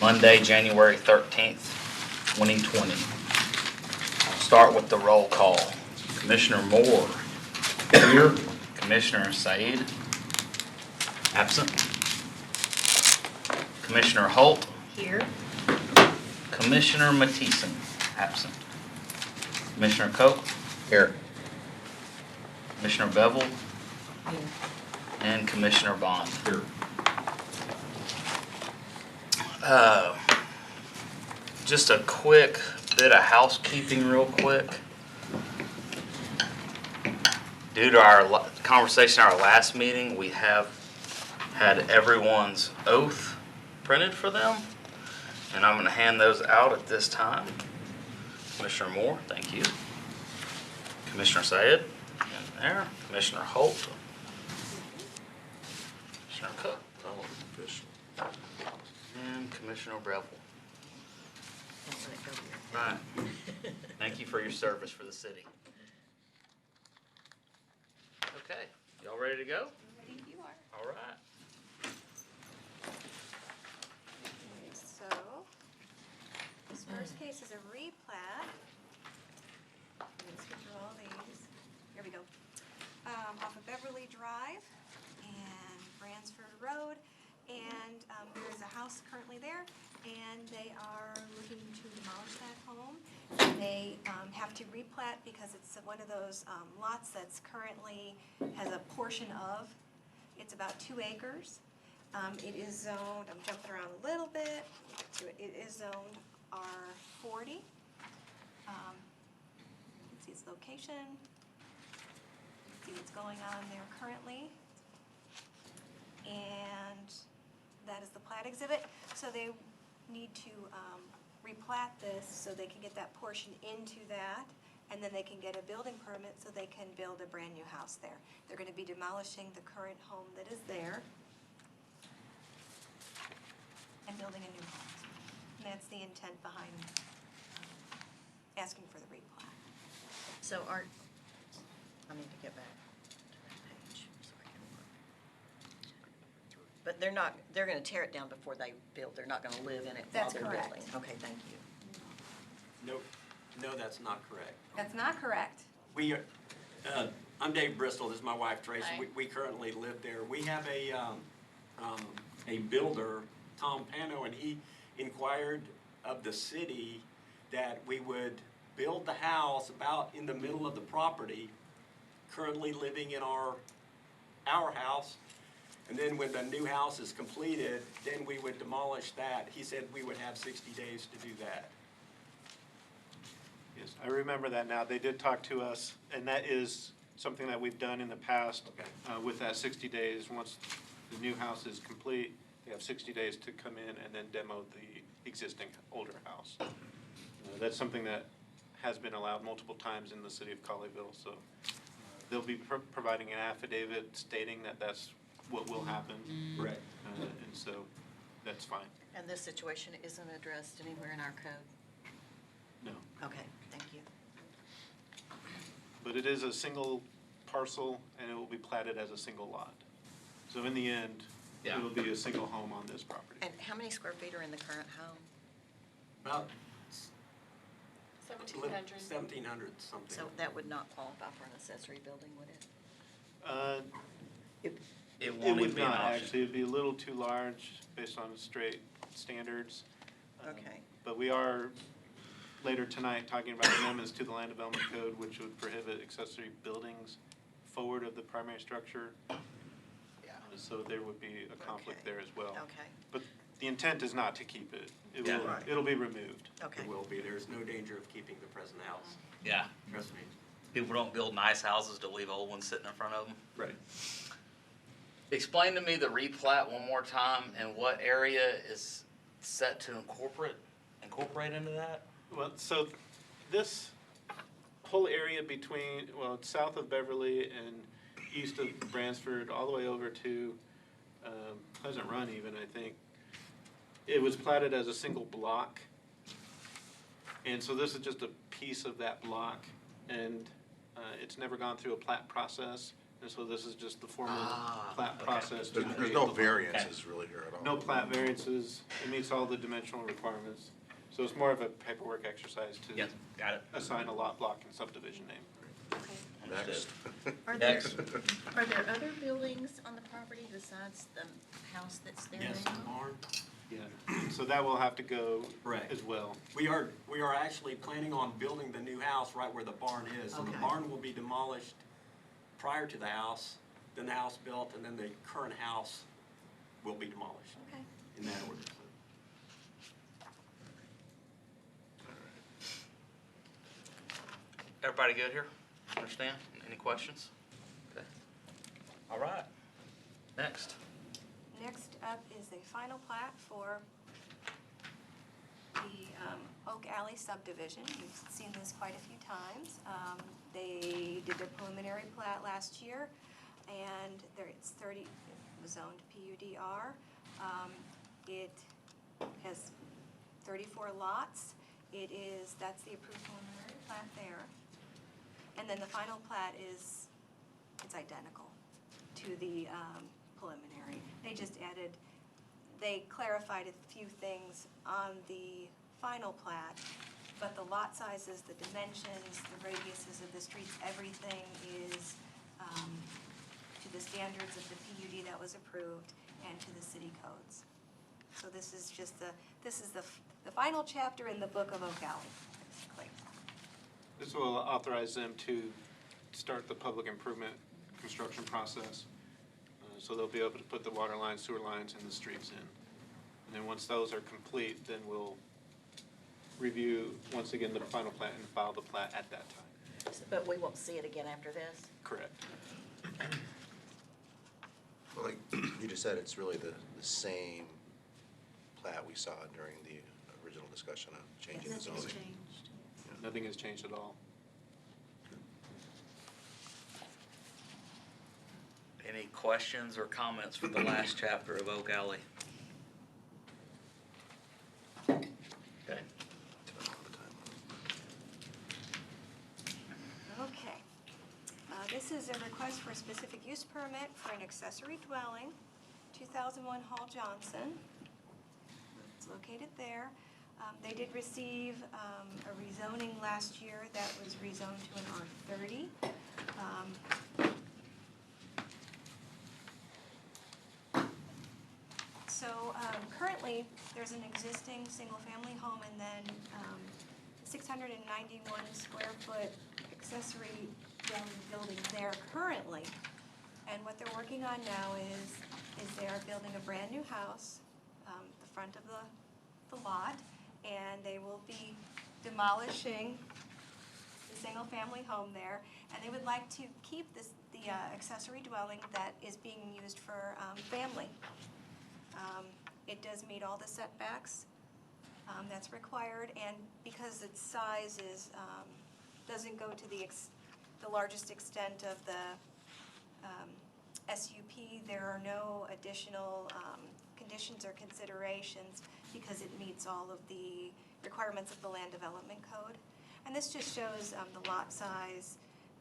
Monday, January 13th, 2020. I'll start with the roll call. Commissioner Moore. Here. Commissioner Said. Absent. Commissioner Holt. Here. Commissioner Matheson. Absent. Commissioner Koch. Here. Commissioner Bevel. Here. And Commissioner Bond. Here. Just a quick bit of housekeeping real quick. Due to our conversation at our last meeting, we have had everyone's oath printed for them, and I'm going to hand those out at this time. Commissioner Moore, thank you. Commissioner Syed, in there. Commissioner Holt. Commissioner Cook. And Commissioner Breville. Right. Thank you for your service for the city. Okay, y'all ready to go? I think you are. All right. So, this first case is a replat. Let's get through all these. Here we go. Off of Beverly Drive and Bransford Road. And there's a house currently there, and they are looking to demolish that home. They have to replat because it's one of those lots that's currently has a portion of. It's about 2 acres. It is zoned, I'm jumping around a little bit, we'll get to it. It is zoned R40. You can see its location, see what's going on there currently. And that is the plat exhibit. So they need to replat this so they can get that portion into that, and then they can get a building permit so they can build a brand new house there. They're going to be demolishing the current home that is there and building a new home. And that's the intent behind asking for the replat. So I need to get back to that page so I can look. But they're gonna tear it down before they build. They're not gonna live in it while That's they're correct. building. Okay, thank you. No, that's not correct. That's not correct. We are, I'm Dave Bristol, this is my wife Tracy. Hi. We currently live there. We have a builder, Tom Pano, and he inquired of the city that we would build the house about in the middle of the property, currently living in our house. And then when the new house is completed, then we would demolish that. He said we would have 60 days to do that. Yes, I remember that now. They did talk to us, and that is something that we've done in the past. Okay. With that 60 days, once the new house is complete, they have 60 days to come in and then demo the existing older house. That's something that has been allowed multiple times in the city of Colleyville, so they'll be providing an affidavit stating that that's what will happen. Right. And so that's fine. And this situation isn't addressed anywhere in our code? No. Okay, thank you. But it is a single parcel, and it will be platted as a single lot. So in the end, Yeah. it will be a single home on this property. And how many square feet are in the current home? About 1,700. 1,700 something. So that would not qualify for an accessory building, would it? It It won't even would be an not, option. actually. It'd be a little too large based on straight standards. Okay. But we are, later tonight, talking about amendments to the Land Development Code, which would prohibit accessory buildings forward of the primary structure. Yeah. So there would be a conflict Okay. there as well. Okay, But the intent is not to keep it. It Yeah. will, Right. it'll be removed. okay. It will be. There's no danger of keeping the present house. Yeah. Trust me. People don't build nice houses to leave old ones sitting in front of them. Right. Explain to me the replat one more time and what area is set to incorporate into that? Well, so this whole area between, well, it's south of Beverly and east of Bransford, all the way over to Pleasant Run even, I think, it was platted as a single block. And so this is just a piece of that block, and it's never gone through a plat process. And so this is just the formal Ah, plat okay. process. to There's create no the lot. variances really here at all. No plat variances, it meets all the dimensional requirements. So it's more of a paperwork exercise to Yes, got it. assign a lot, block, and subdivision name. Okay. Next. Are there, Next. are there other buildings on the property besides the house that's there Yes, the now? barn. Yeah, so that will have to go Correct. as well. We are actually planning on building the new house right where the barn is. So the Okay. barn will be demolished prior to the house, then the house built, and then the current house will be demolished Okay. in that order. Everybody good here? Understand? Any questions? Okay. All right. Next. Next up is a final plat for the Oak Alley subdivision. We've seen this quite a few times. They did their preliminary plat last year, and it's 30, it was zoned PUDR. It has 34 lots. That's the approved preliminary plat there. And then the final plat it's identical to the preliminary. They clarified a few things on the final plat, but the lot sizes, the dimensions, the radiuses of the streets, everything is to the standards of the PUD that was approved and to the city codes. So this is the final chapter in the book of Oak Alley, basically. This will authorize them to start the public improvement construction process. So they'll be able to put the water lines, sewer lines, and the streets in. And then once those are complete, then we'll review, once again, the final plat and file the plat at that time. But we won't see it again after this? Correct. Well, like you just said, it's really the same plat we saw during the original discussion on changing the zoning. Nothing has changed at all. Any questions or comments for the last chapter of Oak Alley? Okay. Okay. This is a request for a specific use permit for an accessory dwelling, 2001 Hall Johnson. It's located there. They did receive a rezoning last year that was rezoned to an R30. So currently, there's an existing single-family home and then 691 square foot accessory dwelling building there currently. And what they're working on now is they're building a brand-new house, the front of the lot, and they will be demolishing the single-family home there, and they would like to keep the accessory dwelling that is being used for family. It does meet all the setbacks that's required, and because its size doesn't go to the largest extent of the SUP, there are no additional conditions or considerations because it meets all of the requirements of the Land Development Code. And this just shows the lot size,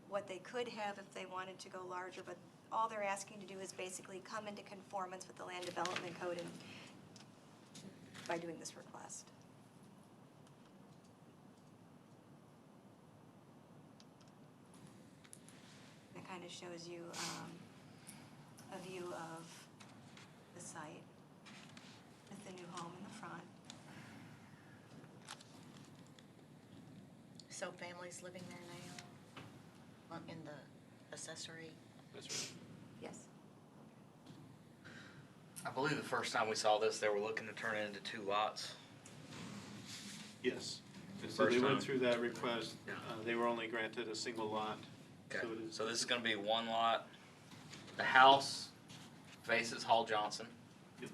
what they could have if they wanted to go larger, but all they're asking to do is basically come into conformance with the Land Development Code and by doing this request. It kind of shows you a view of the site with the new home in the front. So families living there now, in the accessory? That's right. Yes. I believe the first time we saw this, they were looking to turn it into 2 lots. Yes. And so First they time. went through that request. Yeah. They were only granted a single lot. Okay, So it is- so this is gonna be 1 lot. The house faces Hall Johnson. Yep.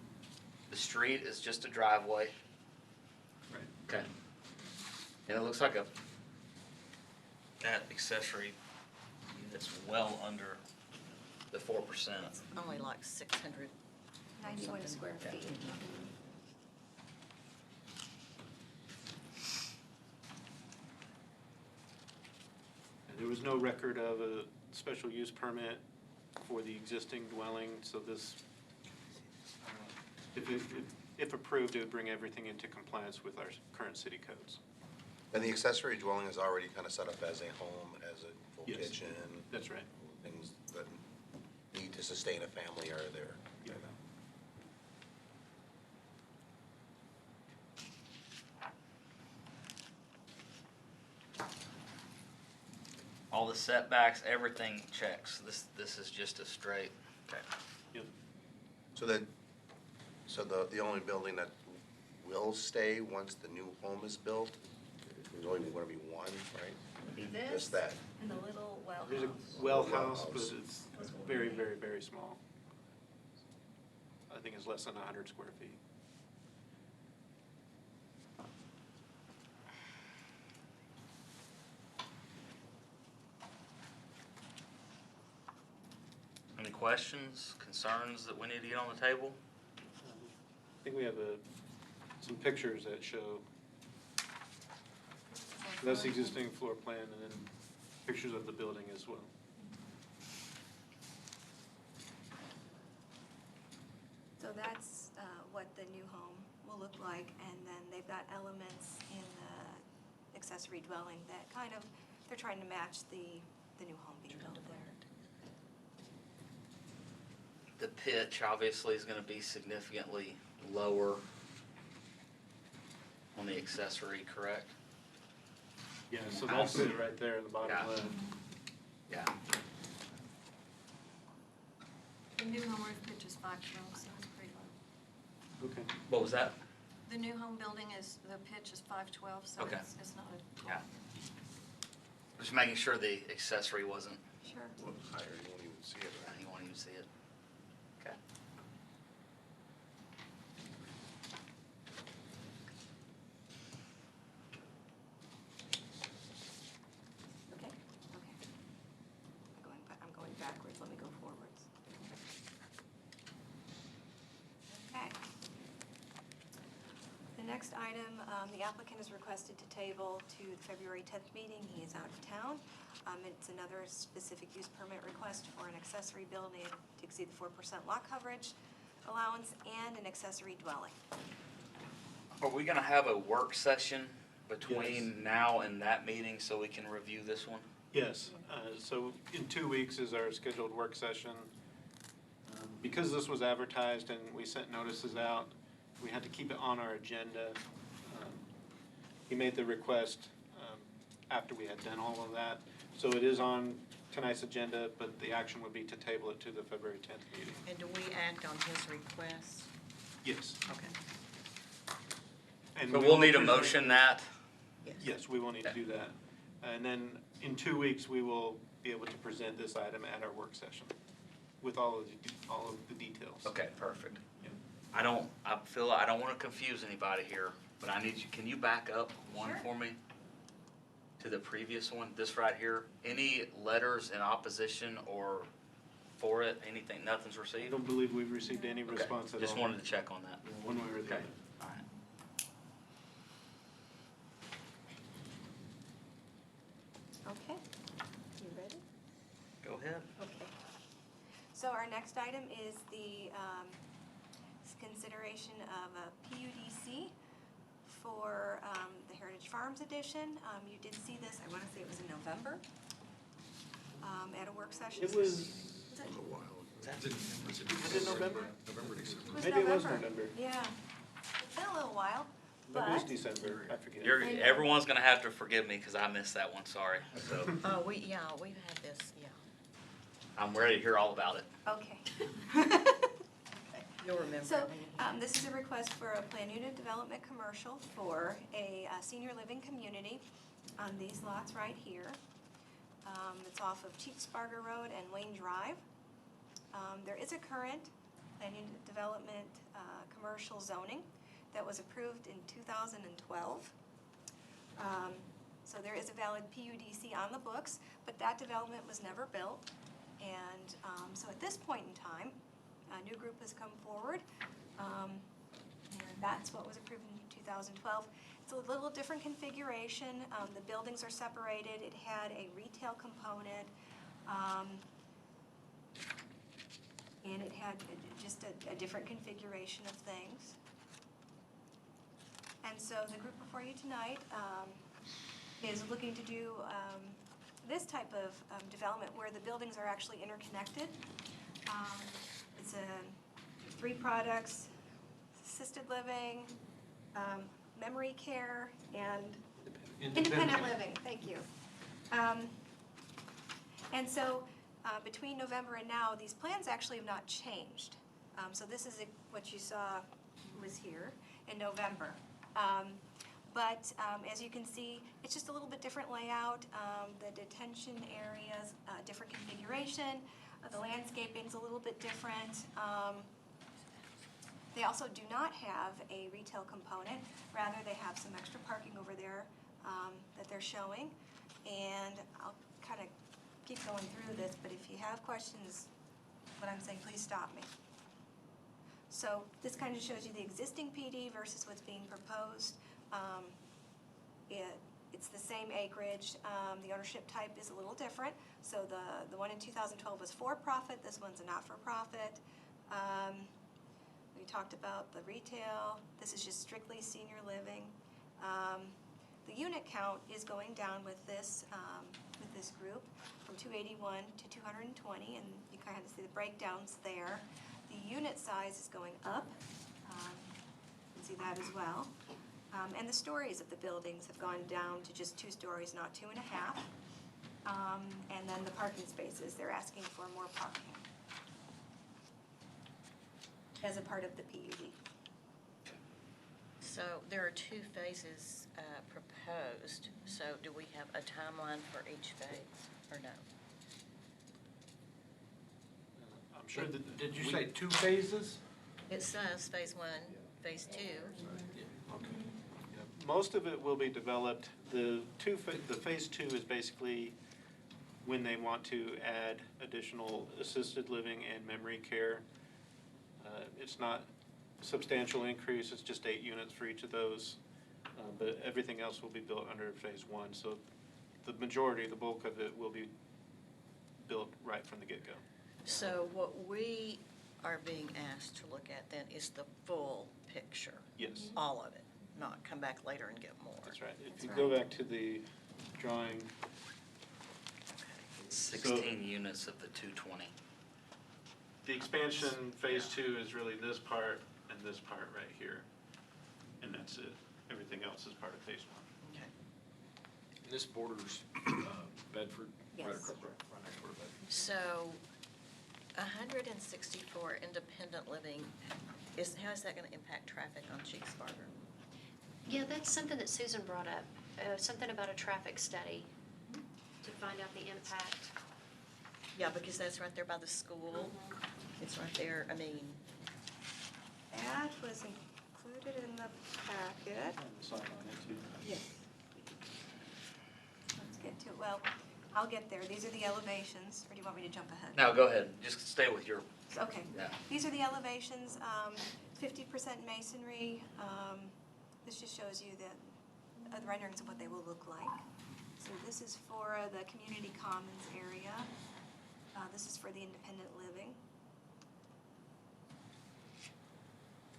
The street is just a driveway. Right. Okay. And it looks like that accessory unit's well under the 4%. It's only like 600. 91 Something square like that. feet. And there was no record of a special use permit for the existing dwelling, so this, if approved, it would bring everything into compliance with our current city codes. And the accessory dwelling is already kind of set up as a home, as a full Yes. kitchen. That's right. Things that need to sustain a family are there. Yeah. All the setbacks, everything checks. This is just a straight, okay. Yep. So the only building that will stay once the new home is built, there's only going to be one, right? Be this Just that. and the little well There's house. a well Well house, but house. it's very, very, very small. I think it's less than 100 square feet. Any questions, concerns that we need to get on the table? I think we have some pictures that show, that's the existing floor plan, and then pictures of the building as well. So that's what the new home will look like, and then they've got elements in the accessory dwelling that kind of, they're trying to match the new home being built there. The pitch obviously is gonna be significantly lower on the accessory, correct? Yeah, so that's it right there in the bottom Yeah. left. Yeah. The new home roof pitch is 512, so it's pretty low. Okay. What was that? The new home building is, the pitch is 512, so Okay. it's not a. Yeah. Just making sure the accessory wasn't, Sure. A little higher, you won't even see it, right? you won't even see it. Okay. Okay, okay. I'm going backwards, let me go forwards. Okay. The next item, the applicant is requested to table to the February 10th meeting. He is out of town. It's another specific use permit request for an accessory building to exceed the 4% lot coverage allowance and an accessory dwelling. Are we gonna have a work session between Yes. now and that meeting so we can review this one? Yes, so in 2 weeks is our scheduled work session. Because this was advertised and we sent notices out, we had to keep it on our agenda. He made the request after we had done all of that. So it is on tonight's agenda, but the action would be to table it to the February 10th meeting. And do we act on his request? Yes. Okay. And So we we'll will need to present- motion that? Yes, we will need to do that. And then in 2 weeks, we will be able to present this item at our work session with all of the details. Okay, perfect. Yeah. I feel I don't wanna confuse anybody here, but I need you, can you back up one Sure. for me? To the previous one, this right here, any letters in opposition or for it, anything, nothing's I received? don't believe we've received any Okay, response at all. just wanted to check on that. One way or the Okay, other. all right. Okay, you ready? Go ahead. Okay. So our next item is the consideration of a PUDC for the Heritage Farms Edition. You did see this, I want to say it was in November, at a work session. It was, Was it? was it November? It was Maybe it was November. Yeah. It's been a little while, Maybe it was but December, I forget. Everyone's gonna have to forgive me, cause I missed that one, sorry. So, Oh, we've had this, yeah. I'm ready to hear all about it. okay. You'll remember. So, it when you- this is a request for a planned unit development commercial for a senior living community on these lots right here. It's off of Chief Sparger Road and Wayne Drive. There is a current planned unit development, commercial zoning that was approved in 2012. So there is a valid PUDC on the books, but that development was never built. And so at this point in time, a new group has come forward, and that's what was approved in 2012. It's a little different configuration. The buildings are separated. It had a retail component. and it had just a different configuration of things. And so the group before you tonight is looking to do this type of development where the buildings are actually interconnected. It's 3 products: assisted living, memory care, and independent living. Thank you. And so between November and now, these plans actually have not changed. So this is what you saw was here in November. But as you can see, it's just a little bit different layout. The detention areas, different configuration. The landscaping's a little bit different. They also do not have a retail component. Rather, they have some extra parking over there that they're showing. And I'll kind of keep going through this, but if you have questions, what I'm saying, please stop me. So this kind of shows you the existing PD versus what's being proposed. It's the same acreage. The ownership type is a little different. So the one in 2012 was for-profit. This one's a not-for-profit. We talked about the retail. This is just strictly senior living. The unit count is going down with this group from 281 to 220, and you kind of see the breakdowns there. The unit size is going up. You can see that as well. And the stories of the buildings have gone down to just 2 stories, not 2.5. And then the parking spaces, they're asking for more parking as a part of the PUD. So there are 2 phases proposed, so do we have a timeline for each phase, or no? I'm sure that. Did you say 2 phases? It says phase 1, phase 2. Okay. Most of it will be developed. The phase 2 is basically when they want to add additional assisted living and memory care. It's not a substantial increase, it's just 8 units for each of those. But everything else will be built under phase 1. So the majority, the bulk of it will be built right from the get-go. So what we are being asked to look at then is the full picture. Yes, All of it, not come back later and get more. that's right. If That's you right. go back to the drawing, 16 units of the 220. the expansion, phase 2 is really this part and this part right here. And that's it. Everything else is part of phase 1. Okay. And this borders Bedford? Yes. Right next door to Bedford. So 164 independent living, how is that going to impact traffic on Cheeksburger? Yeah, that's something that Susan brought up, something about a traffic study to find out the impact. Yeah, because that's right there by the school. It's right there, I mean, That was included in the packet. Sign on it too. Yes. Let's get to it. Well, I'll get there. These are the elevations, or do you want me to jump ahead? Now, go ahead, just stay with your, Okay. yeah. These are the elevations, 50% masonry. This just shows you the renderings of what they will look like. So this is for the community commons area. This is for the independent living.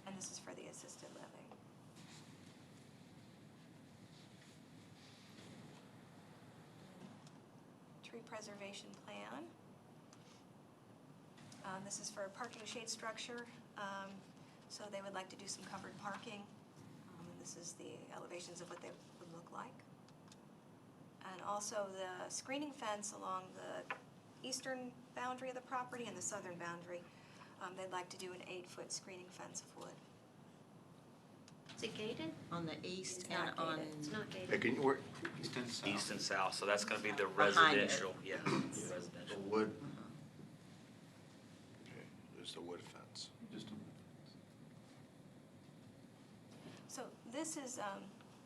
And this is for the assisted living. Tree preservation plan. This is for a parking shade structure, so they would like to do some covered parking. And this is the elevations of what they would look like. And also the screening fence along the eastern boundary of the property and the southern boundary. They'd like to do an 8-foot screening fence of wood. Is it gated? on the east It's and not on, gated. It's not Hey, gated. can you, where, East and south. East and south, so that's gonna be the Behind it. residential, yeah, the the residential. wood? Okay, there's the wood fence. Just So this is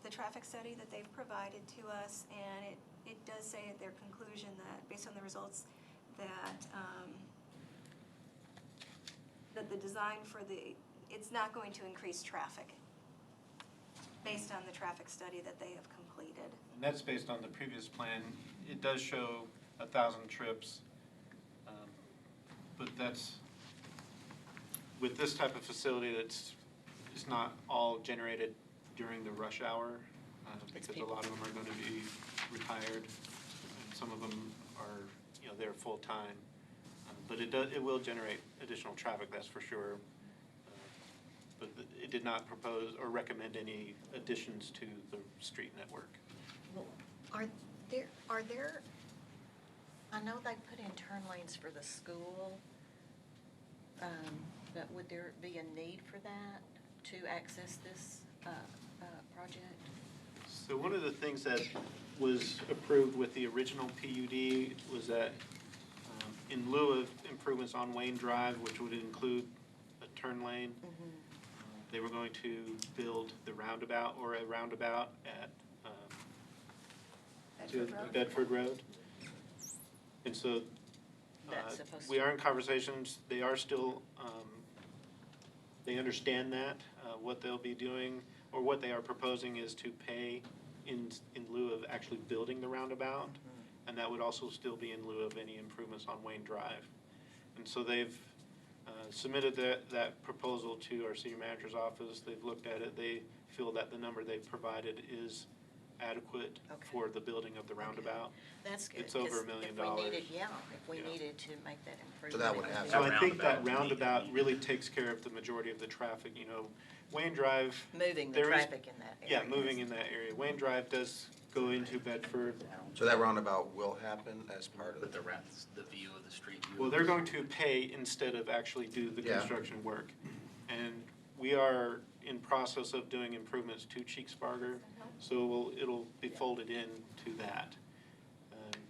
the traffic study that they've provided to us, and it does say at their conclusion that, based on the results, that the design for it's not going to increase traffic, based on the traffic study that they have completed. And that's based on the previous plan. It does show 1,000 trips, but that's with this type of facility it's not all generated during the rush hour, because a lot of them are going to be retired, and some of them are, there full-time. But it will generate additional traffic, that's for sure. But it did not propose or recommend any additions to the street network. Well, are there, I know they put in turn lanes for the school, but would there be a need for that to access this project? So one of the things that was approved with the original PUD was that in lieu of improvements on Wayne Drive, which would include a turn lane, they were going to build the roundabout or a roundabout at Bedford Road. And so That's supposed we to- are in conversations. They are still, they understand that, what they'll be doing, or what they are proposing is to pay in lieu of actually building the roundabout. And that would also still be in lieu of any improvements on Wayne Drive. And so they've submitted that proposal to our city manager's office. They've looked at it. They feel that the number they've provided is adequate for the building of the roundabout. That's good. It's over 'cause $1 million. If we needed, if we Yeah. needed to make that improvement. So that would it have- be- So I think that roundabout roundabout really takes care of the majority of the traffic, Wayne Drive. Moving the there is- traffic in that area. Yeah, moving in that area. Wayne Drive does go into Bedford. So that roundabout will happen as part of With the, the view of the street view. Well, they're going to pay instead of actually do the Yeah. construction work. And we are in process of doing improvements to Cheeksbarger, so it'll be folded into that.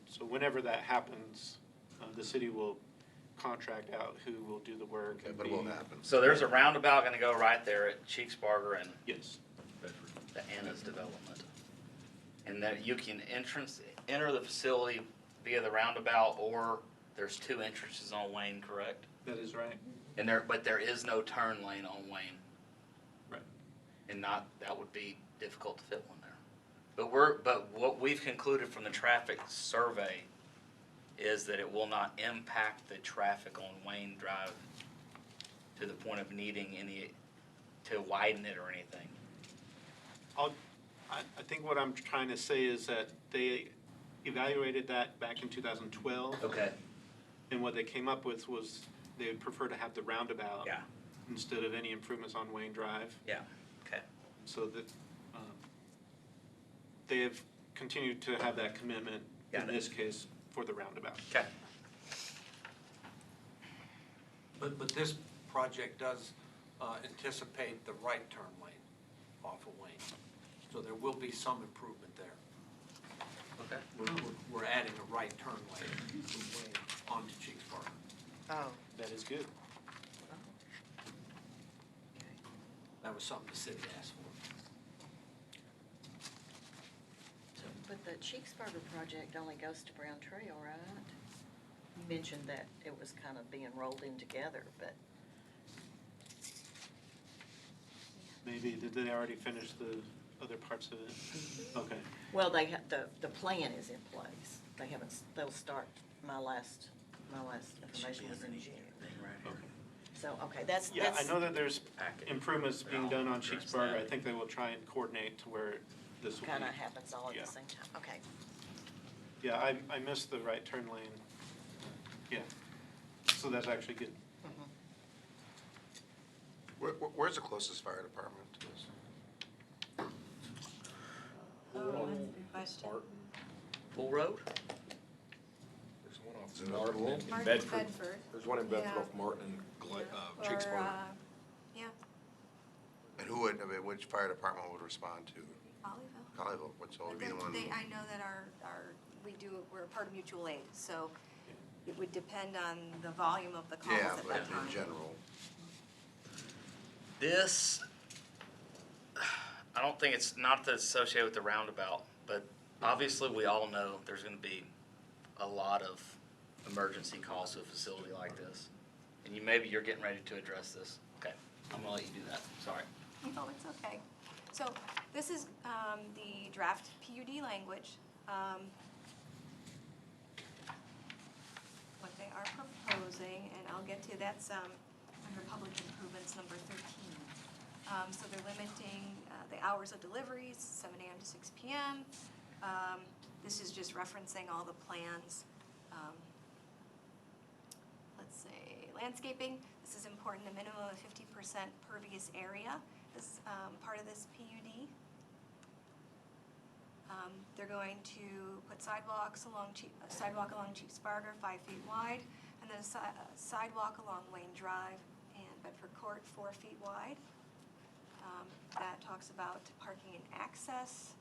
So whenever that happens, the city will contract out who will do the work. okay, but it will happen. So there's a roundabout gonna go right there at Cheeksbarger and Yes. the Anna's development. And that you can enter the facility via the roundabout, or there's 2 entrances on Wayne, correct? That is right. But there is no turn lane on Wayne. Right. And that would be difficult to fit one there. But what we've concluded from the traffic survey is that it will not impact the traffic on Wayne Drive to the point of needing to widen it or anything. I think what I'm trying to say is that they evaluated that back in 2012. Okay. And what they came up with was they would prefer to have the roundabout. Yeah. Instead of any improvements on Wayne Drive. Yeah, okay. So that they have continued to have that commitment, Got in it. this case, for the roundabout. Okay. But this project does anticipate the right turn lane off of Wayne. So there will be some improvement there. Okay. We're adding a right turn lane from Wayne onto Cheeksbarger. Oh, That is good. That was something the city asked for. but the Cheeksbarger project only goes to Brown Trail, right? You mentioned that it was kind of being rolled in together, but. Maybe, did they already finish the other parts of it? Okay. Well, they have, the plan is in place. They haven't, they'll start, my last information was in June. Okay. So, okay, that's. Yeah, I know that there's Packet. improvements being done on Address Cheeksbarger. that. I think they will try and coordinate to where this will be. Kind of happens all at Yeah. the same time, okay. Yeah, I missed the right turn lane. Yeah, so that's actually good. Where's the closest fire department to this? Oh, that's a good question. Full road? There's one off Is it Martin Martin? and Martin, Bedford. Bedford. There's one in Bedford Yeah. off Martin and Or, Cheeksbarger. yeah, And which fire department would respond to Colleyville. Colleyville, which will be the one? I know that we're a part of mutual aid, so it would depend on the volume of the calls Yeah, at but that time. in general. This, I don't think it's not that it's associated with the roundabout, but obviously we all know there's gonna be a lot of emergency calls to a facility like this. And maybe you're getting ready to address this. Okay, I'm gonna let you do that, sorry. No, it's okay. So this is the draft PUD language. What they are proposing, and I'll get to, that's under public improvement. ordinance number 13. So they're limiting the hours of deliveries, 7 a.m. to 6 p.m. This is just referencing all the plans. Let's say landscaping, this is important, a minimum of 50% pervious area is part of this PUD. They're going to put sidewalk along Chief Sparger, 5 feet wide, and then a sidewalk along Wayne Drive and Bedford Court, 4 feet wide. That talks about parking and access.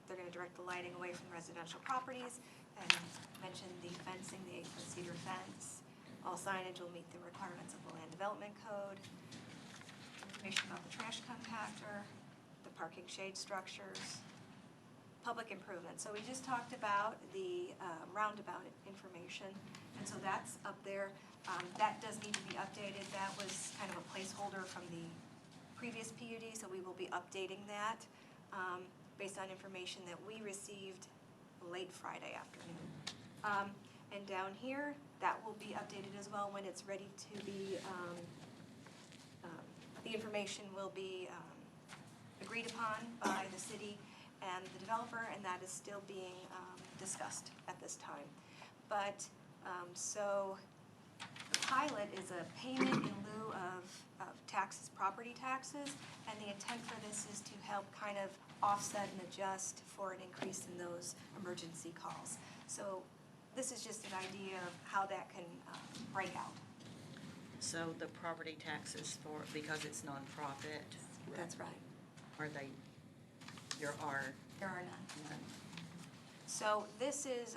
They're gonna direct the lighting away from residential properties and mention the fencing, the 8-foot cedar fence. All signage will meet the requirements of the Land Development Code. Information about the trash compactor, the parking shade structures, public improvements. So we just talked about the roundabout information, and so that's up there. That does need to be updated. That was kind of a placeholder from the previous PUD, so we will be updating that based on information that we received late Friday afternoon. And down here, that will be updated as well when it's ready to be, the information will be agreed upon by the city and the developer, and that is still being discussed at this time. But, so the pilot is a payment in lieu of taxes, property taxes, and the intent for this is to help kind of offset and adjust for an increase in those emergency calls. So this is just an idea of how that can break out. So the property taxes because it's nonprofit, That's right. are they, There are none. none? So this is,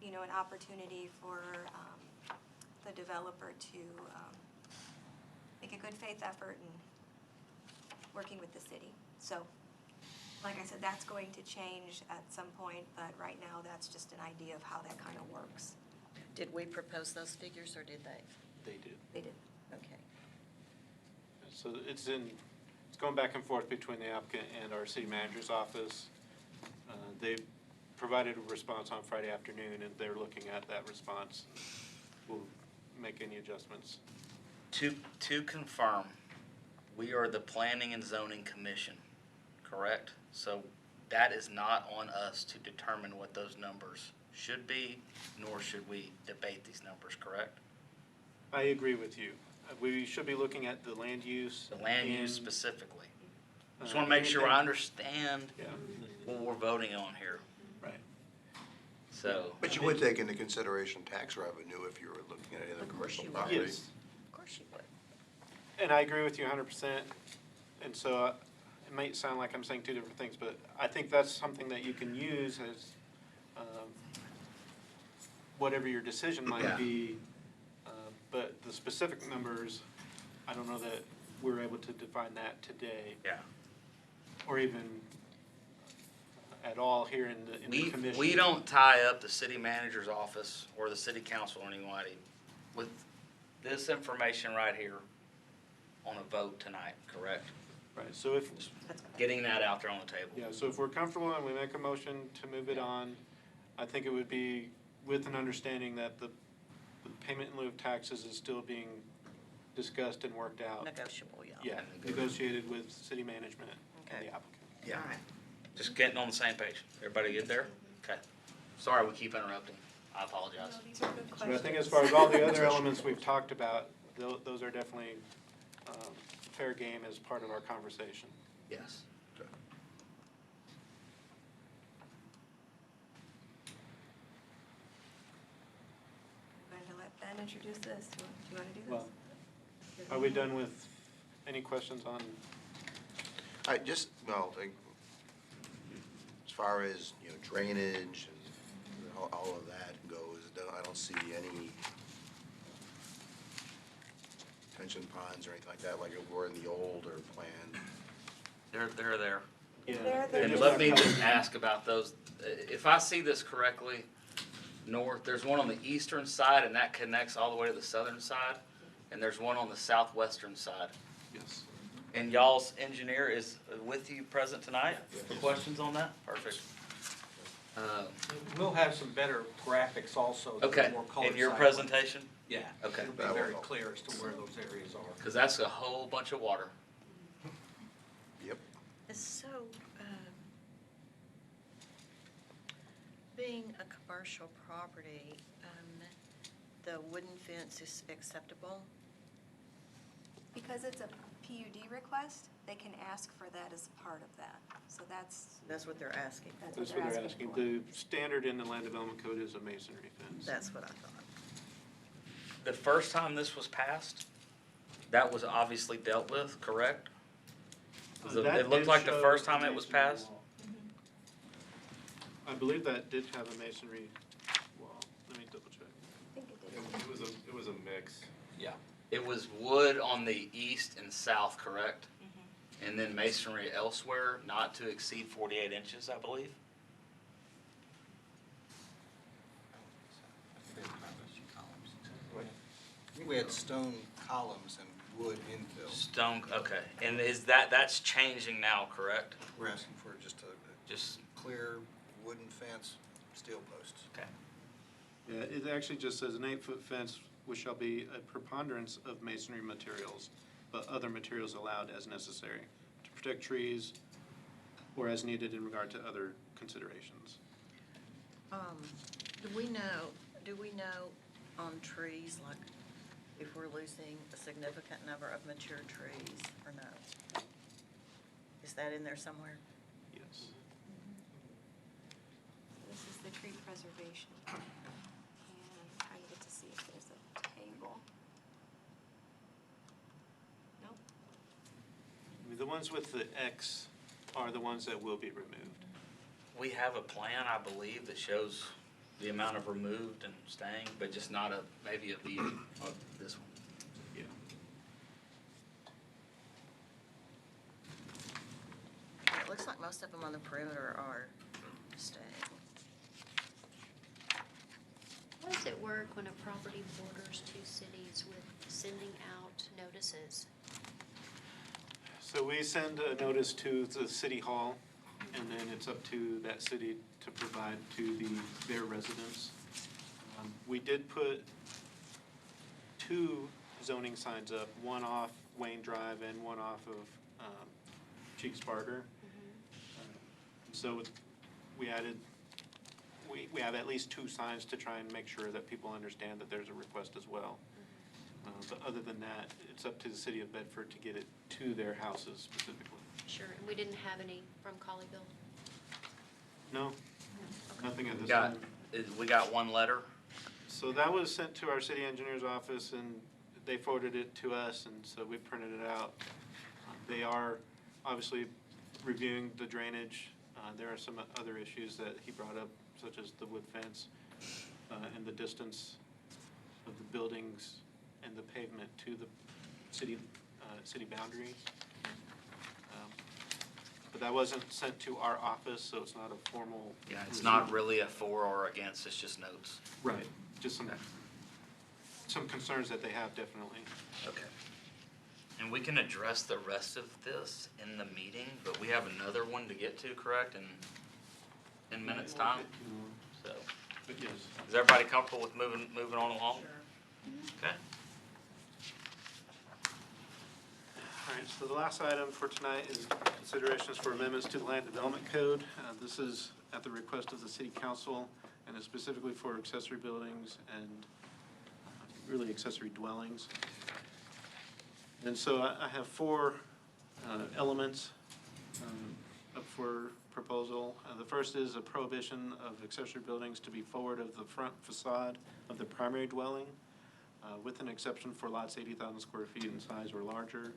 you know, an opportunity for the developer to make a good faith effort in working with the city. So, like I said, that's going to change at some point, but right now, that's just an idea of how that kind of works. Did we propose those figures, or did they? They did. They did. Okay. So it's going back and forth between the applicant and our city manager's office. They provided a response on Friday afternoon, and they're looking at that response. We'll make any adjustments. To confirm, we are the Planning and Zoning Commission, correct? So that is not on us to determine what those numbers should be, nor should we debate these numbers, correct? I agree with you. We should be looking at the land use. The land use and, specifically. Just want to make sure I understand Yeah, what we're voting on here, right. so. But you would take into consideration tax revenue if you were looking at any other Of course commercial you would. property. Yes. Of course you would. And I agree with you 100%. And so it might sound like I'm saying two different things, but I think that's something that you can use as whatever your decision might Yeah. be. But the specific numbers, I don't know that we're able to define that today, Yeah. or even at all here in the commission. We don't tie up the city manager's office or the city council or anybody with this information right here on a vote tonight, correct? Right, so if, Getting that out there on the table. yeah, so if we're comfortable and we make a motion to move it on, I think it would be with an understanding that the payment in lieu of taxes is still being discussed and worked out. Negotiable, yeah. Yeah, negotiated with city management and Okay. the applicant. Yeah. All right. Just getting on the same page. Everybody get there? Okay. Sorry, we keep interrupting. I apologize. No, these are good But I think questions. as far as all the other elements we've talked about, those are definitely fair game as part of our conversation. Yes. I'm going to let Ben introduce this. Do you want to do this? Well, are we done with any questions on? I just, well, like, as far as, you know, drainage and all of that goes, I don't see any pension ponds or anything like that, like it were in the older plan. They're there. They're they're And just let not me covered. just ask about those. If I see this correctly, north, there's one on the eastern side and that connects all the way to the southern side. And there's one on the southwestern side. Yes. And y'all's engineer is with you present tonight for questions on that? Perfect. We'll have some better graphics also. that are Okay, more color in your sided. presentation? Yeah. Okay. It'll be That will very help. clear as to where those areas are. Because that's a whole bunch of water. Yep. So, being a commercial property, the wooden fence is acceptable? Because it's a PUD request, they can ask for that as part of that. So that's That's what they're asking. That's what they're asking. The standard in the land development code is a masonry fence. That's what I thought. The first time this was passed, that was obviously dealt with, correct? That It looked did like the show first a time it was masonry passed? wall. I believe that did have a masonry wall. Let me double check. I think it did. It was a mix. Yeah. It was wood on the east and south, correct? And then masonry elsewhere, not to exceed 48 inches, I believe? I think we had stone columns and wood infill. Stone, okay. And that's changing now, correct? We're asking for just a Just, clear wooden fence, steel posts. okay. Yeah, it actually just says an 8-foot fence which shall be a preponderance of masonry materials, but other materials allowed as necessary to protect trees or as needed in regard to other considerations. Do we know on trees, like if we're losing a significant number of mature trees or no? Is that in there somewhere? Yes. This is the tree preservation. And I get to see if there's a table. Nope. The ones with the X are the ones that will be removed. We have a plan, I believe, that shows the amount of removed and staying, but just not maybe a view of this one. Yeah. It looks like most of them on the perimeter are staying. How does it work when a property borders two cities with sending out notices? So we send a notice to the city hall, and then it's up to that city to provide to their residents. We did put 2 zoning signs up, one off Wayne Drive and one off of Cheeks Barger. So we added, we have at least 2 signs to try and make sure that people understand that there's a request as well. But other than that, it's up to the city of Bedford to get it to their houses specifically. Sure, and we didn't have any from Colleyville? No, nothing at this Got, time. we got one letter. So that was sent to our city engineer's office, and they forwarded it to us, and so we printed it out. They are obviously reviewing the drainage. There are some other issues that he brought up, such as the wood fence and the distance of the buildings and the pavement to the city boundary. But that wasn't sent to our office, so it's not a formal. Yeah, it's not really a for or against, it's just notes. Right, just some concerns that they have, definitely. Okay. And we can address the rest of this in the meeting, but we have another one to get to, correct, in minutes' time? So, But yes. is everybody comfortable with moving on along? Okay. All right, so the last item for tonight is considerations for amendments to the Land Development Code. This is at the request of the City Council, and is specifically for accessory buildings and really accessory dwellings. And so I have 4 elements up for proposal. The first is a prohibition of accessory buildings to be forward of the front facade of the primary dwelling, with an exception for lots 80,000 square feet in size or larger.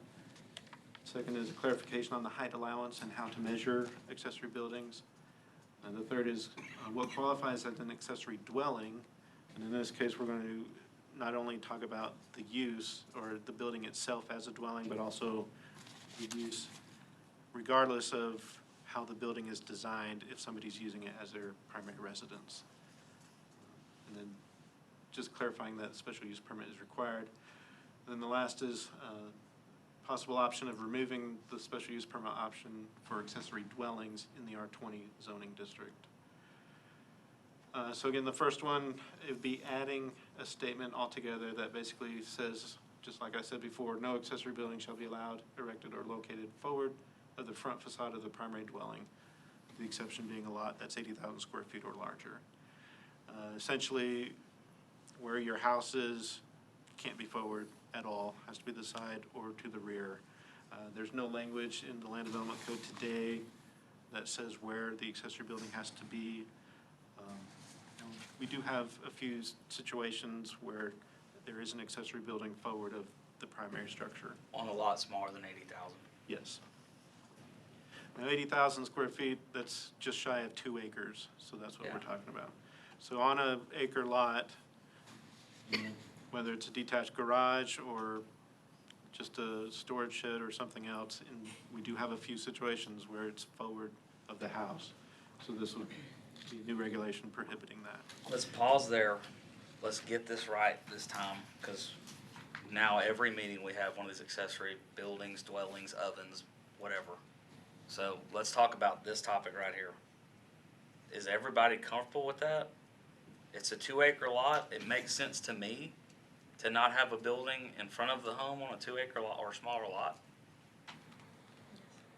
Second is a clarification on the height allowance and how to measure accessory buildings. And the third is what qualifies as an accessory dwelling. And in this case, we're going to not only talk about the use or the building itself as a dwelling, but also the use regardless of how the building is designed if somebody's using it as their primary residence. And then just clarifying that special use permit is required. And then the last is possible option of removing the special use permit option for accessory dwellings in the R20 zoning district. So again, the first one, it would be adding a statement altogether that basically says, just like I said before, no accessory building shall be allowed, erected, or located forward of the front facade of the primary dwelling, the exception being a lot that's 80,000 square feet or larger. Essentially, where your house is can't be forward at all, has to be the side or to the rear. There's no language in the land development code today that says where the accessory building has to be. We do have a few situations where there is an accessory building forward of the primary structure. On a lot smaller than 80,000. Yes. Now, 80,000 square feet, that's just shy of 2 acres, so that's what we're Yeah. talking about. So on a acre lot, whether it's a detached garage or just a storage shed or something else, and we do have a few situations where it's forward of the house. So this would be a new regulation prohibiting that. Let's pause there. Let's get this right this time, because now every meeting we have one of these accessory buildings, dwellings, ovens, whatever. So let's talk about this topic right here. Is everybody comfortable with that? It's a 2-acre lot. It makes sense to me to not have a building in front of the home on a 2-acre lot or smaller lot.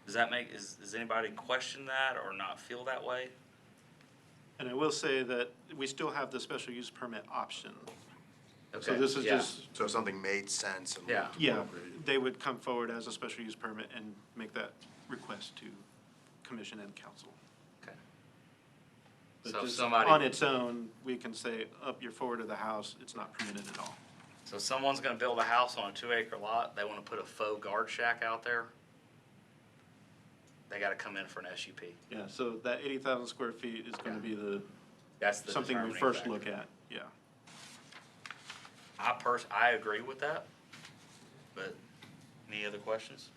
Does that make, does anybody question that or not feel that way? And I will say that we still have the special use permit option. So Okay, this is yeah. just, So if something made sense and. Yeah. yeah, they would come forward as a special use permit and make that request to commission and council. Okay. But So if just somebody. on its own, we can say, up, you're forward of the house, it's not permitted at all. So someone's gonna build a house on a 2-acre lot, they wanna put a faux guard shack out there, they gotta come in for an SUP. Yeah, so that 80,000 square feet is gonna be the, That's the something we determining first factor. look at, yeah. I agree with that, but any other questions?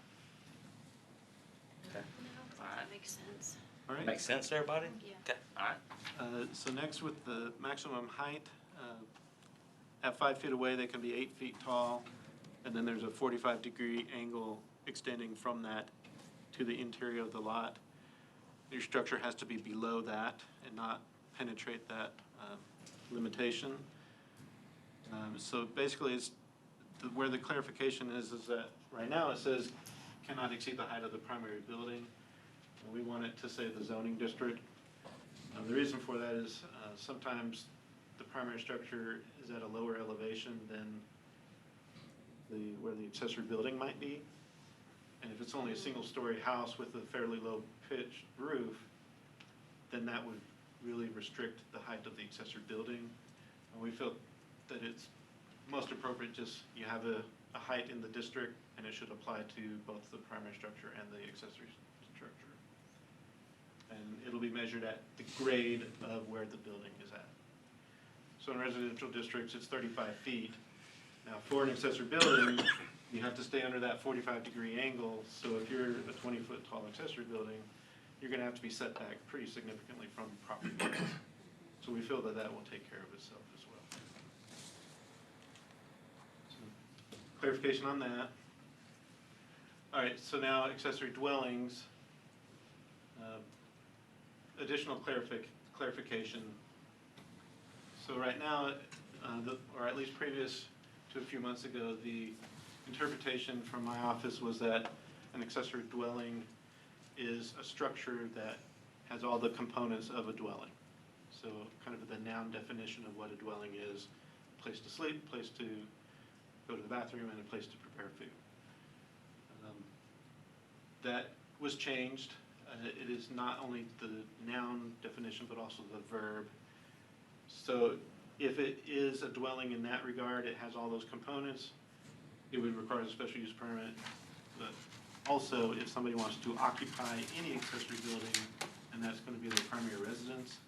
Okay, No, Alright. that makes sense. All right. Makes sense to everybody? Yeah. Okay, alright. So next with the maximum height, at 5 feet away, they can be 8 feet tall, and then there's a 45-degree angle extending from that to the interior of the lot. Your structure has to be below that and not penetrate that limitation. So basically, it's, where the clarification is that right now it says cannot exceed the height of the primary building. And we want it to say the zoning district. The reason for that is sometimes the primary structure is at a lower elevation than where the accessory building might be. And if it's only a single-story house with a fairly low-pitched roof, then that would really restrict the height of the accessory building. And we felt that it's most appropriate just you have a height in the district, and it should apply to both the primary structure and the accessory structure. And it'll be measured at the grade of where the building is at. So in residential districts, it's 35 feet. Now, for an accessory building, you have to stay under that 45-degree angle. So if you're a 20-foot tall accessory building, you're gonna have to be set back pretty significantly from property lines. So we feel that that will take care of itself as well. So, clarification on that. All right, so now accessory dwellings. Additional clarification. So right now, or at least previous to a few months ago, the interpretation from my office was that an accessory dwelling is a structure that has all the components of a dwelling. So kind of the noun definition of what a dwelling is: a place to sleep, a place to go to the bathroom, and a place to prepare food. That was changed. It is not only the noun definition, but also the verb. So if it is a dwelling in that regard, it has all those components, it would require a special use permit. But also, if somebody wants to occupy any accessory building, and that's going to be their primary residence,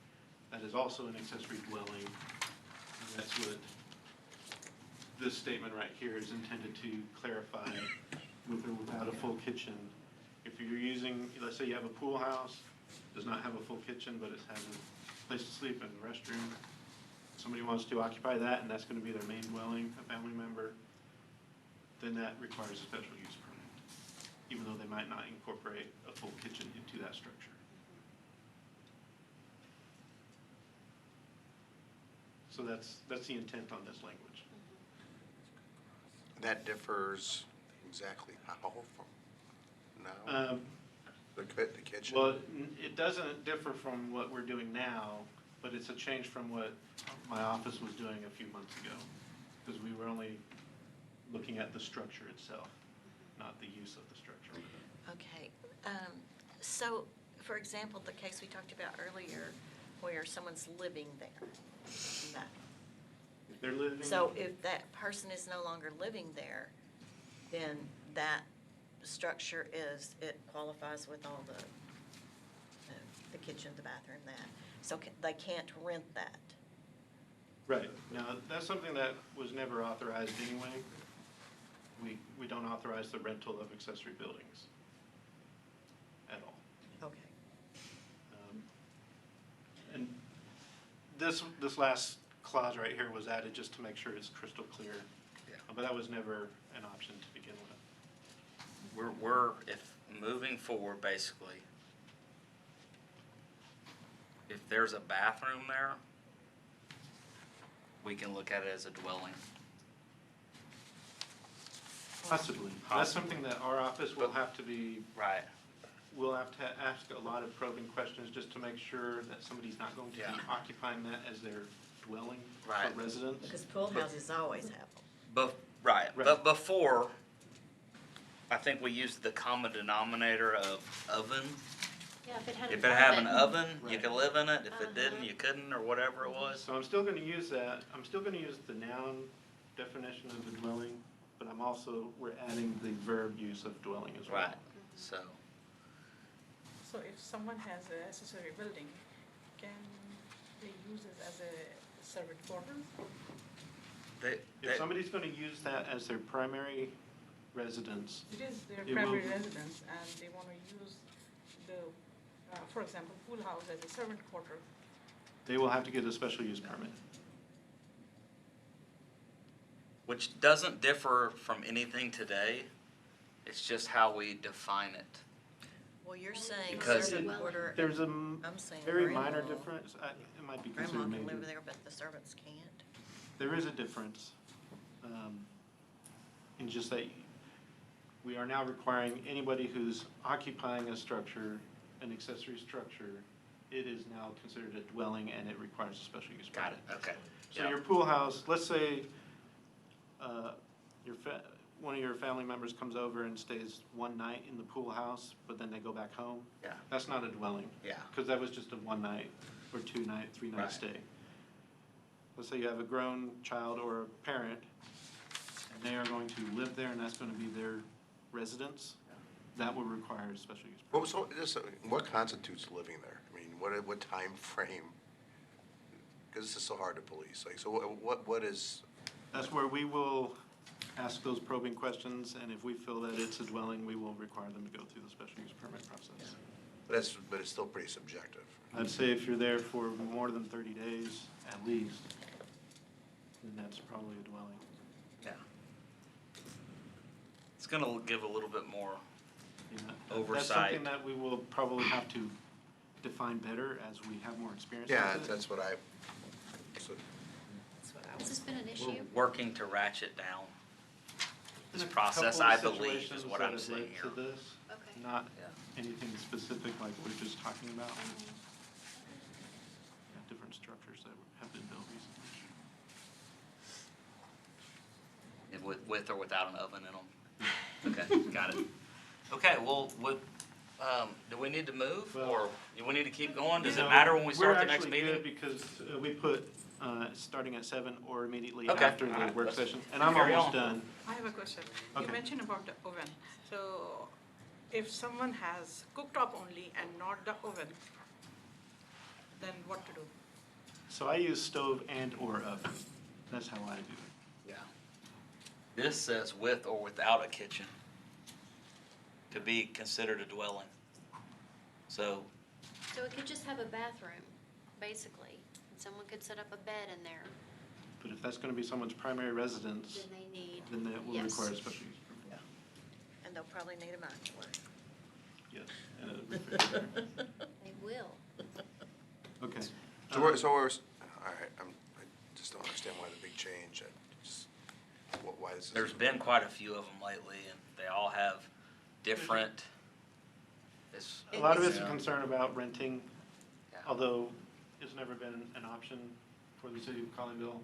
that is also an accessory dwelling. And that's what this statement right here is intended to clarify, with or without a full kitchen. If you're using, let's say you have a pool house, does not have a full kitchen, but it has a place to sleep and a restroom. Somebody wants to occupy that, and that's going to be their main dwelling, a family member, then that requires a special use permit, even though they might not incorporate a full kitchen into that structure. So that's the intent on this language. That differs exactly how from now? The kitchen? Well, it doesn't differ from what we're doing now, but it's a change from what my office was doing a few months ago. Because we were only looking at the structure itself, not the use of the structure. Okay, so, for example, the case we talked about earlier, where someone's living there. That- If they're living. So if that person is no longer living there, then that structure it qualifies with all the kitchen, the bathroom, that. So they can't rent that. Right. Now, that's something that was never authorized anyway. We don't authorize the rental of accessory buildings at all. Okay. And this last clause right here was added just to make sure it's crystal clear. Yeah. But that was never an option to begin with. We're, if moving forward, basically, if there's a bathroom there, we can look at it as a dwelling. Possibly. That's something that our office will have to be, Right. we'll have to ask a lot of probing questions just to make sure that somebody's not going to be Yeah. occupying that as their dwelling Right. for residence. Because pool houses always have them. Right, Right. but before, I think we used the common denominator of oven. Yeah, if it had If an it had an oven. oven, you Right. could live in it. If it didn't, Uh-huh. you couldn't, or whatever it was. So I'm still gonna use that, I'm still gonna use the noun definition of the dwelling, but we're adding the verb use of dwelling as well. Right, so, So if someone has an accessory building, can they use it as a servant quarters? If somebody's gonna use that as their primary residence, It is their It will primary be. residence and they want to use the, for example, pool house as a servant quarter. they will have to get a special use permit. which doesn't differ from anything today. It's just how we define it. Well, you're saying Because- servant quarter. There's a I'm saying very minor grandma. difference, it might be Grandma considered can live major. there, but the servants can't. There is a difference, in just that we are now requiring anybody who's occupying a structure, an accessory structure, it is now considered a dwelling and it requires a special use Got permit. it, okay. So Yeah. your pool house, let's say, one of your family members comes over and stays one night in the pool house, but then they go back home. Yeah. That's not a dwelling. Yeah. Because that was just a one night, or 2 night, 3 night Right. stay. Let's say you have a grown child or a parent, and they are going to live there, and that's gonna be their residence. That will require a special use permit. What constitutes living there? I mean, what time frame? Because this is so hard to police. Like, so what is, That's where we will ask those probing questions, and if we feel that it's a dwelling, we will require them to go through the special use permit process. but it's still pretty subjective. I'd say if you're there for more than 30 days at least, then that's probably a dwelling. Yeah. It's gonna give a little bit more, Yeah. Oversight. That's something that we will probably have to define better as we have more experience Yeah, with it. that's what I, so, That's what I Has was. this been an we're issue? working to ratchet down this Been a process, couple I of believe, is situations what that I'm have seeing led here. to this, Okay. not Yeah. anything specific like we're just talking about. Mhm. Yeah, different structures that have been built recently. And with or without an oven in them? Okay, got it. Okay, well, do we need to move, or do we need to keep going? Does it No, matter when we start the next We're actually meeting? good because we put, starting at 7 or immediately Okay, after all the right, work let's session, and I'm carry almost on. done. I have a question. Okay. You mentioned about the oven. So if someone has cooktop only and not the oven, then what to do? So I use stove and or oven. That's how I do it. Yeah. This says with or without a kitchen to be considered a dwelling. So, So it could just have a bathroom, basically, and someone could set up a bed in there, But if that's gonna be someone's primary residence, then they need, then that will Yes. require a special use permit. And they'll probably need a microwave. Yes. And a refrigerator. they will. Okay. so we're, all right, I just why this is. There's been quite a few of them lately, and they all have different, it's. A lot of it's a Yeah. concern about renting, Yeah. although it's never been an option for the city of Colleyville.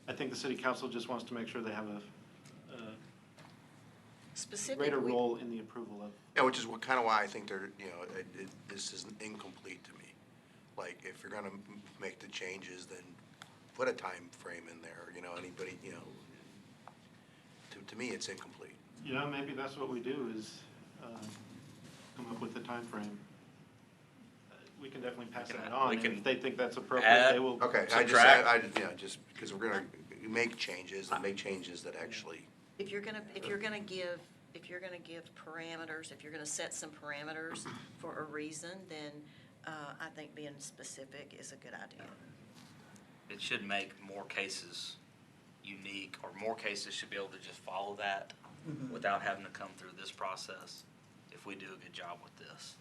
I think the city council just wants to make sure they have a Specific, greater we- role in the approval of. Yeah, which is kind of why I think they're, this is incomplete to me. Like, if you're gonna make the changes, then put a time frame in there, anybody, to me, it's incomplete. Maybe that's what we do is come up with a timeframe. We can definitely pass that on, we and can if they think that's appropriate, add- they will. Okay, Subtract. just because we're gonna make changes, and make changes that actually, if you're gonna give parameters, if you're gonna set some parameters for a reason, then, I think being specific is a good idea. It should make more cases unique, or more cases should be able to just follow that without having to come through this process, if we do a good job with this,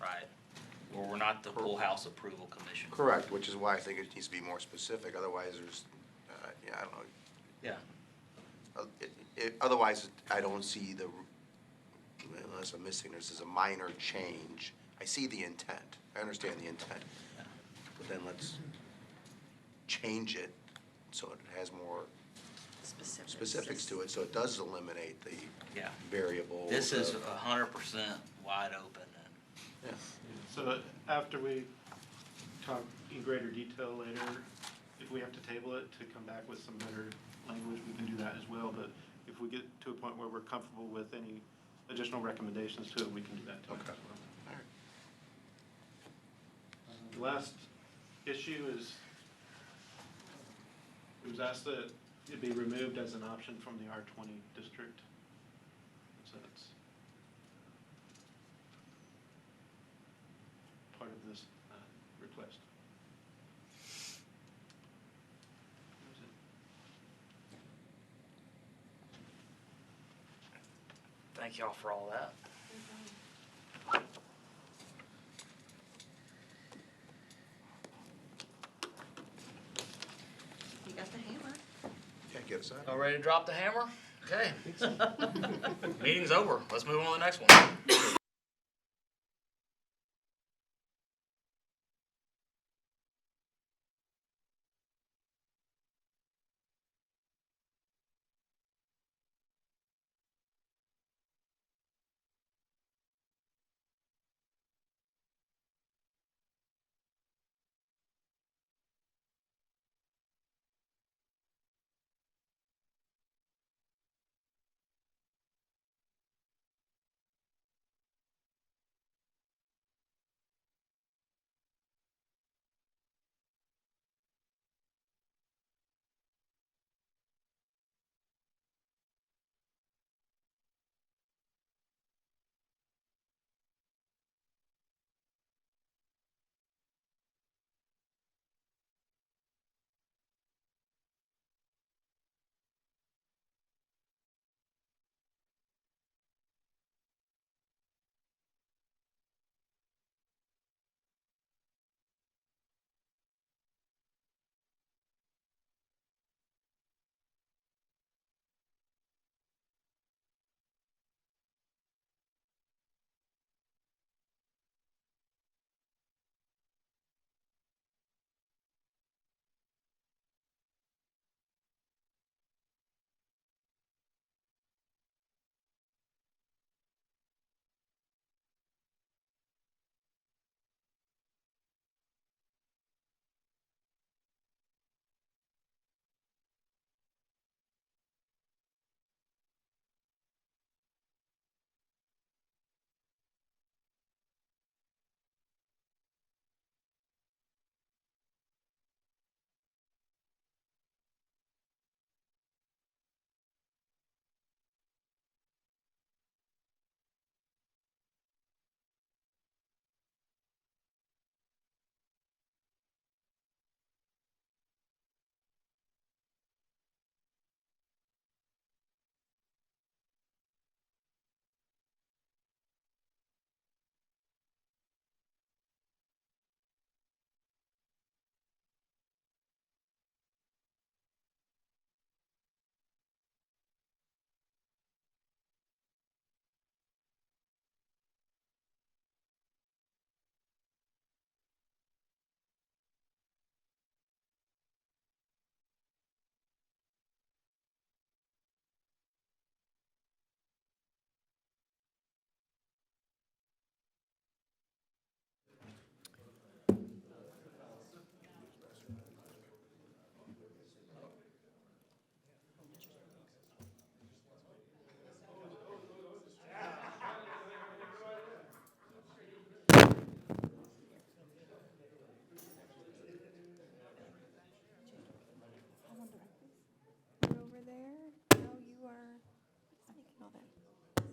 right? Or we're not the Pool House Approval Commission. correct, which is why I think it needs to be more specific, otherwise there's, I don't know. Yeah. Otherwise, I don't see unless I'm missing, this is a minor change. I see the intent, I understand the intent, but then let's change it so it has more specifics to it, so it does eliminate the Yeah. variable. This is 100% wide open, and Yeah. So after we talk in greater detail later, if we have to table it to come back with some better language, we can do that as well. But if we get to a point where we're comfortable with any additional recommendations to it, we can do that too as Okay. well. All right. The last issue is, it was asked that it be removed as an option from the R20 district. So that's part of this request. That was it. thank y'all for all that. You got the hammer. Can't get us out. All ready to drop the hammer? Okay. Meeting's over. Let's move on to the next one.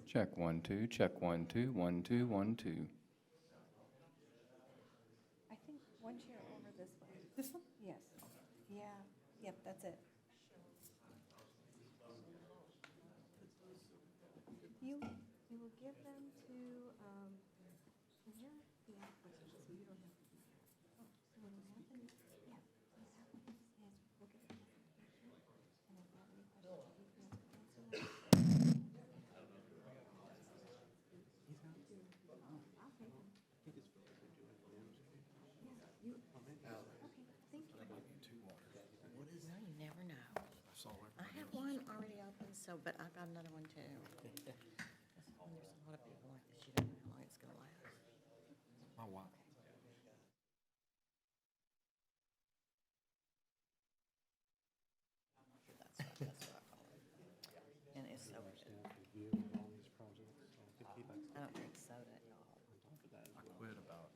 Check 1 2, check 1 2, 1 2 1 2. I think one chair over this way. This one? Yes. Yeah, yep, that's it. You will give them to, is there the applicant, so you don't have to be here. Oh, so when what happens, yeah, so what happens is look at the application, and if they have any questions, you can answer them. I'll take them. Yeah, you, okay, thank you. Well, you never know. I have one already open, so, but I've got another one too. When there's a lot of people like this, you don't know how long it's gonna last. My wife. That's what I call it. And it's so good. I don't drink soda at all. I quit about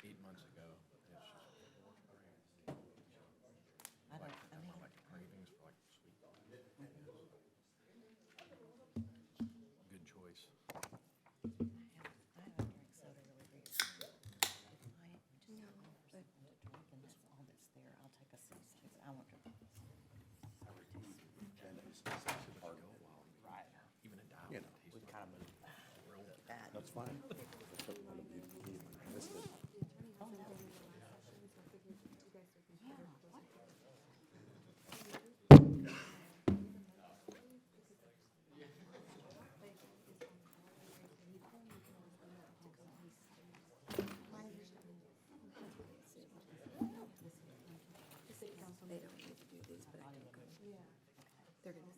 8 months ago. It's just I don't, I mean, like cravings for like sweet. Good choice. I haven't drank soda really recently. If I just have to drink and that's all that's there, I'll take a sip too. I won't drink. Right. Even a dial. You know, we kind of moved. Bad. That's fine. They don't need to do these, but I can go. Yeah. They're gonna.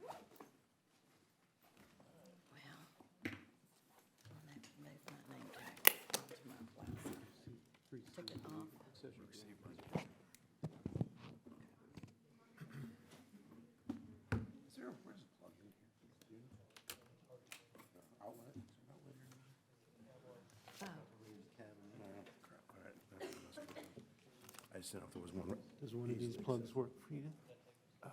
Well, I'll have to move my name tag onto my blouse. Took it off. Is there, where's the plug in here? Outlet? Is there an outlet here? Oh, Crap, all right. I just didn't know if there was one. Does one of these plugs work for you? Oh.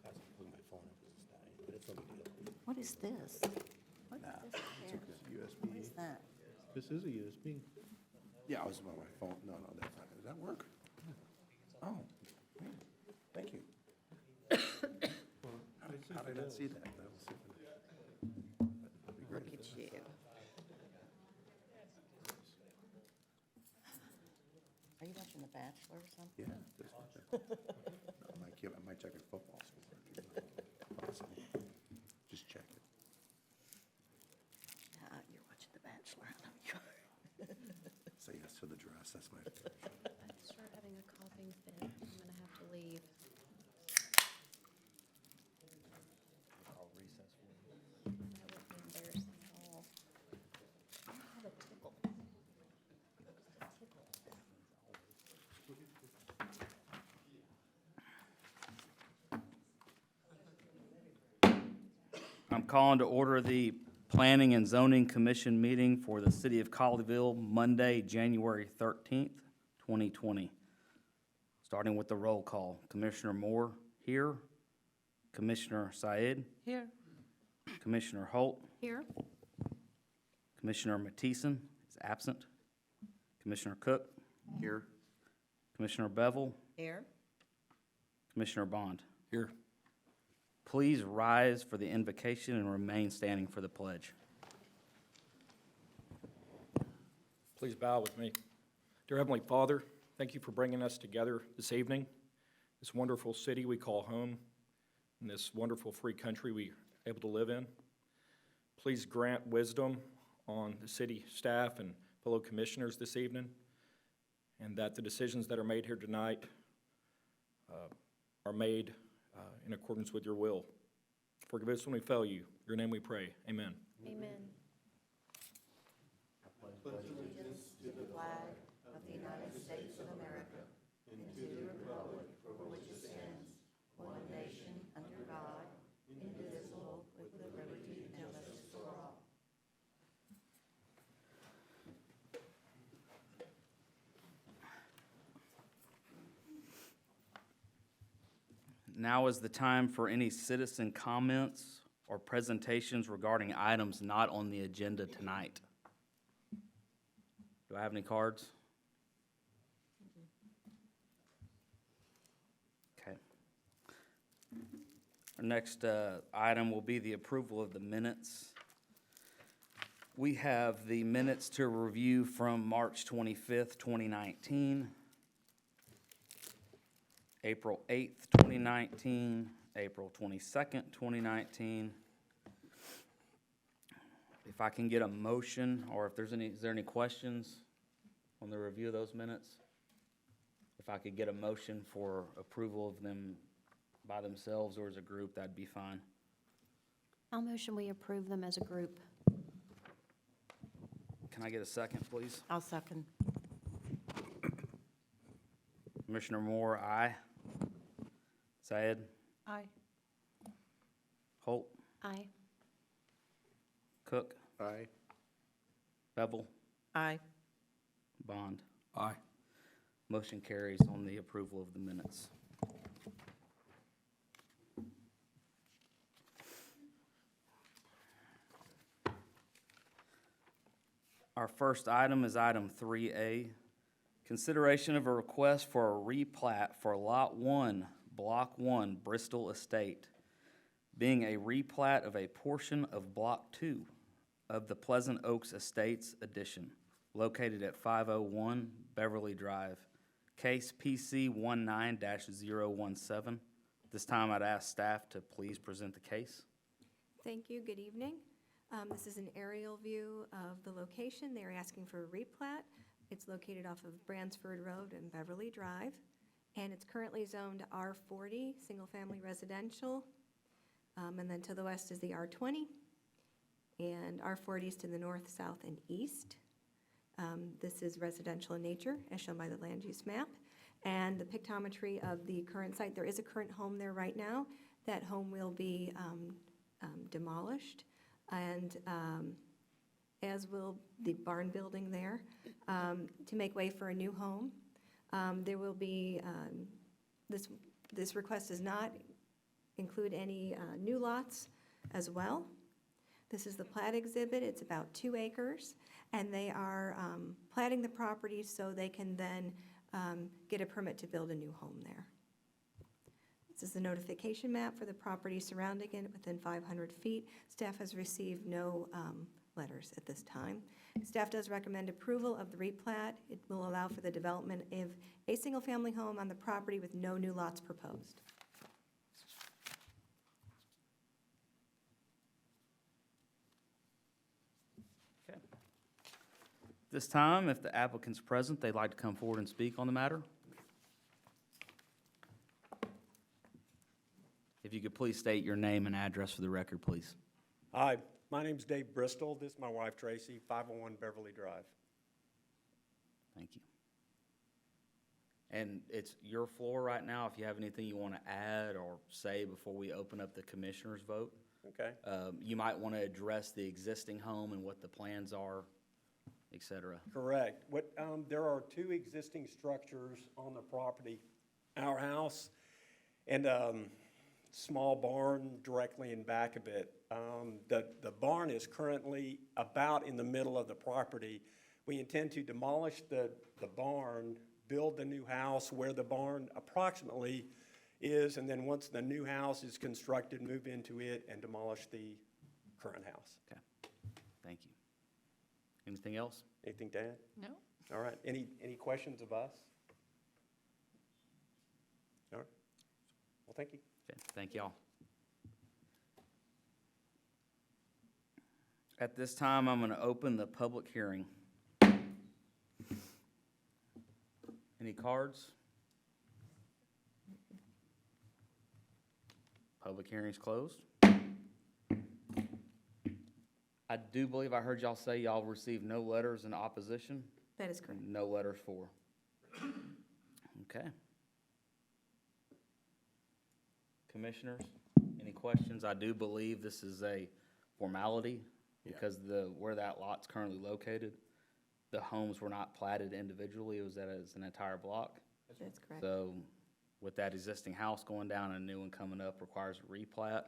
I was putting my phone up because it's dying, but it's no big deal. what is this? What Nah, is this it's here? okay. What is that? This is a USB. Yeah, I was on my phone. No, that's not, does that work? Oh, man, thank you. How did I not see that? That was super. That'd be Look great. at you. Are you watching The Bachelor or something? Yeah, that's what I might check a football score. Awesome. Just check it. You're watching The Bachelor. I know you are. Say yes to the dress, that's my favorite. I start having a coughing fit. I'm gonna have to leave. I'll recess for you. That would be embarrassing at all. I have a tickle. I'm calling to order the Planning and Zoning Commission meeting for the City of Colleyville, Monday, January 13th, 2020. Starting with the roll call. Commissioner Moore, here. Commissioner Syed, Here. Commissioner Holt, Here? Commissioner Matteson is absent. Commissioner Cook, Here? Commissioner Bevel, Here? Commissioner Bond. Here. Please rise for the invocation and remain standing for the pledge. Please bow with me. Dear Heavenly Father, thank you for bringing us together this evening, this wonderful city we call home, and this wonderful free country we are able to live in. Please grant wisdom on the city staff and fellow commissioners this evening, and that the decisions that are made here tonight are made in accordance with your will. Forgive us when we fail you. In your name we pray. Amen. Amen. Allegiance to the flag of the United States of America and to the republic for which it stands, one nation, under God, indivisible, with liberty and justice for all. now is the time for any citizen comments or presentations regarding items not on the agenda tonight. Do I have any cards? Okay. Our next item will be the approval of the minutes. We have the minutes to review from March 25th, 2019, April 8th, 2019, April 22nd, 2019. If I can get a motion, or if there's any, is there any questions on the review of those minutes? If I could get a motion for approval of them by themselves or as a group, that'd be fine. I'll motion we approve them as a group. Can I get a second, please? I'll second. Commissioner Moore, aye. Syed? Aye. Holt? Aye. Cook? Aye. Bevel? Aye. Bond? Aye. Motion carries on the approval of the minutes. Our first item is item 3A, consideration of a request for a replat for Lot 1, Block 1, Bristol Estate, being a replat of a portion of Block 2 of the Pleasant Oaks Estates Addition, located at 501 Beverly Drive, case PC 19-017. This time I'd ask staff to please present the case. Thank you, good evening. This is an aerial view of the location. They are asking for a replat. It's located off of Bransford Road and Beverly Drive, and it's currently zoned R40, single-family residential, and then to the west is the R20, and R40 is to the north, south, and east. This is residential in nature, as shown by the land use map, and the pictometry of the current site. There is a current home there right now. That home will be demolished, and as will the barn building there, to make way for a new home. There will be, this request does not include any new lots as well. This is the plat exhibit. It's about 2 acres, and they are platting the property so they can then get a permit to build a new home there. This is the notification map for the property surrounding it within 500 feet. Staff has received no letters at this time. Staff does recommend approval of the replat. It will allow for the development of a single-family home on the property with no new lots proposed. Okay. This time, if the applicant's present, they'd like to come forward and speak on the matter. If you could please state your name and address for the record, please. Hi, my name's Dave Bristol. This is my wife Tracy, 501 Beverly Drive. Thank you. And it's your floor right now, if you have anything you want to add or say before we open up the commissioners' vote. Okay. You might want to address the existing home and what the plans are, et cetera. Correct. There are 2 existing structures on the property. Our house and small barn directly in back of it. The barn is currently about in the middle of the property. We intend to demolish the barn, build the new house where the barn approximately is, and then once the new house is constructed, move into it and demolish the current house. Okay, thank you. Anything else? Anything to add? No? All right. Any questions of us? All right. Well, thank you. Okay, thank y'all. At this time, I'm going to open the public hearing. Any cards? Public hearing's closed. I do believe I heard y'all say y'all received no letters in opposition? That is correct. No letters for. Okay. Commissioners, any questions? I do believe this is a formality because where that lot's currently located, the homes were not platted individually. It was as an entire block. That's correct. So with that existing house going down and a new one coming up requires a replat.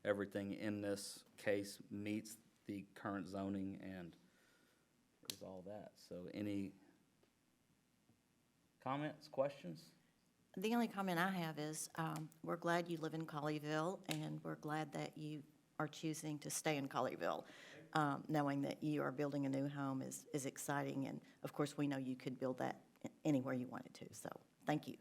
Everything in this case meets the current zoning and is all that. So any comments, questions? The only comment I have is, we're glad you live in Colleyville, and we're glad that you are choosing to stay in Colleyville. Knowing that you are building a new home is exciting, and of course, we know you could build that anywhere you wanted to, so thank you.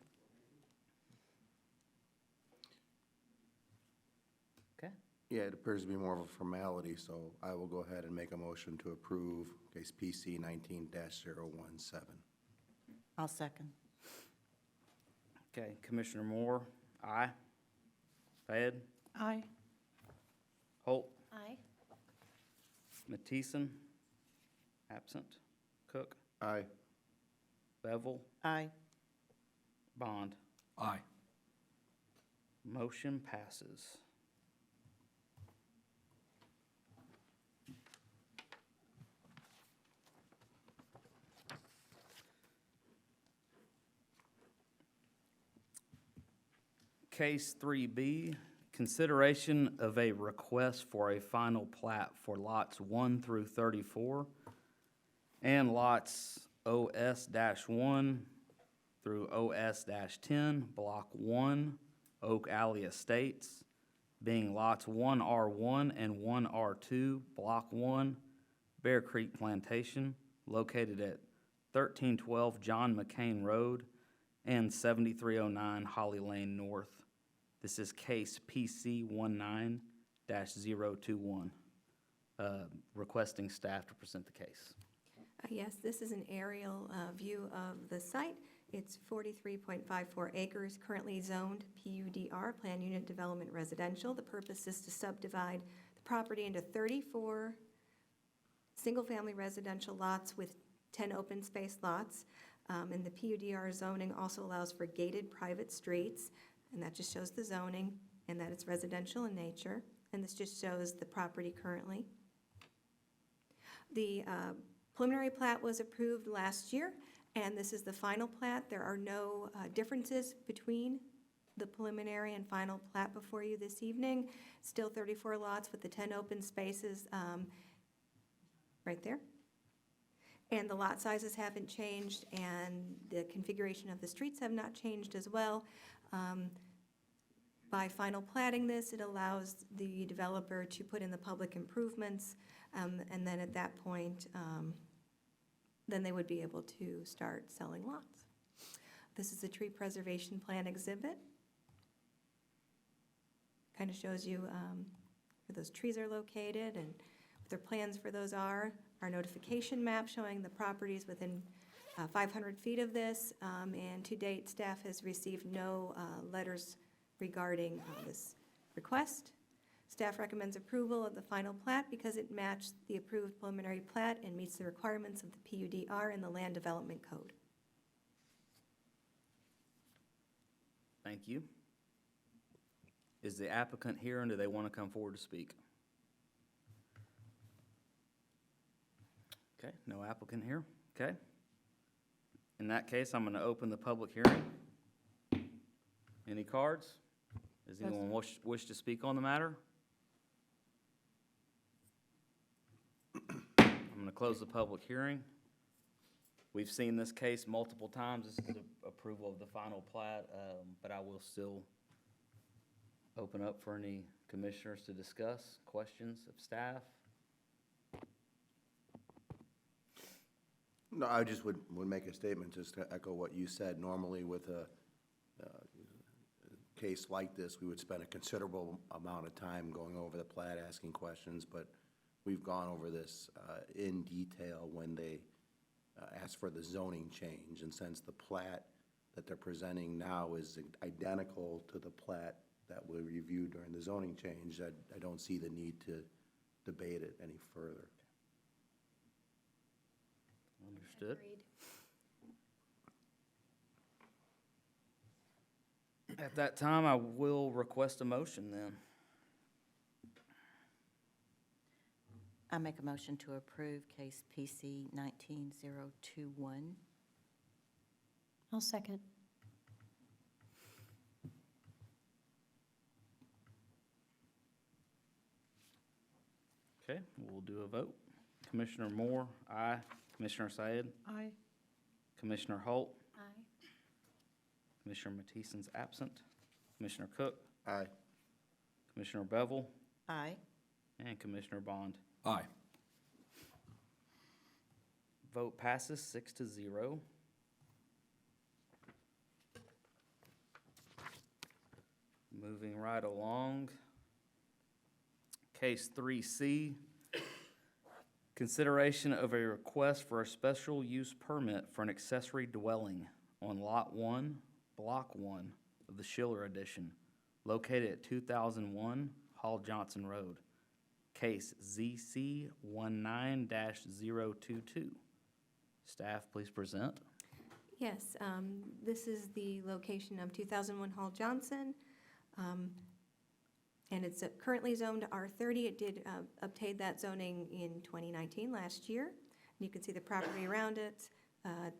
Okay. Yeah, it appears to be more of a formality, so I will go ahead and make a motion to approve case PC 19-017. I'll second. Okay, Commissioner Moore, aye. Fayed, Aye. Holt, Aye. Matteson, absent. Cook, Aye. Bevel, Aye. Bond. Aye. Motion passes. Case 3B, consideration of a request for a final plat for lots 1 through 34 and lots OS-1 through OS-10, Block 1, Oak Alley Estates, being lots 1R1 and 1R2, Block 1, Bear Creek Plantation, located at 1312 John McCain Road and 7309 Holly Lane North. This is case PC 19-021. Requesting staff to present the case. Yes, this is an aerial view of the site. It's 43.54 acres, currently zoned PUDR, Plan Unit Development Residential. The purpose is to subdivide the property into 34 single-family residential lots with 10 open space lots. And the PUDR zoning also allows for gated private streets, and that just shows the zoning and that it's residential in nature. And this just shows the property currently. The preliminary plat was approved last year, and this is the final plat. There are no differences between the preliminary and final plat before you this evening. Still 34 lots with the 10 open spaces right there. And the lot sizes haven't changed, and the configuration of the streets have not changed as well. By final platting this, it allows the developer to put in the public improvements, and then at that point, then they would be able to start selling lots. This is a tree preservation plan exhibit. Kind of shows you where those trees are located and what their plans for those are. Our notification map showing the properties within 500 feet of this, and to date, staff has received no letters regarding this request. Staff recommends approval of the final plat because it matched the approved preliminary plat and meets the requirements of the PUDR and the Land Development Code. Thank you. Is the applicant here, and do they want to come forward to speak? Okay, no applicant here. Okay. In that case, I'm going to open the public hearing. Any cards? Does anyone wish to speak on the matter? I'm going to close the public hearing. We've seen this case multiple times. This is approval of the final plat, but I will still open up for any commissioners to discuss questions of staff. No, I just would make a statement just to echo what you said. Normally with a case like this, we would spend a considerable amount of time going over the plat, asking questions, but we've gone over this in detail when they asked for the zoning change. And since the plat that they're presenting now is identical to the plat that we reviewed during the zoning change, I don't see the need to debate it any further. Understood. Agreed. At that time, I will request a motion then. I make a motion to approve case PC 19-021. I'll second. Okay, we'll do a vote. Commissioner Moore, aye. Commissioner Syed? Aye. Commissioner Holt? Aye. Commissioner Matison's absent. Commissioner Cook? Aye. Commissioner Bevel? Aye. And Commissioner Bond. Aye. Vote passes 6-0. Moving right along. Case 3C, consideration of a request for a special use permit for an accessory dwelling on Lot 1, Block 1 of the Schiller Edition, located at 2001 Hall Johnson Road. Case ZC 19-022. Staff, please present. Yes, this is the location of 2001 Hall Johnson, and it's currently zoned R30. It did obtain that zoning in 2019, last year. And you can see the property around it,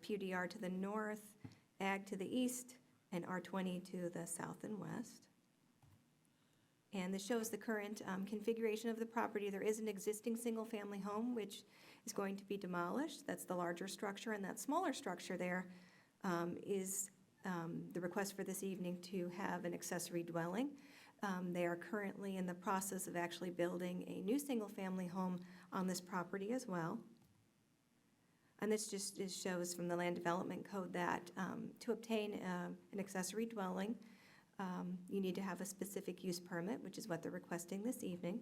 PUDR to the north, Ag to the east, and R20 to the south and west. And this shows the current configuration of the property. There is an existing single-family home, which is going to be demolished. That's the larger structure, and that smaller structure there is the request for this evening to have an accessory dwelling. They are currently in the process of actually building a new single-family home on this property as well. And this just shows from the Land Development Code that to obtain an accessory dwelling, you need to have a specific use permit, which is what they're requesting this evening.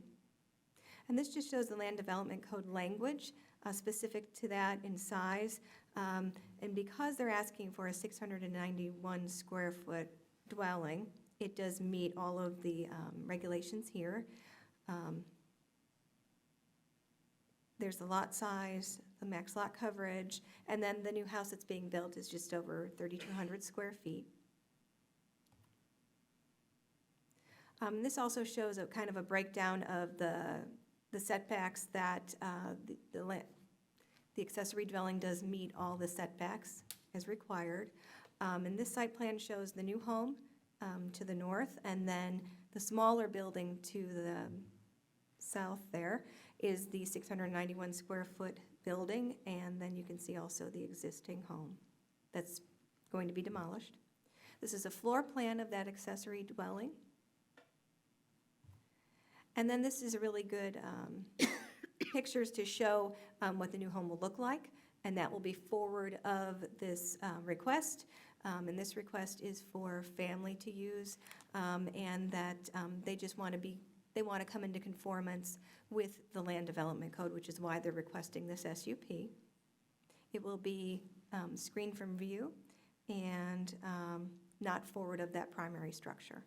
And this just shows the Land Development Code language specific to that in size. And because they're asking for a 691 square foot dwelling, it does meet all of the regulations here. There's the lot size, the max lot coverage, and then the new house that's being built is just over 3,200 square feet. This also shows a kind of a breakdown of the setbacks that the accessory dwelling does meet all the setbacks as required. And this site plan shows the new home to the north, and then the smaller building to the south there is the 691 square foot building, and then you can see also the existing home that's going to be demolished. This is a floor plan of that accessory dwelling. And then this is a really good pictures to show what the new home will look like, and that will be forward of this request. And this request is for family to use, and that they just want to come into conformance with the Land Development Code, which is why they're requesting this SUP. It will be screened from view and not forward of that primary structure.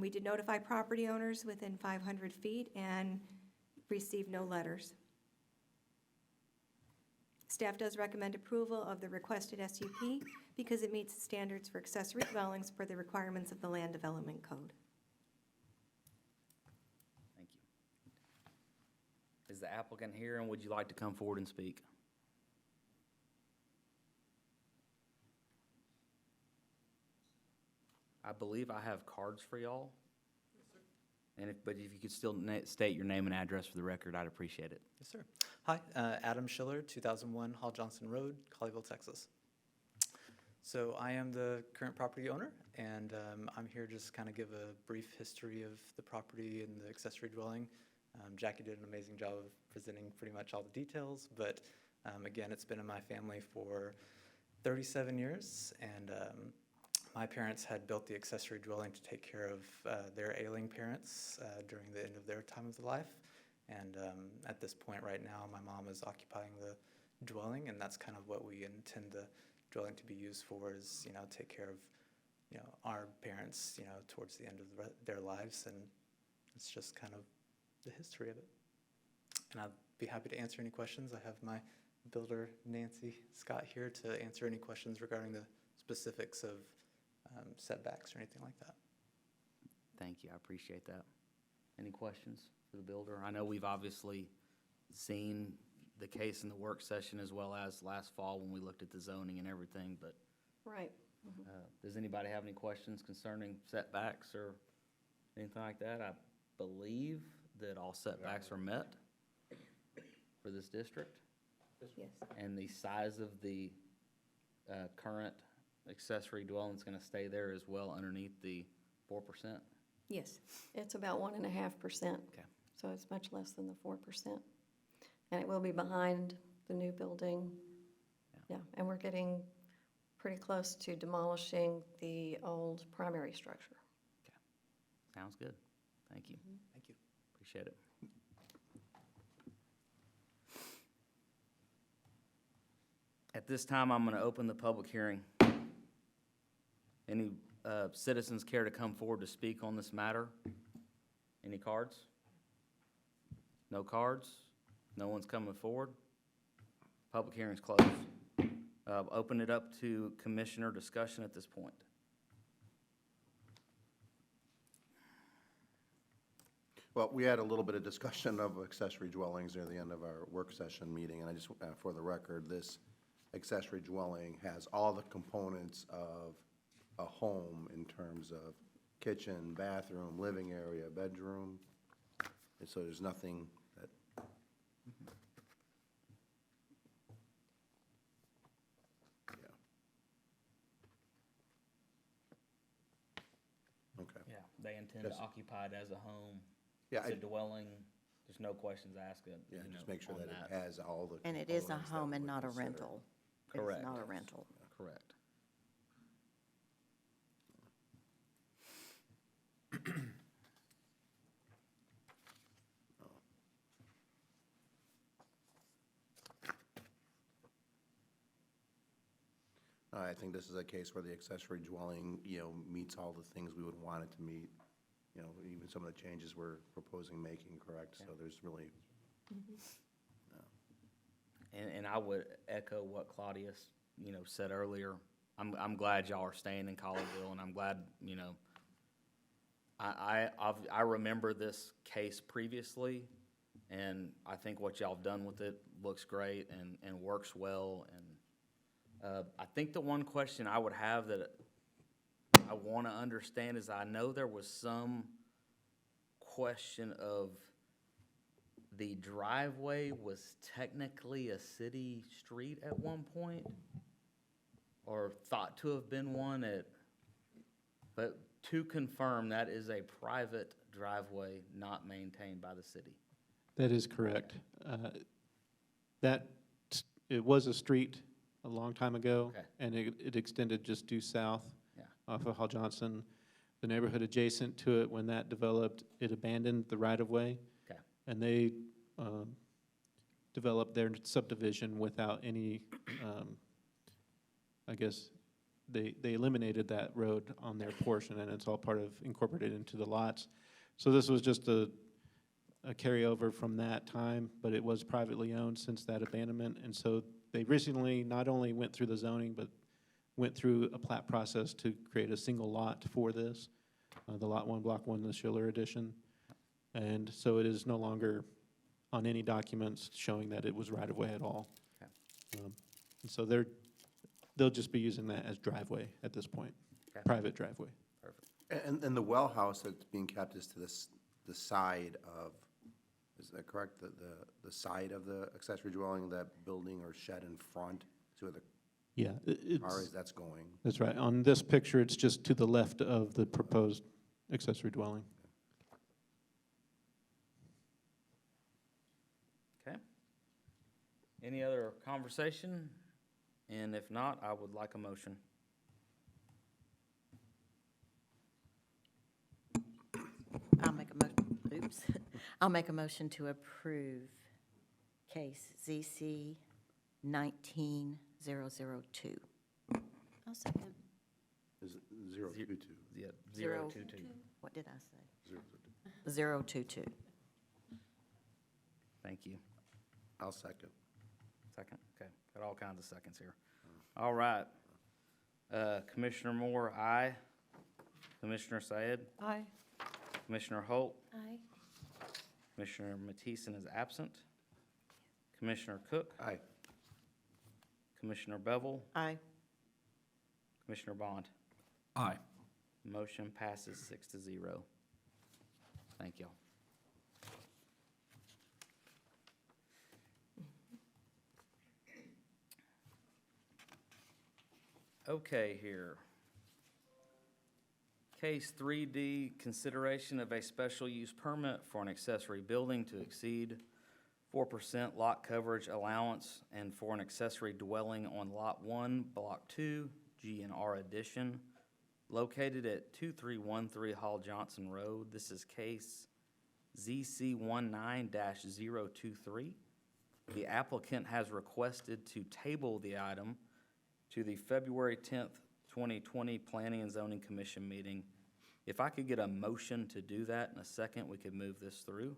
We did notify property owners within 500 feet and received no letters. Staff does recommend approval of the requested SUP because it meets the standards for accessory dwellings per the requirements of the Land Development Code. Thank you. Is the applicant here, and would you like to come forward and speak? I believe I have cards for y'all. Yes, sir. But if you could still state your name and address for the record, I'd appreciate it. Yes, sir. Hi, Adam Schiller, 2001 Hall Johnson Road, Colleyville, Texas. So I am the current property owner, and I'm here just kind of give a brief history of the property and the accessory dwelling. Jackie did an amazing job of presenting pretty much all the details, but again, it's been in my family for 37 years, and my parents had built the accessory dwelling to take care of their ailing parents during the end of their time of life. And at this point right now, my mom is occupying the dwelling, and that's kind of what we intend the dwelling to be used for, is, take care of, our parents, towards the end of their lives. And it's just kind of the history of it. And I'd be happy to answer any questions. I have my builder, Nancy Scott, here to answer any questions regarding the specifics of setbacks or anything like that. Thank you, I appreciate that. Any questions for the builder? I know we've obviously seen the case in the work session as well as last fall when we looked at the zoning and everything, but Right. does anybody have any questions concerning setbacks or anything like that? I believe that all setbacks are met for this district? Yes. And the size of the current accessory dwelling is gonna stay there as well underneath the 4%? Yes, it's about 1.5%. Okay. So it's much less than the 4%. And it will be behind the new building. Yeah, and we're getting pretty close to demolishing the old primary structure. Sounds good. Thank you. Thank you. Appreciate it. At this time, I'm gonna open the public hearing. Any citizens care to come forward to speak on this matter? Any cards? No cards? No one's coming forward? Public hearing's closed. Open it up to commissioner discussion at this point. Well, we had a little bit of discussion of accessory dwellings near the end of our work session meeting, and I just, for the record, this accessory dwelling has all the components of a home in terms of kitchen, bathroom, living area, bedroom, and so there's nothing that, yeah. Okay. Yeah, they intend to Yes. occupy it as a home. Yeah, It's a I- dwelling, there's no questions asked, Yeah, you know, just make sure on that it has all the. And it is a components that home and we'd not a consider. rental. Correct. It's not a rental. Correct. I think this is a case where the accessory dwelling, meets all the things we would want it to meet. Even some of the changes we're proposing making, correct? So there's really, And I would echo what Claudius, said earlier. I'm glad y'all are staying in Colleyville, and I'm glad, I remember this case previously, and I think what y'all have done with it looks great and works well. And I think the one question I would have that I want to understand is I know there was some question of the driveway was technically a city street at one point, or thought to have been one but to confirm, that is a private driveway not maintained by the city. That is correct. It was a street a long time ago, Okay. and it extended just due south Yeah. off of Hall Johnson. The neighborhood adjacent to it, when that developed, it abandoned the right-of-way. Okay. And they developed their subdivision without any, I guess, they eliminated that road on their portion, and it's all part of incorporated into the lots. So this was just a carryover from that time, but it was privately owned since that abandonment. And so they recently not only went through the zoning, but went through a plat process to create a single lot for this, the Lot 1, Block 1, the Schiller Edition. And so it is no longer on any documents showing that it was right-of-way at all. Okay. And so they'll just be using that as driveway at this point, Okay. private driveway. Perfect. and the well house that's being kept is to the side of, is that correct? The side of the accessory dwelling, that building or shed in front, is where the Yeah, car is, that's going. that's right. On this picture, it's just to the left of the proposed accessory dwelling. Okay. Any other conversation? And if not, I would like a motion. I'll make a motion to approve case ZC 19002. I'll second. Is it 022? Yeah, Zero. 022. What did I say? 022. 022. Thank you. I'll second. Second, okay. Got all kinds of seconds here. All right. Commissioner Moore, aye. Commissioner Syed? Aye. Commissioner Holt? Aye. Commissioner Matheson is absent. Commissioner Cook? Aye. Commissioner Bevel? Aye. Commissioner Bond? Aye. Motion passes 6-0. Thank y'all. Okay, here. Case 3D, consideration of a special use permit for an accessory building to exceed 4% lot coverage allowance and for an accessory dwelling on Lot 1, Block 2, G and R addition, located at 2313 Hall Johnson Road. This is case ZC19-023. The applicant has requested to table the item to the February 10th, 2020 Planning and Zoning Commission meeting. If I could get a motion to do that in a second, we could move this through.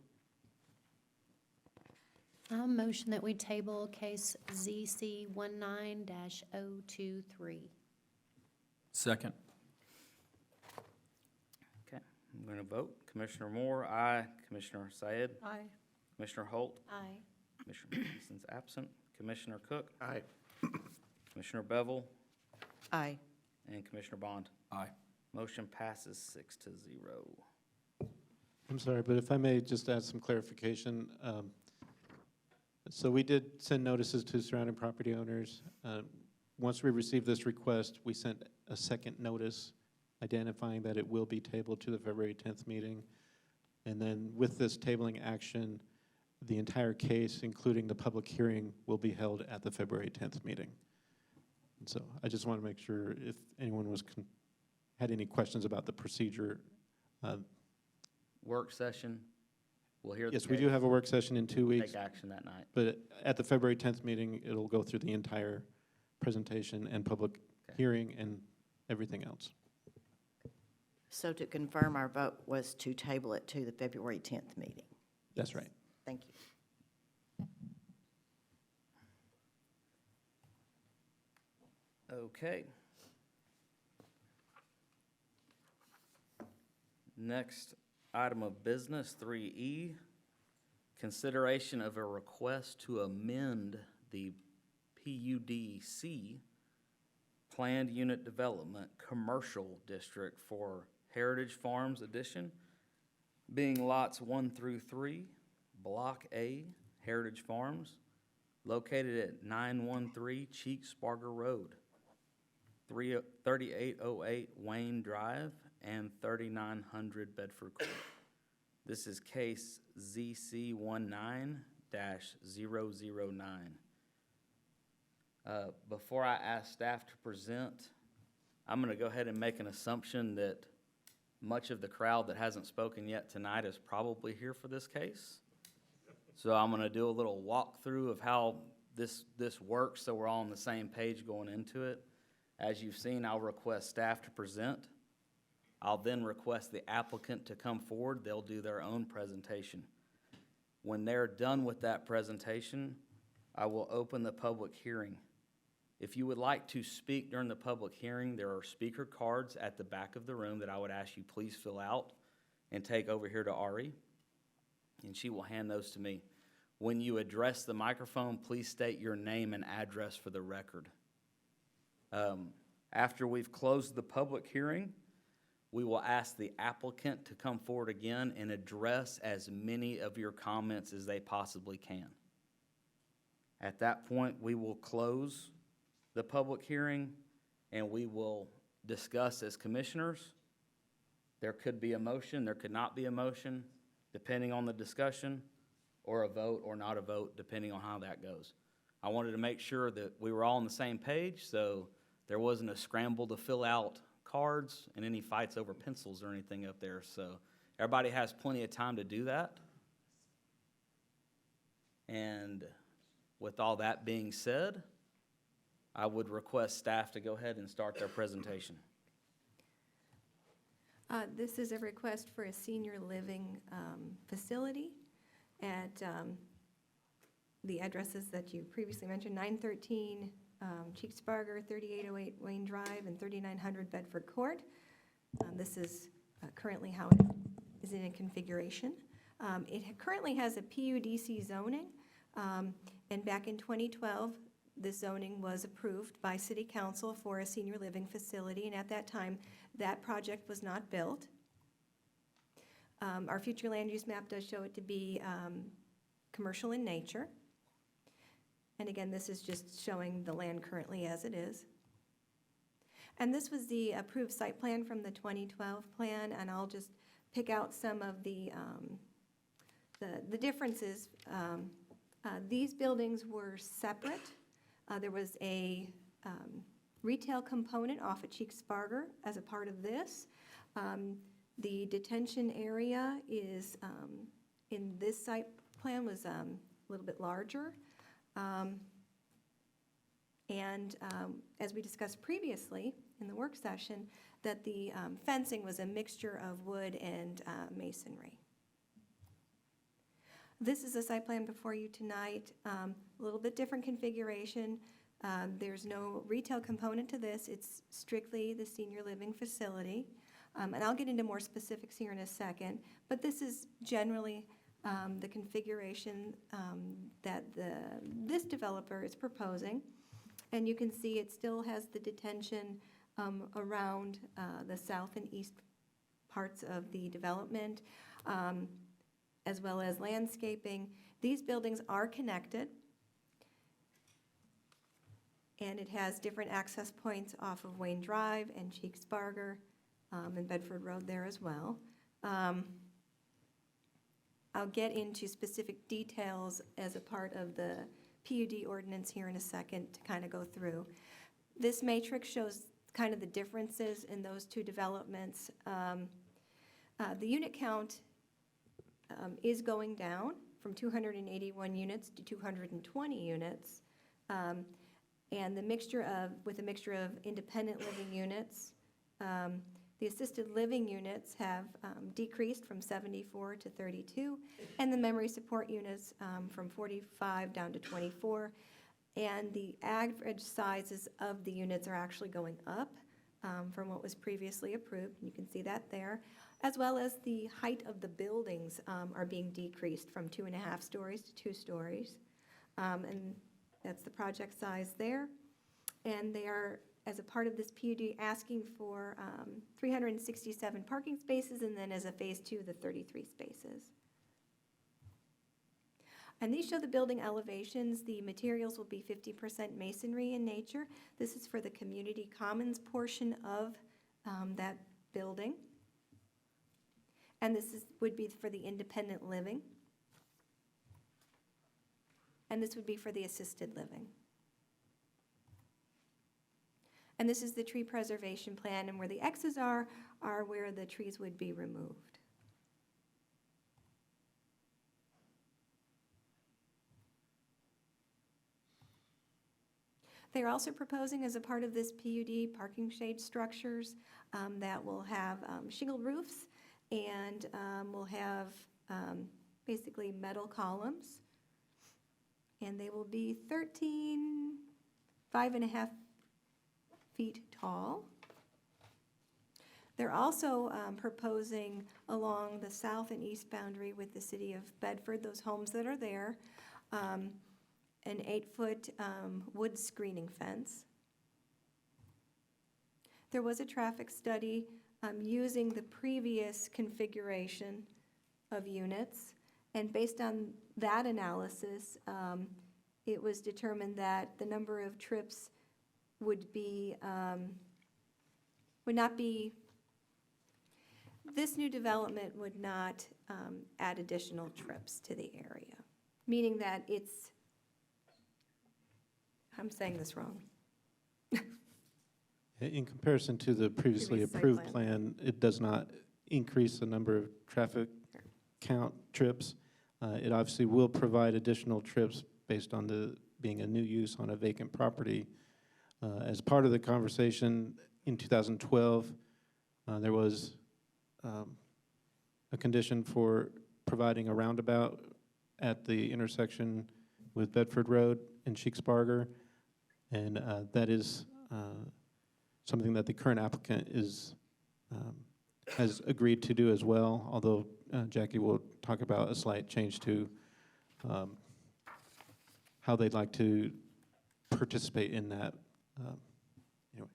I'll motion that we table case ZC 19-023. Second. Okay, I'm going to vote. Commissioner Moore, aye. Commissioner Syed? Aye. Commissioner Holt? Aye. Commissioner Peterson's absent. Commissioner Cook? Aye. Commissioner Bevel? Aye. And Commissioner Bond? Aye. Motion passes 6-0. I'm sorry, but if I may just add some clarification. So we did send notices to surrounding property owners. Once we received this request, we sent a second notice identifying that it will be tabled to the February 10th meeting. And then with this tabling action, the entire case, including the public hearing, will be held at the February 10th meeting. And so I just want to make sure if anyone had any questions about the procedure. Work session, we'll hear the Yes, we do have a work session in 2 weeks. Take action that night. But at the February 10th meeting, it'll go through the entire presentation and public hearing and everything else. So to confirm, our vote was to table it to the February 10th meeting. That's right. Thank you. Okay. Next item of business, 3E, consideration of a request to amend the PUDC Planned Unit Development Commercial District for Heritage Farms Edition, being lots 1 through 3, Block A, Heritage Farms, located at 913 Cheeks-Sparger Road, 3808 Wayne Drive, and 3900 Bedford Court. This is case ZC 19-009. Before I ask staff to present, I'm going to go ahead and make an assumption that much of the crowd that hasn't spoken yet tonight is probably here for this case. So I'm going to do a little walkthrough of how this works so we're all on the same page going into it. As you've seen, I'll request staff to present. I'll then request the applicant to come forward. They'll do their own presentation. When they're done with that presentation, I will open the public hearing. If you would like to speak during the public hearing, there are speaker cards at the back of the room that I would ask you please fill out and take over here to Ari, and she will hand those to me. When you address the microphone, please state your name and address for the record. After we've closed the public hearing, we will ask the applicant to come forward again and address as many of your comments as they possibly can. At that point, we will close the public hearing and we will discuss as commissioners. There could be a motion, there could not be a motion, depending on the discussion, or a vote or not a vote, depending on how that goes. I wanted to make sure that we were all on the same page, so there wasn't a scramble to fill out cards and any fights over pencils or anything up there. So everybody has plenty of time to do that. And with all that being said, I would request staff to go ahead and start their presentation. This is a request for a senior living facility at the addresses that you previously mentioned, 913 Cheeks-Sparger, 3808 Wayne Drive, and 3900 Bedford Court. This is currently how it is in a configuration. It currently has a PUDC zoning, and back in 2012, this zoning was approved by City Council for a senior living facility, and at that time, that project was not built. Our future land use map does show it to be commercial in nature. And again, this is just showing the land currently as it is. And this was the approved site plan from the 2012 plan, and I'll just pick out some of the differences. These buildings were separate. There was a retail component off of Cheeks-Sparger as a part of this. The detention area is, in this site plan, was a little bit larger. As we discussed previously in the work session, that the fencing was a mixture of wood and masonry. This is a site plan before you tonight, a little bit different configuration. There's no retail component to this. It's strictly the senior living facility. And I'll get into more specifics here in a second, but this is generally the configuration that this developer is proposing. And you can see it still has the detention around the south and east parts of the development, as well as landscaping. These buildings are connected, and it has different access points off of Wayne Drive and Cheeks-Sparger and Bedford Road there as well. I'll get into specific details as a part of the PUD ordinance here in a second to kind of go through. This matrix shows kind of the differences in those two developments. The unit count is going down from 281 units to 220 units. And with a mixture of independent living units. The assisted living units have decreased from 74 to 32, and the memory support units from 45 down to 24. And the average sizes of the units are actually going up from what was previously approved. You can see that there, as well as the height of the buildings are being decreased from 2.5 stories to 2 stories. And that's the project size there. And they are, as a part of this PUD, asking for 367 parking spaces, and then as a phase 2, the 33 spaces. And these show the building elevations. The materials will be 50% masonry in nature. This is for the community commons portion of that building. And this would be for the independent living. And this would be for the assisted living. And this is the tree preservation plan, and where the X's are where the trees would be removed. They're also proposing, as a part of this PUD, parking shade structures that will have shingled roofs and will have basically metal columns. And they will be 5.5 feet tall. They're also proposing along the south and east boundary with the city of Bedford, those homes that are there, an 8-foot wood screening fence. There was a traffic study using the previous configuration of units, and based on that analysis, it was determined that the number of trips would not be, this new development would not add additional trips to the area, meaning that I'm saying this wrong. In comparison to the previously Previous site approved plan. plan, it does not increase the number of traffic count trips. It obviously will provide additional trips based on being a new use on a vacant property. As part of the conversation in 2012, there was a condition for providing a roundabout at the intersection with Bedford Road and Cheeks-Sparger, and that is something that the current applicant has agreed to do as well, although Jackie will talk about a slight change to how they'd like to participate in that. Anyway.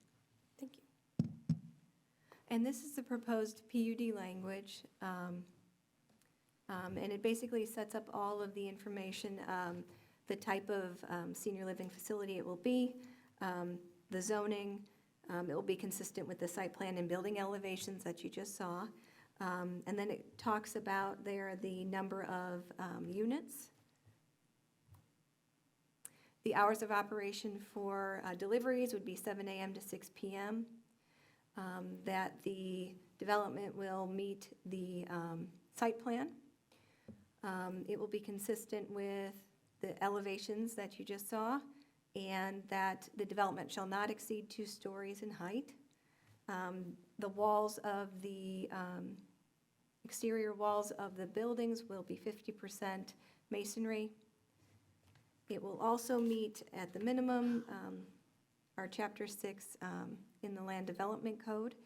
Thank you. And this is the proposed PUD language, and it basically sets up all of the information, the type of senior living facility it will be, the zoning, It will be consistent with the site plan and building elevations that you just saw. And then it talks about there the number of units. The hours of operation for deliveries would be 7 a.m. to 6 p.m. That the development will meet the site plan. It will be consistent with the elevations that you just saw, and that the development shall not exceed 2 stories in height. The walls of the exterior walls of the buildings will be 50% masonry. It will also meet at the minimum our Chapter 6 in the Land Development Code.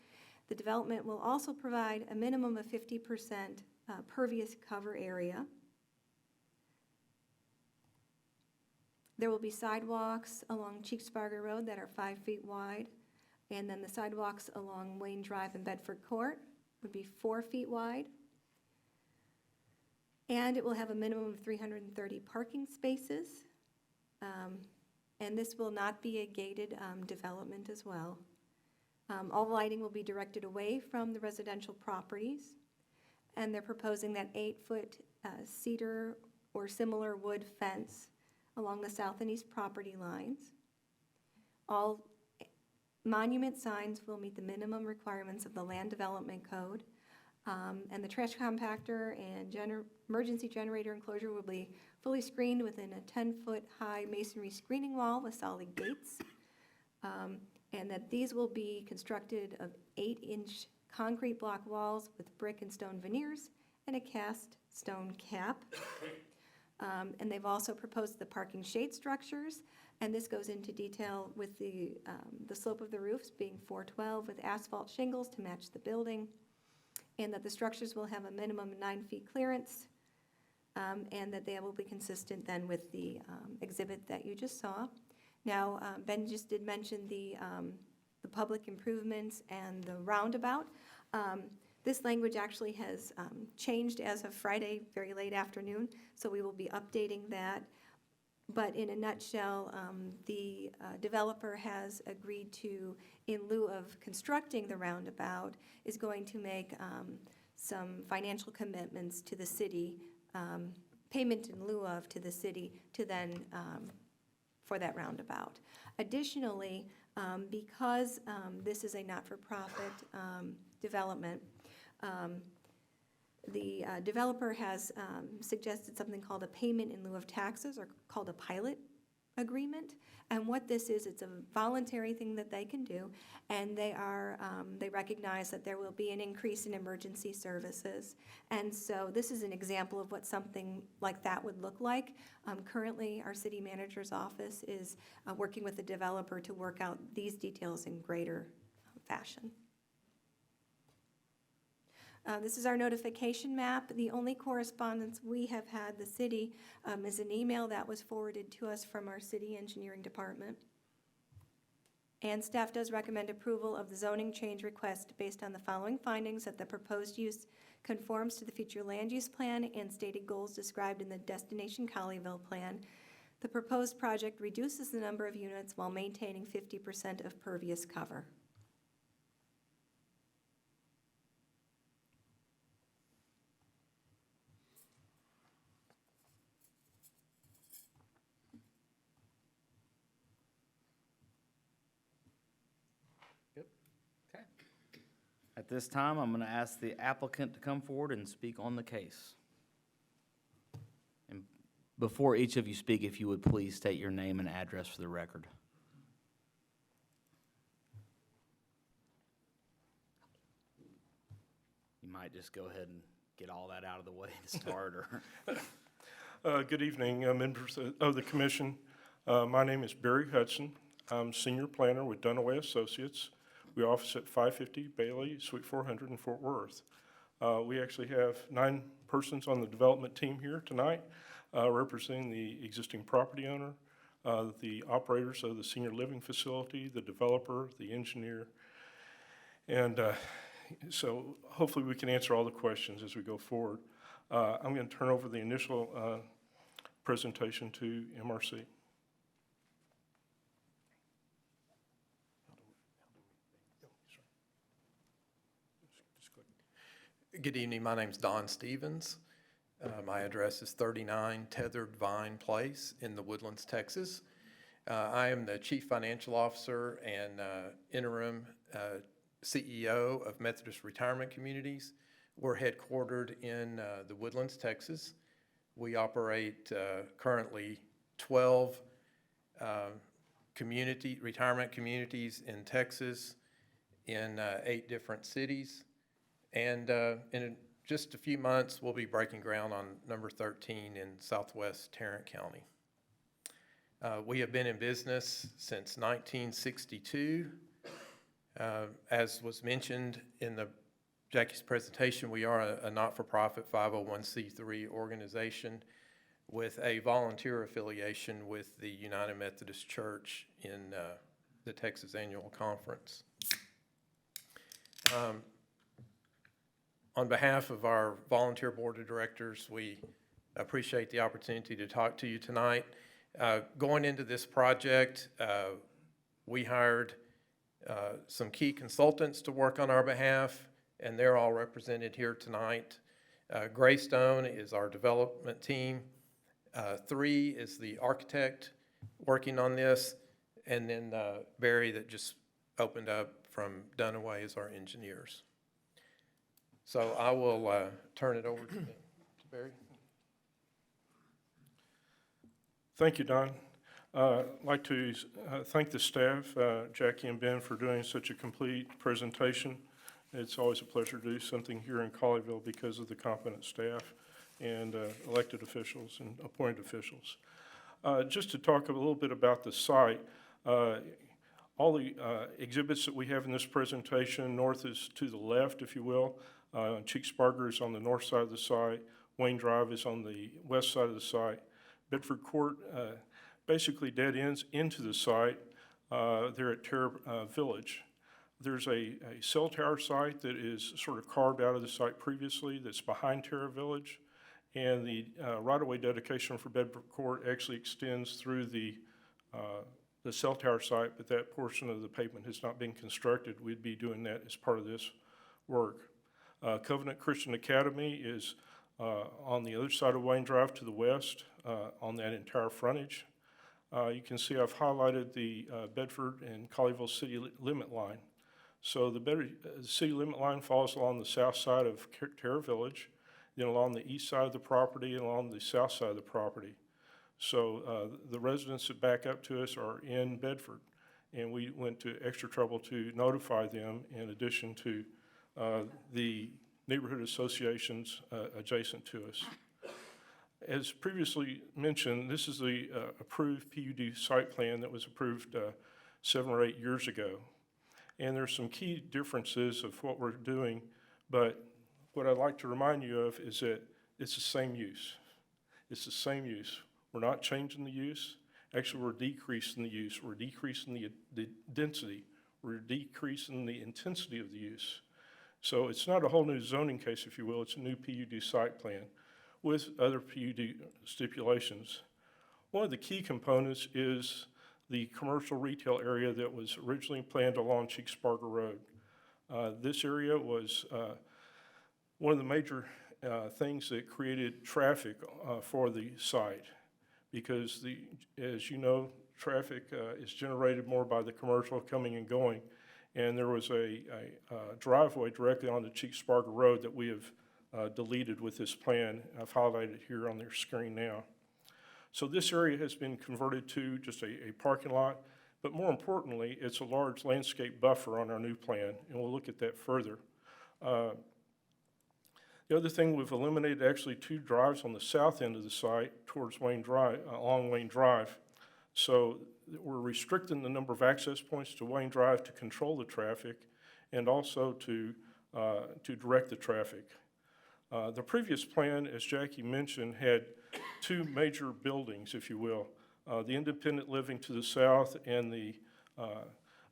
The development will also provide a minimum of 50% pervious cover area. There will be sidewalks along Cheeksbarger Road that are 5 feet wide, and then the sidewalks along Wayne Drive and Bedford Court would be 4 feet wide. And it will have a minimum of 330 parking spaces. And this will not be a gated development as well. All lighting will be directed away from the residential properties. And they're proposing that 8-foot cedar or similar wood fence along the south and east property lines. All monument signs will meet the minimum requirements of the Land Development Code. And the trash compactor and emergency generator enclosure will be fully screened within a 10-foot high masonry screening wall with solid gates. And that these will be constructed of 8-inch concrete block walls with brick and stone veneers and a cast stone cap. And they've also proposed the parking shade structures, and this goes into detail with the slope of the roofs being 412 with asphalt shingles to match the building, and that the structures will have a minimum 9 feet clearance, and that they will be consistent then with the exhibit that you just saw. Now, Ben just did mention the public improvements and the roundabout. This language actually has changed as of Friday, very late afternoon, so we will be updating that. But in a nutshell, the developer has agreed to, in lieu of constructing the roundabout, is going to make some financial commitments to the city, payment in lieu of to the city to then for that roundabout. Additionally, because this is a not-for-profit development, the developer has suggested something called a payment in lieu of taxes, or called a pilot agreement. And what this is, it's a voluntary thing that they can do, and they recognize that there will be an increase in emergency services. And so this is an example of what something like that would look like. Currently, our city manager's office is working with the developer to work out these details in greater fashion. This is our notification map. The only correspondence we have had, the city, is an email that was forwarded to us from our city engineering department. And staff does recommend approval of the zoning change request based on the following findings: that the proposed use conforms to the future land use plan and stated goals described in the destination Colleyville plan. The proposed project reduces the number of units while maintaining 50% of pervious cover. At this time, I'm going to ask the applicant to come forward and speak on the case. And before each of you speak, if you would please state your name and address for the record. You might just go ahead and get all that out of the way to start. Or Good evening, members of the commission. My name is Barry Hudson. I'm senior planner with Dunaway Associates. We office at 550 Bailey, Suite 400 in Fort Worth. We actually have 9 persons on the development team here tonight, representing the existing property owner, the operators of the senior living facility, the developer, the engineer. And so hopefully we can answer all the questions as we go forward. I'm going to turn over the initial presentation to MRC. Good evening, my name's Don Stevens. My address is 39 Tethered Vine Place in the Woodlands, Texas. I am the Chief Financial Officer and interim CEO of Methodist Retirement Communities. We're headquartered in the Woodlands, Texas. We operate currently 12 retirement communities in Texas in 8 different cities. And in just a few months, we'll be breaking ground on number 13 in southwest Tarrant County. We have been in business since 1962. As was mentioned in Jackie's presentation, we are a not-for-profit 501c3 organization with a volunteer affiliation with the United Methodist Church in the Texas Annual Conference. On behalf of our volunteer board of directors, we appreciate the opportunity to talk to you tonight. Going into this project, we hired some key consultants to work on our behalf, and they're all represented here tonight. Greystone is our development team. 3 is the architect working on this, and then Barry that just opened up from Dunaway is our engineers. So I will turn it over to Barry. Thank you, Don. I'd like to thank the staff, Jackie and Ben, for doing such a complete presentation. It's always a pleasure to do something here in Colleyville because of the competent staff and elected officials and appointed officials. Just to talk a little bit about the site, all the exhibits that we have in this presentation, north is to the left, if you will. Cheeksparger is on the north side of the site. Wayne Drive is on the west side of the site. Bedford Court basically dead ends into the site there at Terra Village. There's a cell tower site that is sort of carved out of the site previously that's behind Terra Village. And the right-of-way dedication for Bedford Court actually extends through the cell tower site, but that portion of the pavement has not been constructed. We'd be doing that as part of this work. Covenant Christian Academy is on the other side of Wayne Drive to the west on that entire frontage. You can see I've highlighted the Bedford and Colleyville city limit line. So the city limit line falls along the south side of Terra Village, then along the east side of the property and along the south side of the property. So the residents that back up to us are in Bedford, and we went to extra trouble to notify them in addition to the neighborhood associations adjacent to us. As previously mentioned, this is the approved PUD site plan that was approved 7 or 8 years ago. And there's some key differences of what we're doing, but what I'd like to remind you of is that it's the same use. It's the same use. We're not changing the use. Actually, we're decreasing the use. We're decreasing the density. We're decreasing the intensity of the use. So it's not a whole new zoning case, if you will. It's a new PUD site plan with other PUD stipulations. One of the key components is the commercial retail area that was originally planned along Cheeksparger Road. This area was one of the major things that created traffic for the site because, as you know, traffic is generated more by the commercial coming and going. And there was a driveway directly onto Cheeksparger Road that we have deleted with this plan. I've highlighted it here on their screen now. So this area has been converted to just a parking lot, but more importantly, it's a large landscape buffer on our new plan, and we'll look at that further. The other thing, we've eliminated actually 2 drives on the south end of the site towards Wayne Drive, along Wayne Drive. So we're restricting the number of access points to Wayne Drive to control the traffic and also to direct the traffic. The previous plan, as Jackie mentioned, had 2 major buildings, if you will, the independent living to the south and the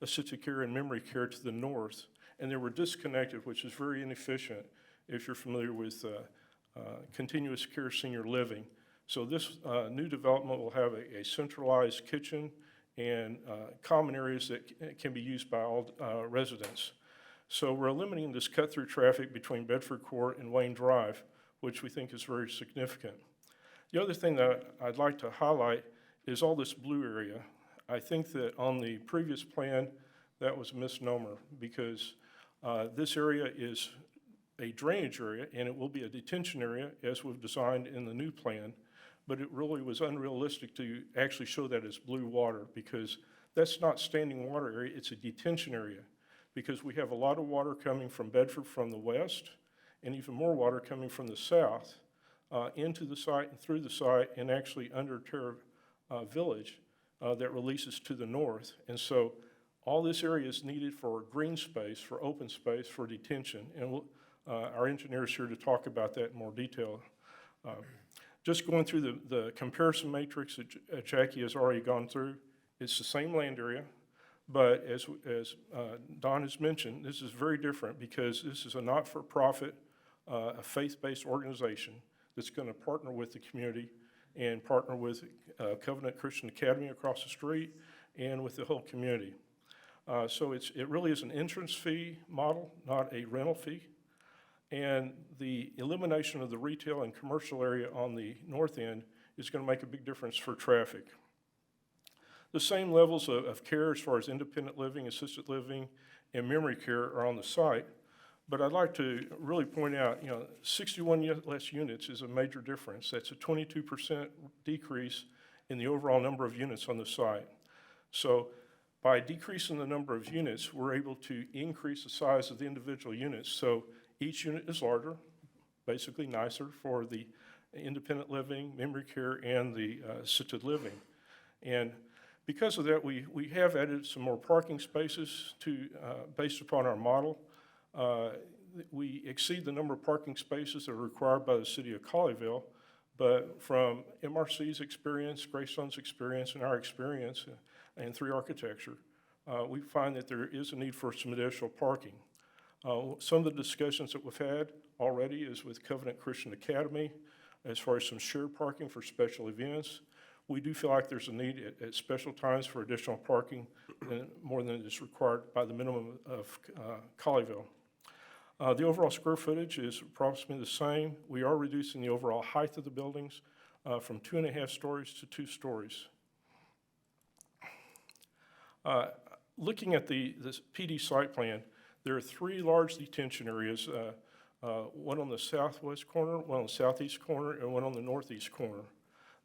assisted care and memory care to the north. And they were disconnected, which is very inefficient if you're familiar with continuous care senior living. So this new development will have a centralized kitchen and common areas that can be used by all residents. So we're eliminating this cut-through traffic between Bedford Court and Wayne Drive, which we think is very significant. The other thing that I'd like to highlight is all this blue area. I think that on the previous plan, that was a misnomer because this area is a drainage area and it will be a detention area as we've designed in the new plan, but it really was unrealistic to actually show that as blue water because that's not standing water area, it's a detention area because we have a lot of water coming from Bedford from the west and even more water coming from the south into the site and through the site and actually under Terra Village that releases to the north. And so all this area is needed for green space, for open space, for detention. And our engineer's here to talk about that in more detail. Just going through the comparison matrix that Jackie has already gone through, it's the same land area, but as Don has mentioned, this is very different because this is a not-for-profit, a faith-based organization that's going to partner with the community and partner with Covenant Christian Academy across the street and with the whole community. So it really is an entrance fee model, not a rental fee. And the elimination of the retail and commercial area on the north end is going to make a big difference for traffic. The same levels of care as far as independent living, assisted living, and memory care are on the site. But I'd like to really point out, 61 less units is a major difference. That's a 22% decrease in the overall number of units on the site. So by decreasing the number of units, we're able to increase the size of the individual units. So each unit is larger, basically nicer for the independent living, memory care, and the assisted living. And because of that, we have added some more parking spaces based upon our model. We exceed the number of parking spaces that are required by the city of Colleyville, but from MRC's experience, Greystone's experience, and our experience in 3 architecture, we find that there is a need for some additional parking. Some of the discussions that we've had already is with Covenant Christian Academy as far as some shared parking for special events. We do feel like there's a need at special times for additional parking more than is required by the minimum of Colleyville. The overall square footage is approximately the same. We are reducing the overall height of the buildings from 2.5 stories to 2 stories. Looking at this PD site plan, there are 3 large detention areas, one on the southwest corner, one on the southeast corner, and one on the northeast corner.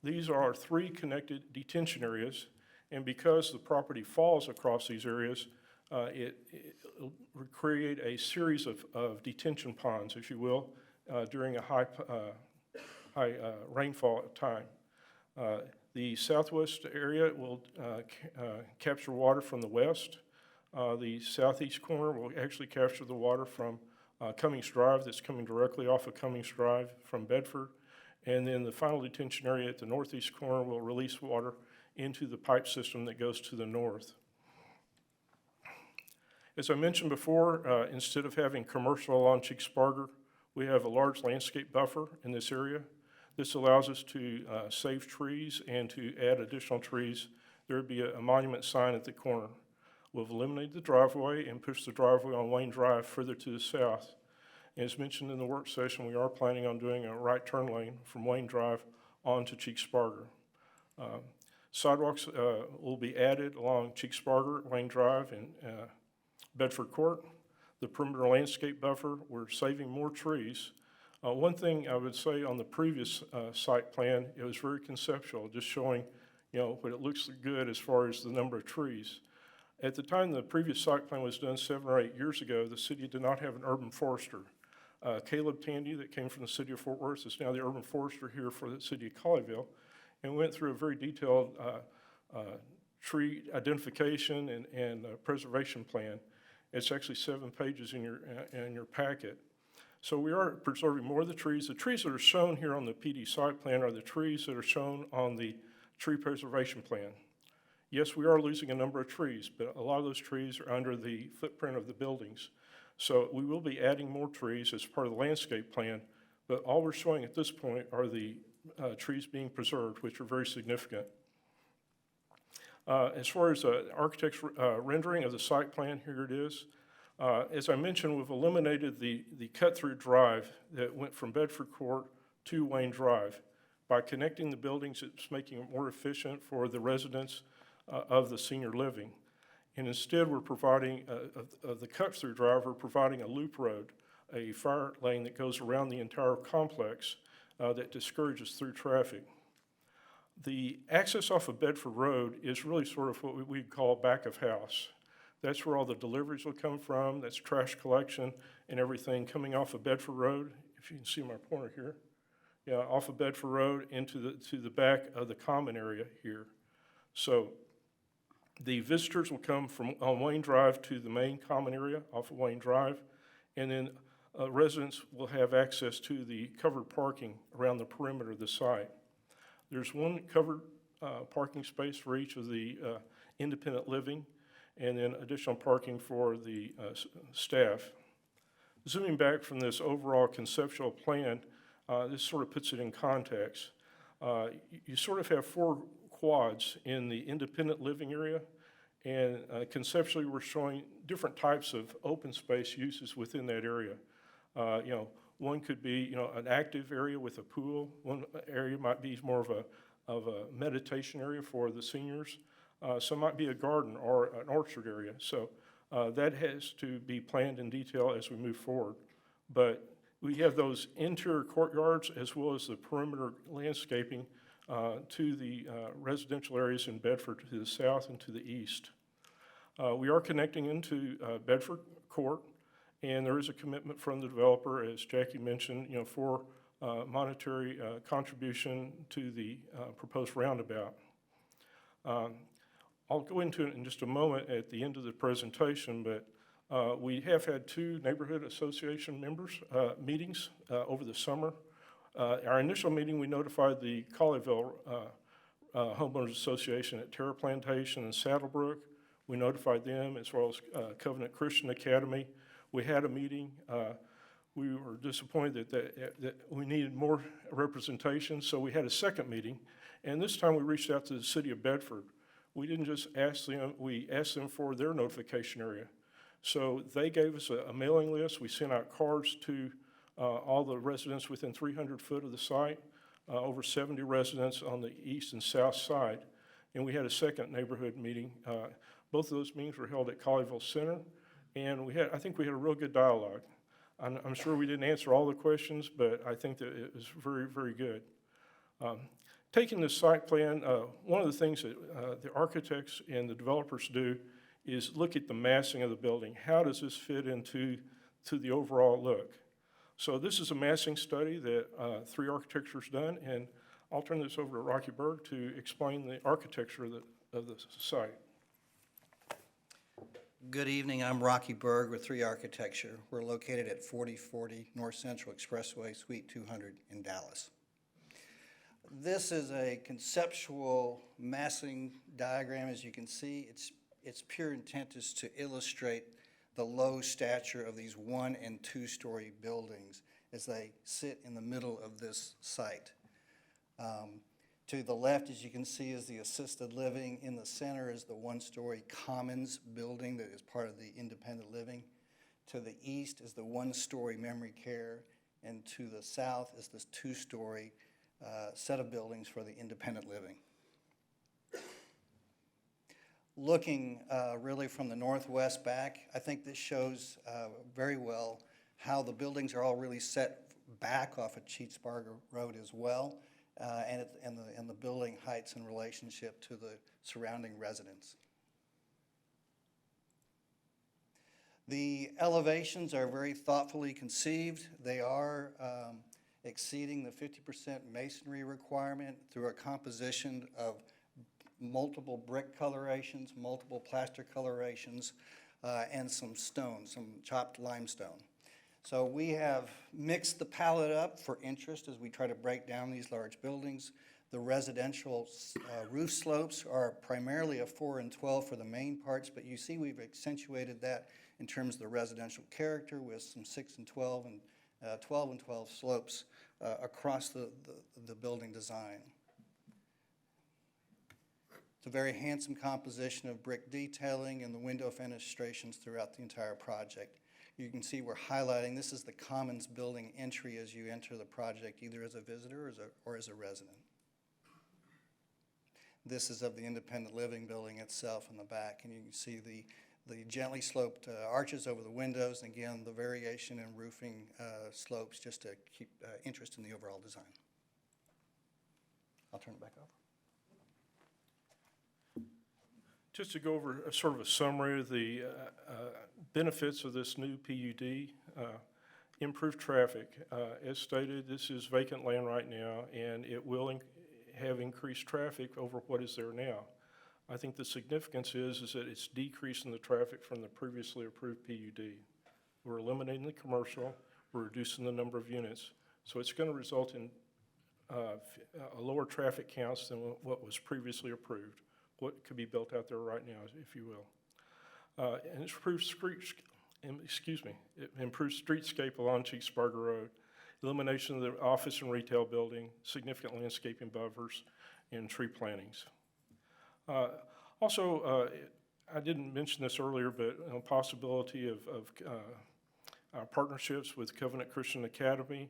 These are our 3 connected detention areas, and because the property falls across these areas, it will create a series of detention ponds, if you will, during a high rainfall time. The southwest area will capture water from the west. The southeast corner will actually capture the water from Cummings Drive that's coming directly off of Cummings Drive from Bedford. And then the final detention area at the northeast corner will release water into the pipe system that goes to the north. As I mentioned before, instead of having commercial along Cheeks-Sparger, we have a large landscape buffer in this area. This allows us to save trees and to add additional trees. There would be a monument sign at the corner. We've eliminated the driveway and pushed the driveway on Wayne Drive further to the south. As mentioned in the work session, we are planning on doing a right turn lane from Wayne Drive onto Cheeks-Sparger. Sidewalks will be added along Cheeks-Sparger, Wayne Drive, and Bedford Court. The perimeter landscape buffer, we're saving more trees. One thing I would say on the previous site plan, it was very conceptual, just showing, what it looks good as far as the number of trees. At the time the previous site plan was done 7 or 8 years ago, the city did not have an urban forester. Caleb Tandy, that came from the city of Fort Worth, is now the urban forester here for the city of Colleyville, and we went through a very detailed tree identification and preservation plan. It's actually 7 pages in your packet. So we are preserving more of the trees. The trees that are shown here on the PD site plan are the trees that are shown on the tree preservation plan. Yes, we are losing a number of trees, but a lot of those trees are under the footprint of the buildings. So we will be adding more trees as part of the landscape plan, but all we're showing at this point are the trees being preserved, which are very significant. As far as architect's rendering of the site plan, here it is. As I mentioned, we've eliminated the cut-through drive that went from Bedford Court to Wayne Drive. By connecting the buildings, it's making it more efficient for the residents of the senior living. And instead, we're providing, of the cut-through drive, we're providing a loop road, a fire lane that goes around the entire complex that discourages through traffic. The access off of Bedford Road is really sort of what we'd call back of house. That's where all the deliveries will come from. That's trash collection and everything coming off of Bedford Road. If you can see my pointer here. Yeah, off of Bedford Road into the back of the common area here. So the visitors will come from on Wayne Drive to the main common area off of Wayne Drive, and then residents will have access to the covered parking around the perimeter of the site. There's one covered parking space for each of the independent living, and then additional parking for the staff. Zooming back from this overall conceptual plan, this sort of puts it in context. You sort of have 4 quads in the independent living area, and conceptually we're showing different types of open space uses within that area. One could be, an active area with a pool. One area might be more of a meditation area for the seniors. Some might be a garden or an orchard area. So that has to be planned in detail as we move forward. But we have those interior courtyards as well as the perimeter landscaping to the residential areas in Bedford to the south and to the east. We are connecting into Bedford Court, and there is a commitment from the developer, as Jackie mentioned, for monetary contribution to the proposed roundabout. I'll go into it in just a moment at the end of the presentation, but we have had 2 neighborhood association members meetings over the summer. Our initial meeting, we notified the Colleyville Homeowners Association at Terra Plantation and Saddlebrook. We notified them as well as Covenant Christian Academy. We had a meeting. We were disappointed that we needed more representation, so we had a second meeting. And this time we reached out to the city of Bedford. We didn't just ask them, we asked them for their notification area. So they gave us a mailing list. We sent out cards to all the residents within 300 foot of the site, over 70 residents on the east and south side. And we had a second neighborhood meeting. Both of those meetings were held at Colleyville Center, and I think we had a real good dialogue. I'm sure we didn't answer all the questions, but I think that it was very, very good. Taking the site plan, one of the things that the architects and the developers do is look at the massing of the building. How does this fit into the overall look? So this is a massing study that 3 architects done, and I'll turn this over to Rocky Berg to explain the architecture of the site. Good evening, I'm Rocky Berg with 3 Architecture. We're located at 4040 North Central Expressway, Suite 200 in Dallas. This is a conceptual massing diagram. As you can see, its pure intent is to illustrate the low stature of these 1- and 2-story buildings as they sit in the middle of this site. To the left, as you can see, is the assisted living. In the center is the 1-story commons building that is part of the independent living. To the east is the 1-story memory care, and to the south is this 2-story set of buildings for the independent living. Looking really from the northwest back, I think this shows very well how the buildings are all really set back off of Cheatsburg Road as well, and the building heights in relationship to the surrounding residents. The elevations are very thoughtfully conceived. They are exceeding the 50% masonry requirement through a composition of multiple brick colorations, multiple plaster colorations, and some stone, some chopped limestone. So we have mixed the palette up for interest as we try to break down these large buildings. The residential roof slopes are primarily a 4 and 12 for the main parts, but you see we've accentuated that in terms of the residential character with some 6 and 12 and 12 and 12 slopes across the building design. It's a very handsome composition of brick detailing and the window fenestrations throughout the entire project. You can see we're highlighting, this is the Commons building entry as you enter the project, either as a visitor or as a resident. This is of the independent living building itself in the back, and you can see the gently sloped arches over the windows, and again, the variation in roofing slopes just to keep interest in the overall design. I'll turn it back over. Just to go over sort of a summary of the benefits of this new PUD, improved traffic. As stated, this is vacant land right now, and it will have increased traffic over what is there now. I think the significance is that it's decreasing the traffic from the previously approved PUD. We're eliminating the commercial, we're reducing the number of units, so it's going to result in a lower traffic counts than what was previously approved, what could be built out there right now, if you will. And it's improved streetscape along Cheeksburger Road, elimination of the office and retail building, significant landscaping buffers, and tree plantings. Also, I didn't mention this earlier, but possibility of partnerships with Covenant Christian Academy,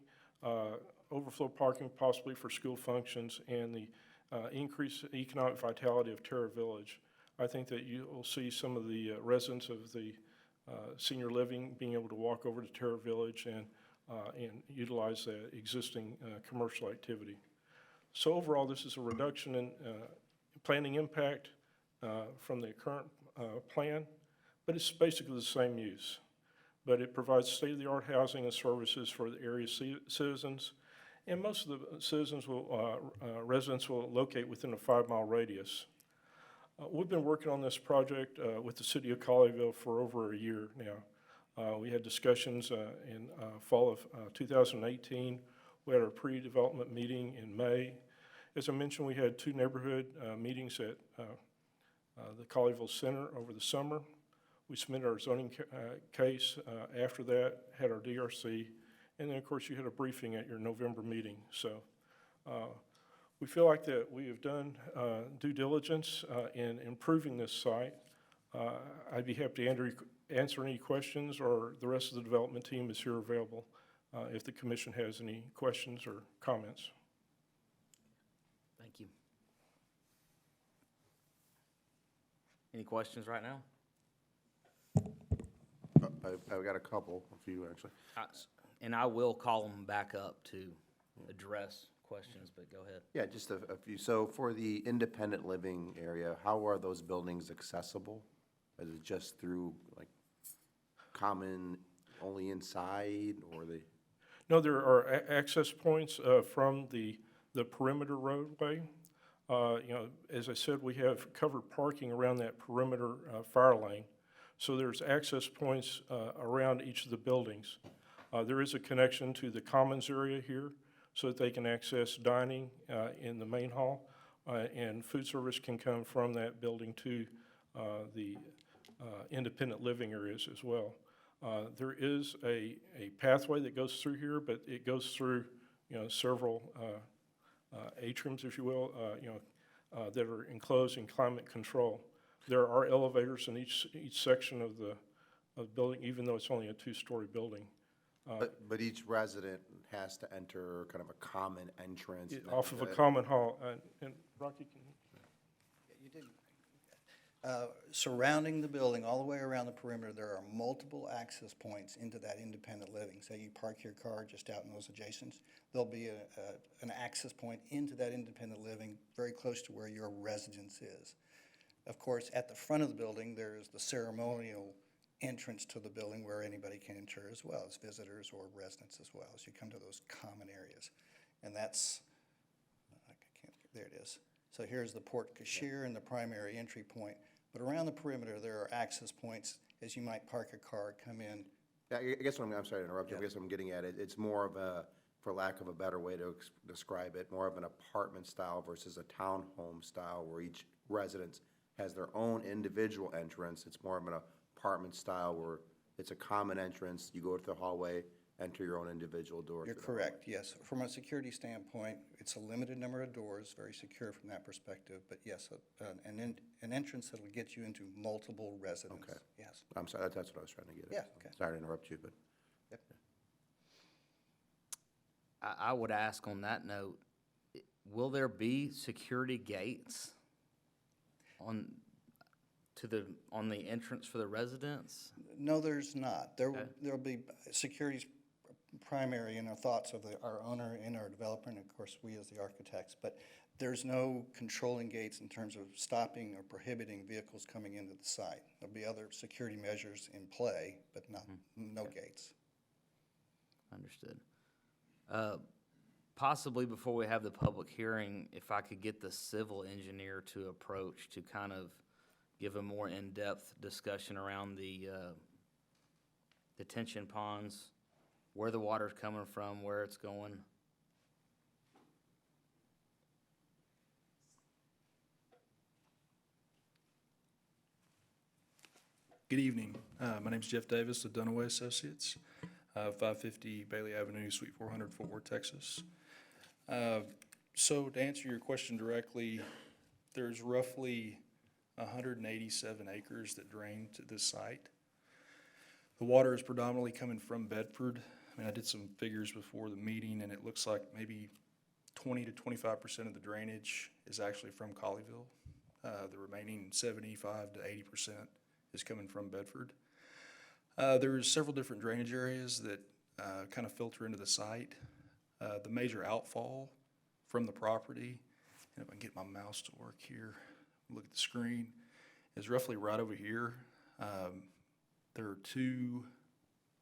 overflow parking possibly for school functions, and the increased economic vitality of Terra Village. I think that you will see some of the residents of the senior living being able to walk over to Terra Village and utilize that existing commercial activity. So overall, this is a reduction in planning impact from the current plan, but it's basically the same use. But it provides state-of-the-art housing and services for the area's citizens, and most of the citizens residents will locate within a 5-mile radius. We've been working on this project with the city of Colleyville for over a year now. We had discussions in fall of 2018. We had our pre-development meeting in May. As I mentioned, we had 2 neighborhood meetings at the Colleyville Center over the summer. We submitted our zoning case after that, had our DRC, and then of course you had a briefing at your November meeting. So we feel like that we have done due diligence in improving this site. I'd be happy to answer any questions, or the rest of the development team is here available if the commission has any questions or comments. Thank you. Any questions right now? I've got a couple, a few actually. And I will call them back up to address questions, but go ahead. Yeah, just a few. So for the independent living area, how are those buildings accessible? Is it just through like common, only inside, or they? No, there are access points from the perimeter roadway. As I said, we have covered parking around that perimeter fire lane. So there's access points around each of the buildings. There is a connection to the commons area here so that they can access dining in the main hall, and food service can come from that building to the independent living areas as well. There is a pathway that goes through here, but it goes through several atriums, if you will, that are enclosed in climate control. There are elevators in each section of the building, even though it's only a 2-story building. But each resident has to enter kind of a common entrance. Off of a common hall. And Rocky can. You did. Surrounding the building, all the way around the perimeter, there are multiple access points into that independent living. Say you park your car just out in those adjacents, there'll be an access point into that independent living very close to where your residence is. Of course, at the front of the building, there's the ceremonial entrance to the building where anybody can enter as well, as visitors or residents as well, as you come to those common areas. And that's, there it is. So here's the porte cochere and the primary entry point. But around the perimeter, there are access points as you might park a car, come in. I guess I'm sorry to interrupt you. I guess what I'm getting at it. It's more of a, for lack of a better way to describe it, more of an apartment style versus a townhome style where each residence has their own individual entrance. It's more of an apartment style where it's a common entrance. You go to the hallway, enter your own individual door. You're through the hallway. correct, yes. From a security standpoint, it's a limited number of doors, very secure from that perspective, but yes, an entrance that'll get you into multiple residents. Okay. Yes. I'm sorry, that's what I was trying to get at. Yeah, okay. Sorry to interrupt you, but. Yep. I would ask on that note, will there be security gates on the entrance for the residents? No, there's not. Okay. There'll be, security's primary in our thoughts of our owner and our developer, and of course, we as the architects, but there's no controlling gates in terms of stopping or prohibiting vehicles coming into the site. There'll be other security measures in play, but no gates. Understood. Possibly before we have the public hearing, if I could get the civil engineer to approach to kind of give a more in-depth discussion around the detention ponds, where the water's coming from, where it's going. Good evening. My name's Jeff Davis of Dunaway Associates, 550 Bailey Avenue, Suite 400, Fort Worth, Texas. So to answer your question directly, there's roughly 187 acres that drain to this site. The water is predominantly coming from Bedford. I mean, I did some figures before the meeting, and it looks like maybe 20 to 25% of the drainage is actually from Colleyville. The remaining 75 to 80% is coming from Bedford. There's several different drainage areas that kind of filter into the site. The major outfall from the property, and if I can get my mouse to work here, look at the screen, is roughly right over here. There are two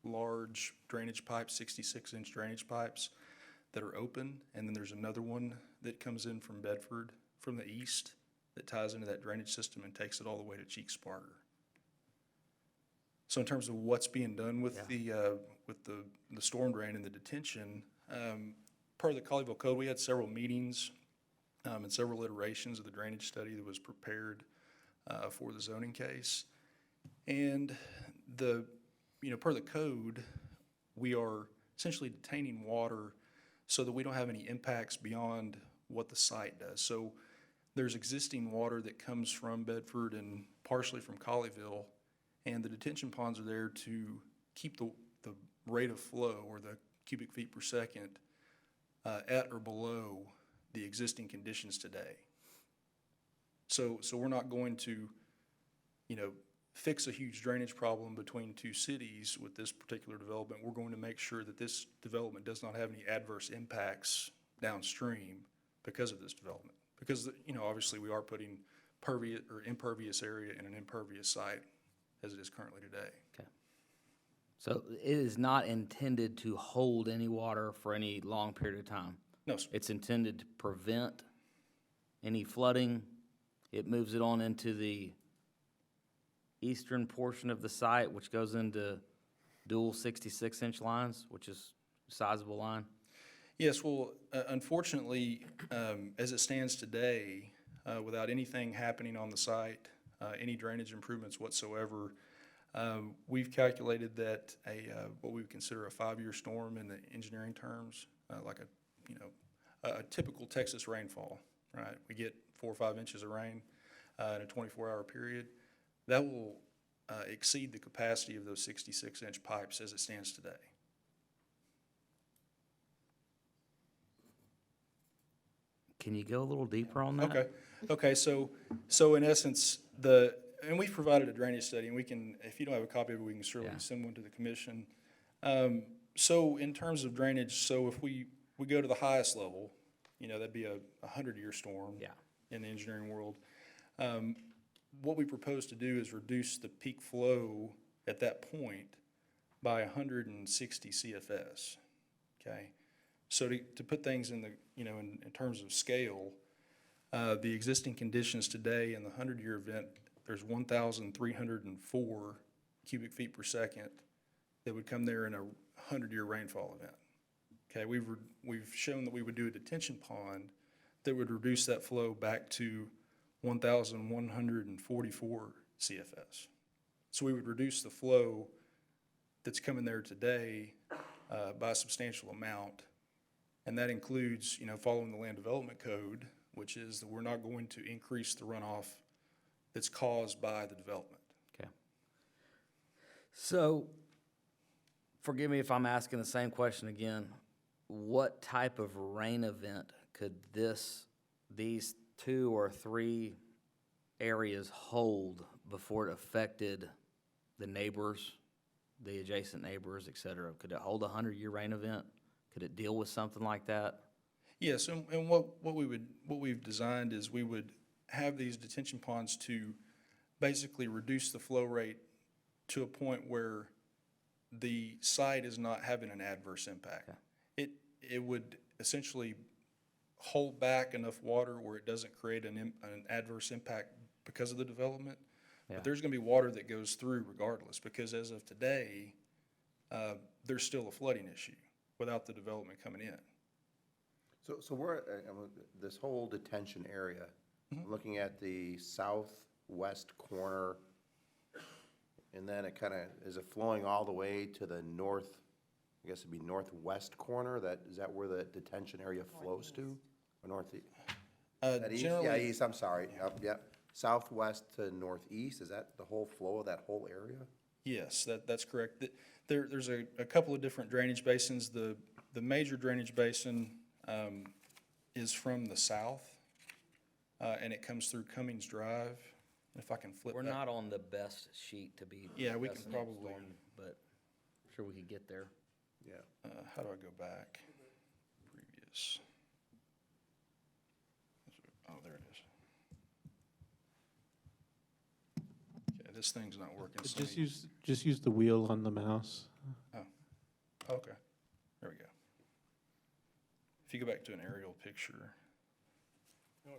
large drainage pipes, 66-inch drainage pipes that are open, and then there's another one that comes in from Bedford from the east that ties into that drainage system and takes it all the way to Cheeks-Sparger. So in terms of what's being done with the storm drain and the detention, part of the Colleyville Code, we had several meetings and several iterations of the drainage study that was prepared for the zoning case. And per the code, we are essentially detaining water so that we don't have any impacts beyond what the site does. So there's existing water that comes from Bedford and partially from Colleyville, and the detention ponds are there to keep the rate of flow, or the cubic feet per second, at or below the existing conditions today. So we're not going to, fix a huge drainage problem between two cities with this particular development. We're going to make sure that this development does not have any adverse impacts downstream because of this development. Because, obviously we are putting impervious area in an impervious site as it is currently today. Okay. So it is not intended to hold any water for any long period of time? No, sir. It's intended to prevent any flooding. It moves it on into the eastern portion of the site, which goes into dual 66-inch lines, which is a sizable line. Yes, well, unfortunately, as it stands today, without anything happening on the site, any drainage improvements whatsoever, we've calculated that what we would consider a 5-year storm in the engineering terms, like a typical Texas rainfall, right? We get 4 or 5 inches of rain in a 24-hour period. That will exceed the capacity of those 66-inch pipes as it stands today. Can you go a little deeper on that? Okay. So in essence, and we've provided a drainage study, and we can, if you don't have a copy of it, we can certainly send one to the commission. So in terms of drainage, so if we go to the highest level, that'd be a 100-year storm in the engineering world. What we propose to do is reduce the peak flow at that point by 160 CFS. Okay, so to put things in the in terms of scale, the existing conditions today in the 100-year event, there's 1,304 cubic feet per second that would come there in a 100-year rainfall event. Okay, we've shown that we would do a detention pond that would reduce that flow back to 1,144 CFS. So we would reduce the flow that's coming there today by a substantial amount. And that includes, following the land development code, which is that we're not going to increase the runoff that's caused by the development. Okay. So, forgive me if I'm asking the same question again. What type of rain event could these 2 or 3 areas hold before it affected the neighbors, the adjacent neighbors, et cetera? Could it hold a 100-year rain event? Could it deal with something like that? Yes, and what we've designed is we would have these detention ponds to basically reduce the flow rate to a point where the site is not having an adverse impact. Okay. It would essentially hold back enough water where it doesn't create an adverse impact because of the development. Yeah. But there's gonna be water that goes through regardless, because as of today, there's still a flooding issue without the development coming in. So we're, this whole detention area, looking at the southwest corner, and then it kind of, is it flowing all the way to the north, I guess it'd be northwest corner? Is that where the detention area flows to? Or northeast? That east? Yeah, Generally, east, I'm sorry. Yep. Southwest to northeast, is that the whole flow of that whole area? yes, that's correct. There's a couple of different drainage basins. The major drainage basin is from the south, and it comes through Cummings Drive. If I can flip We're that. not on the best sheet to be. Yeah, we can discussing probably- storm, but I'm sure we could get there. Yeah. How do I go back? Previous. Oh, there it is. Okay, this thing's not working. so Just let me- use the wheel on the mouse. Oh, okay. There we go. If you go back to an aerial picture.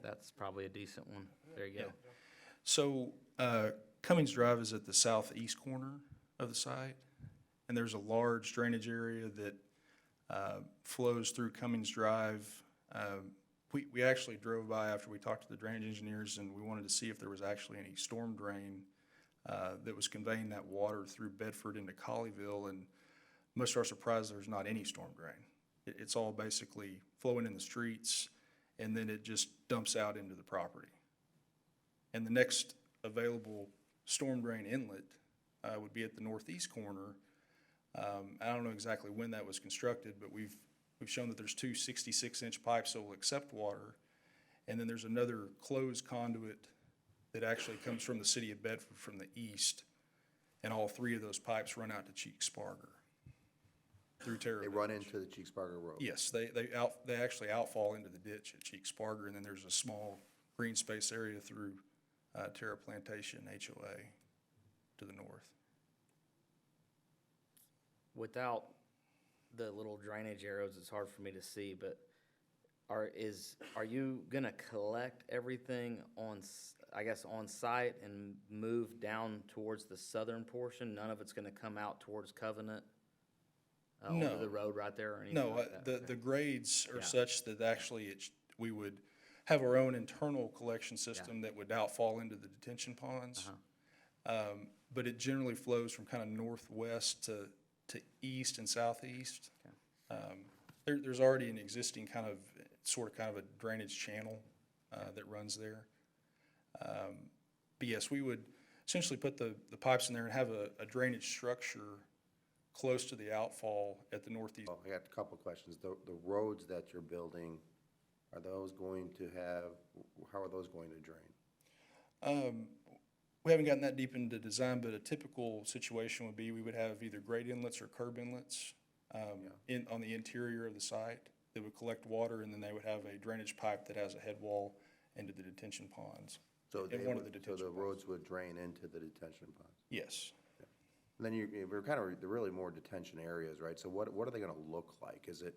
That's probably a decent one. There you go. Yeah. So, Cummings Drive is at the southeast corner of the site, and there's a large drainage area that flows through Cummings Drive. We actually drove by after we talked to the drainage engineers, and we wanted to see if there was actually any storm drain that was conveying that water through Bedford into Colleyville, and much to our surprise, there's not any storm drain. It's all basically flowing in the streets, and then it just dumps out into the property. And the next available storm drain inlet would be at the northeast corner. I don't know exactly when that was constructed, but we've shown that there's 2 66-inch pipes that will accept water, and then there's another closed conduit that actually comes from the city of Bedford from the east, and all 3 of those pipes run out to Cheeks-Sparger through Terra They Village. run into the Cheeks-Sparger Road? Yes, they actually outfall into the ditch at Cheeks-Sparger, and then there's a small green space area through Terra Plantation HOA to the north. Without the little drainage arrows, it's hard for me to see, but are you gonna collect everything on site and move down towards the southern portion? None of it's gonna come out towards Covenant? No. Over the road right there or anything No, like that? the grades are Yeah. such that actually we would have our own internal collection system that would outfall into the detention ponds. But it generally flows from kind of northwest to east and southeast. There's already an existing kind of a drainage channel that runs there. But yes, we would essentially put the pipes in there and have a drainage structure close to the outfall at the northeast. Oh, I got a couple of questions. The roads that you're building, are those going to have, how are those going to drain? We haven't gotten that deep into design, but a typical situation would be we would have either grade inlets or curb inlets on the interior of the site that would collect water, and then they would have a drainage pipe that has a head wall into the detention ponds. So in one of the detention the ponds. roads would drain into the detention ponds? Yes. And then they're really more detention areas, right? So what are they gonna look like? Is it,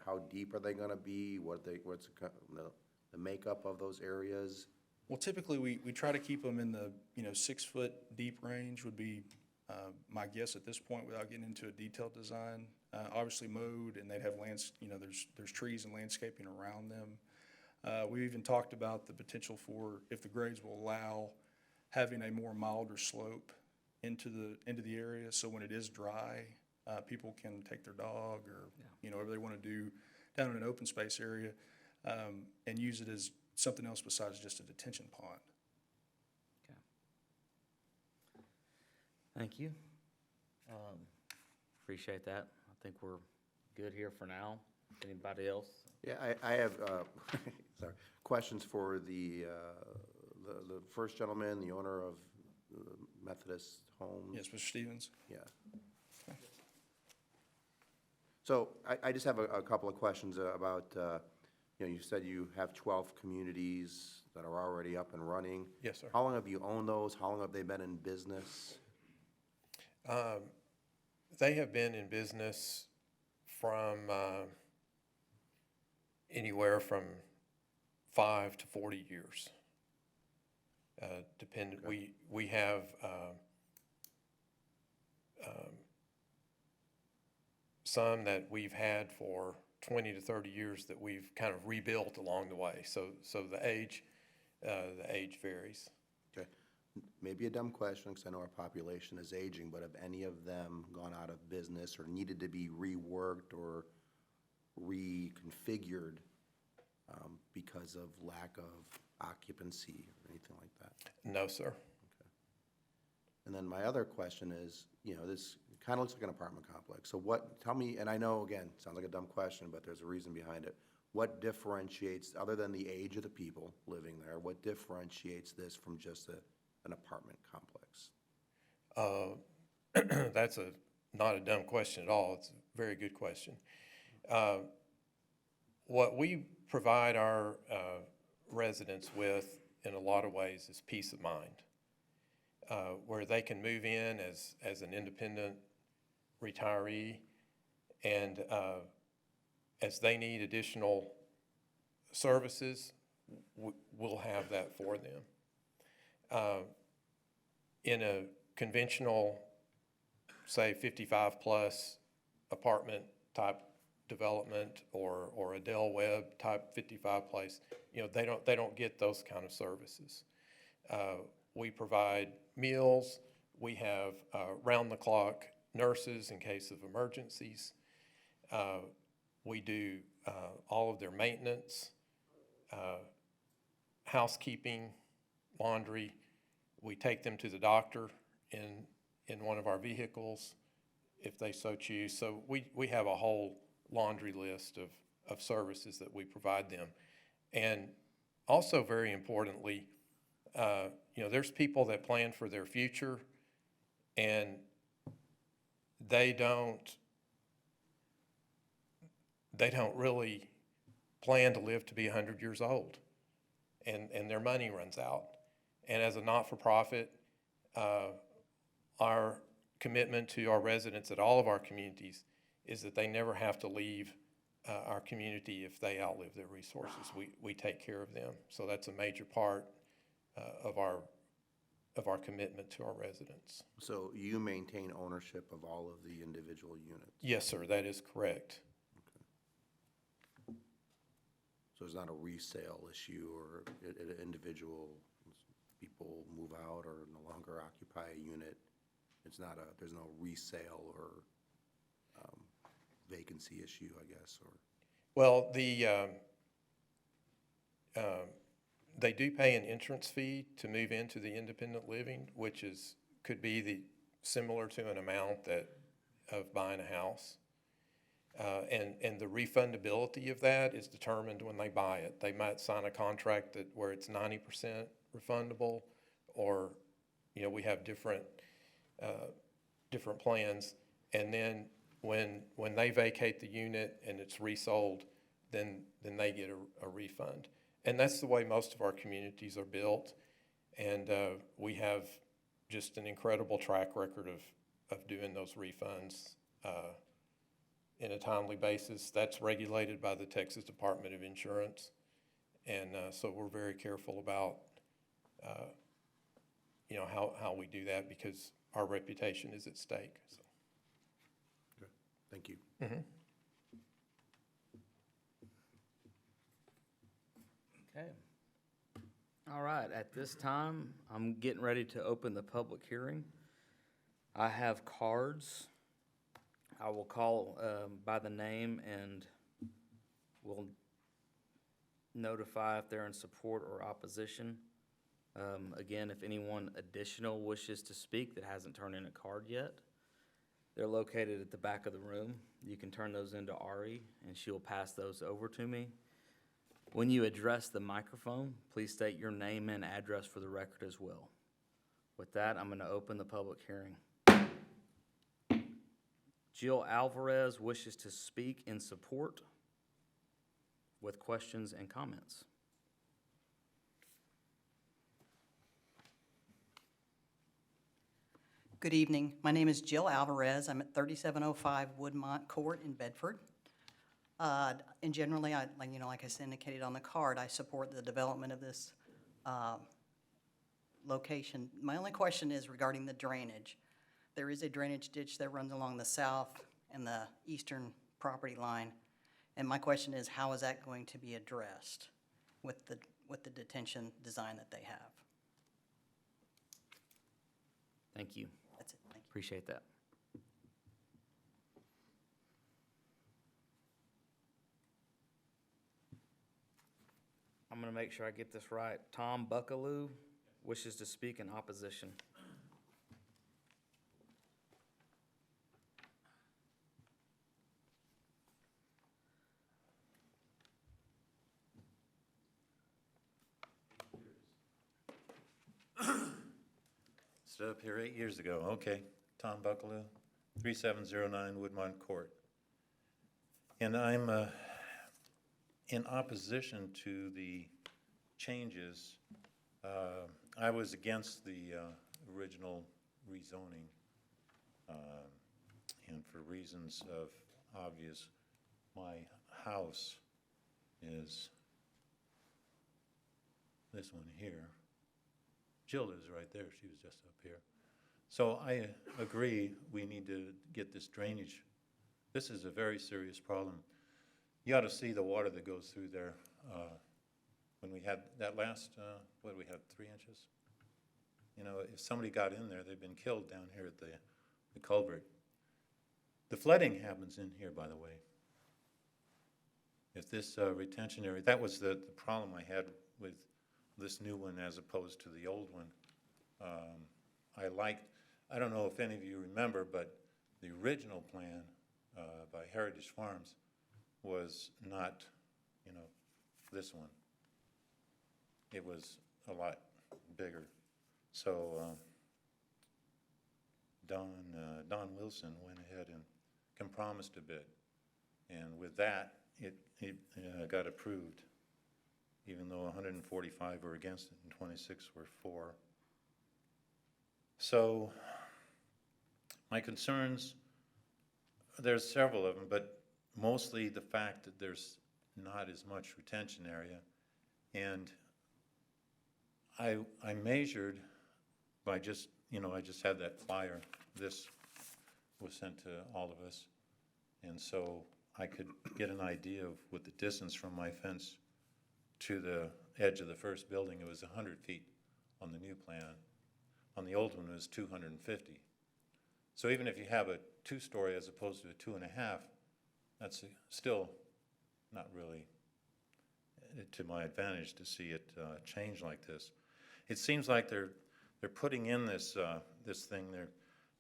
how deep are they gonna be? What's the makeup of those areas? Well, typically, we try to keep them in the, 6-foot deep range would be my guess at this point without getting into a detailed design. Obviously mowed, and they'd have there's trees and landscaping around them. We even talked about the potential for, if the grades will allow, having a more milder slope into the area, so when it is dry, People can take their dog or, whatever they want to do down in an open space area, and use it as something else besides just a detention pond. Thank you. Appreciate that. I think we're good here for now. Anybody else? Yeah, I have, sorry, questions for the first gentleman, the owner of Methodist Home. Yes, Mr. Stevens? Yeah. So I just have a couple of questions about, you said you have 12 communities that are already up and running. Yes, sir. How long have you owned those? How long have they been in business? They have been in business from anywhere from 5 to 40 years. Dependent. Okay. We have some that we've had for 20 to 30 years that we've kind of rebuilt along the way. So the age varies. Okay. Maybe a dumb question, because I know our population is aging, but have any of them gone out of business or needed to be reworked or reconfigured because of lack of occupancy or anything like that? No, sir. Okay. And then my other question is, this kind of looks like an apartment complex. So tell me, and I know, again, sounds like a dumb question, but there's a reason behind it. What differentiates, other than the age of the people living there, what differentiates this from just an apartment complex? That's not a dumb question at all. It's a very good question. What we provide our residents with in a lot of ways is peace of mind, where they can move in as an independent retiree, and as they need additional services, we'll have that for them. In a conventional, say, 55-plus apartment type development or a Del Webb type 55 place, they don't get those kind of services. We provide meals. We have round-the-clock nurses in case of emergencies. We do all of their maintenance, housekeeping, laundry. We take them to the doctor in one of our vehicles if they so choose. So we have a whole laundry list of services that we provide them. And also, very importantly, there's people that plan for their future, and they don't really plan to live to be 100 years old, and their money runs out. And as a not-for-profit, our commitment to our residents at all of our communities is that they never have to leave our community if they outlive their resources. We take care of them. So that's a major part of our commitment to our residents. So you maintain ownership of all of the individual units? Yes, sir, that is correct. Okay. So it's not a resale issue or individual people move out or no longer occupy a unit? There's no resale or vacancy issue, I guess, or? Well, they do pay an entrance fee to move into the independent living, which could be similar to an amount of buying a house. And the refundability of that is determined when they buy it. They might sign a contract where it's 90% refundable, or, we have different plans. And then when they vacate the unit and it's resold, then they get a refund. And that's the way most of our communities are built. And we have just an incredible track record of doing those refunds in a timely basis. That's regulated by the Texas Department of Insurance. And so we're very careful about how we do that, because our reputation is at stake. So. Okay. Thank you. Mm-hmm. Okay. All right, at this time, I'm getting ready to open the public hearing. I have cards I will call by the name and will notify if they're in support or opposition. Again, if anyone additional wishes to speak that hasn't turned in a card yet, they're located at the back of the room. You can turn those into Ari, and she'll pass those over to me. When you address the microphone, please state your name and address for the record as well. With that, I'm going to open the public hearing. Jill Alvarez wishes to speak in support with questions and comments. Good evening. My name is Jill Alvarez. I'm at 3705 Woodmont Court in Bedford. And generally, like I said, indicated on the card, I support the development of this location. My only question is regarding the drainage. There is a drainage ditch that runs along the south and the eastern property line. And my question is, how is that going to be addressed with the detention design that they have? Thank you. That's it. Thank you. Appreciate that. I'm going to make sure I get this right. Tom Buckaloo wishes to speak in opposition. Stood up here 8 years ago. Okay. Tom Buckaloo, 3709 Woodmont Court. And I'm in opposition to the changes. I was against the original rezoning, and for reasons of obvious, my house is this one here. Jill is right there. She was just up here. So I agree we need to get this drainage. This is a very serious problem. You ought to see the water that goes through there. When we had that last, what did we have, 3 inches? You know, if somebody got in there, they'd been killed down here at the culvert. The flooding happens in here, by the way. If this retention area, that was the problem I had with this new one as opposed to the old one. I don't know if any of you remember, but the original plan by Heritage Farms was not, you know, this one. It was a lot bigger. So Don Wilson went ahead and compromised a bit. And with that, it got approved, even though 145 were against it and 26 were for. So my concerns, there's several of them, but mostly the fact that there's not as much retention area. And I measured by just, you know, I just had that flyer. This was sent to all of us. And so I could get an idea of what the distance from my fence to the edge of the first building. It was 100 feet on the new plan. On the old one, it was 250. So even if you have a 2-story as opposed to a 2.5, that's still not really to my advantage to see it change like this. It seems like they're putting in this this thing.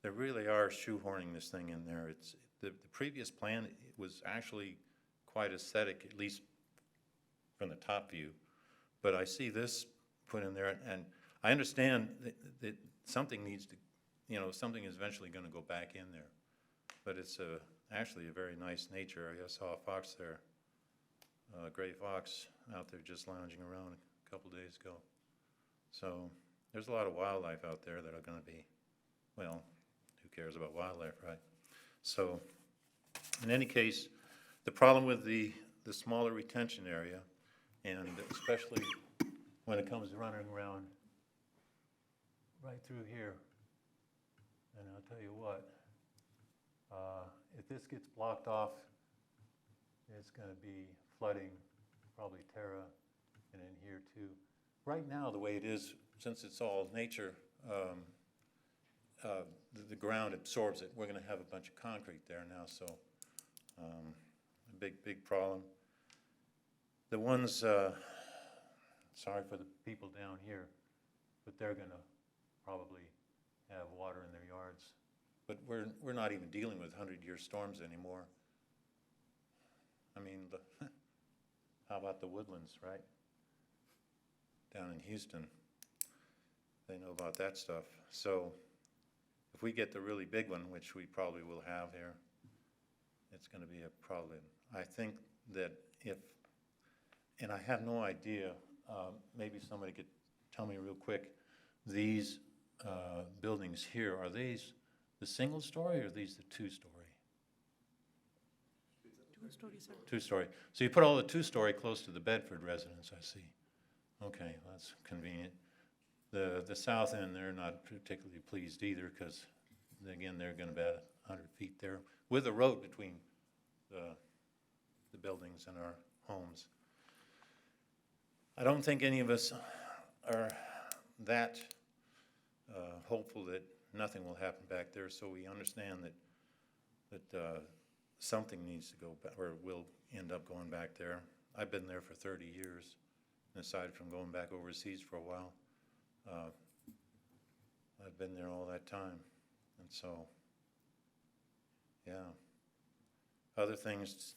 They really are shoehorning this thing in there. It's the previous plan was actually quite aesthetic, at least from the top view. But I see this put in there, and I understand that something needs to, you know, something is eventually going to go back in there. But it's actually a very nice nature. I saw a fox there, a gray fox out there just lounging around a couple days ago. So there's a lot of wildlife out there that are going to be, well, who cares about wildlife, right? So in any case, the problem with the smaller retention area, and especially when it comes to running around right through here, and I'll tell you what, if this gets blocked off, it's going to be flooding, probably Terra, and in here too. Right now, the way it is, since it's all nature, the ground absorbs it. We're gonna have a bunch of concrete there now, so, a big problem. The ones, sorry for the people down here, but they're gonna probably have water in their yards. But we're not even dealing with 100-year storms anymore. I mean, how about the Woodlands, right? Down in Houston, they know about that stuff. So if we get the really big one, which we probably will have here, it's gonna be a problem. I think that and I have no idea, maybe somebody could tell me real quick, these buildings here, are these the single story or are these the two-story? Two-story. So you put all the two-story close to the Bedford residence, I see. Okay, that's convenient. The south end, they're not particularly pleased either because, again, they're gonna be about 100 feet there with a road between the buildings and our homes. I don't think any of us are that hopeful that nothing will happen back there, so we understand that something needs to go back, or will end up going back there. I've been there for 30 years, and aside from going back overseas for a while, I've been there all that time, and so, yeah. Other things,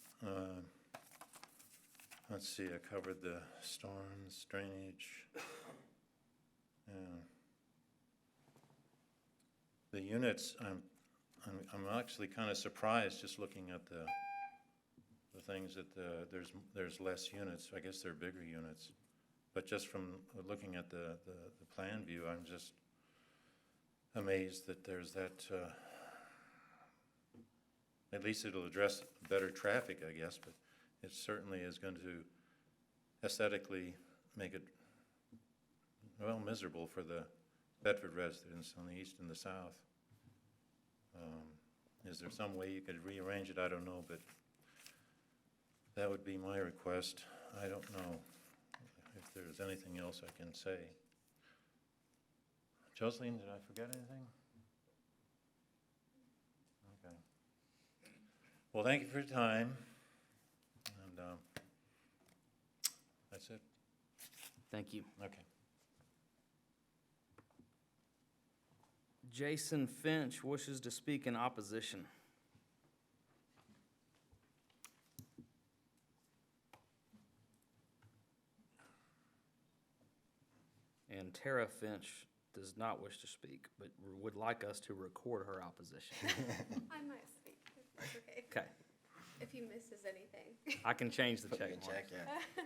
let's see, I covered the storms, drainage, yeah. The units, I'm actually kind of surprised just looking at the things that there's less units. I guess they're bigger units, but just from looking at the plan view, I'm just amazed that there's that. At least it'll address better traffic, I guess, but it certainly is going to aesthetically make it, well, miserable for the Bedford residents on the east and the south. Is there some way you could rearrange it? I don't know, but that would be my request. I don't know if there's anything else I can say. Jocelyn, did I forget anything? Okay. Well, thank you for your time, and that's it. Thank you. Okay. Jason Finch wishes to speak in opposition. And Tara Finch does not wish to speak, but would like us to record her opposition. I might speak, if that's okay. Okay, If he misses anything. I can change the check mark. Check, yeah.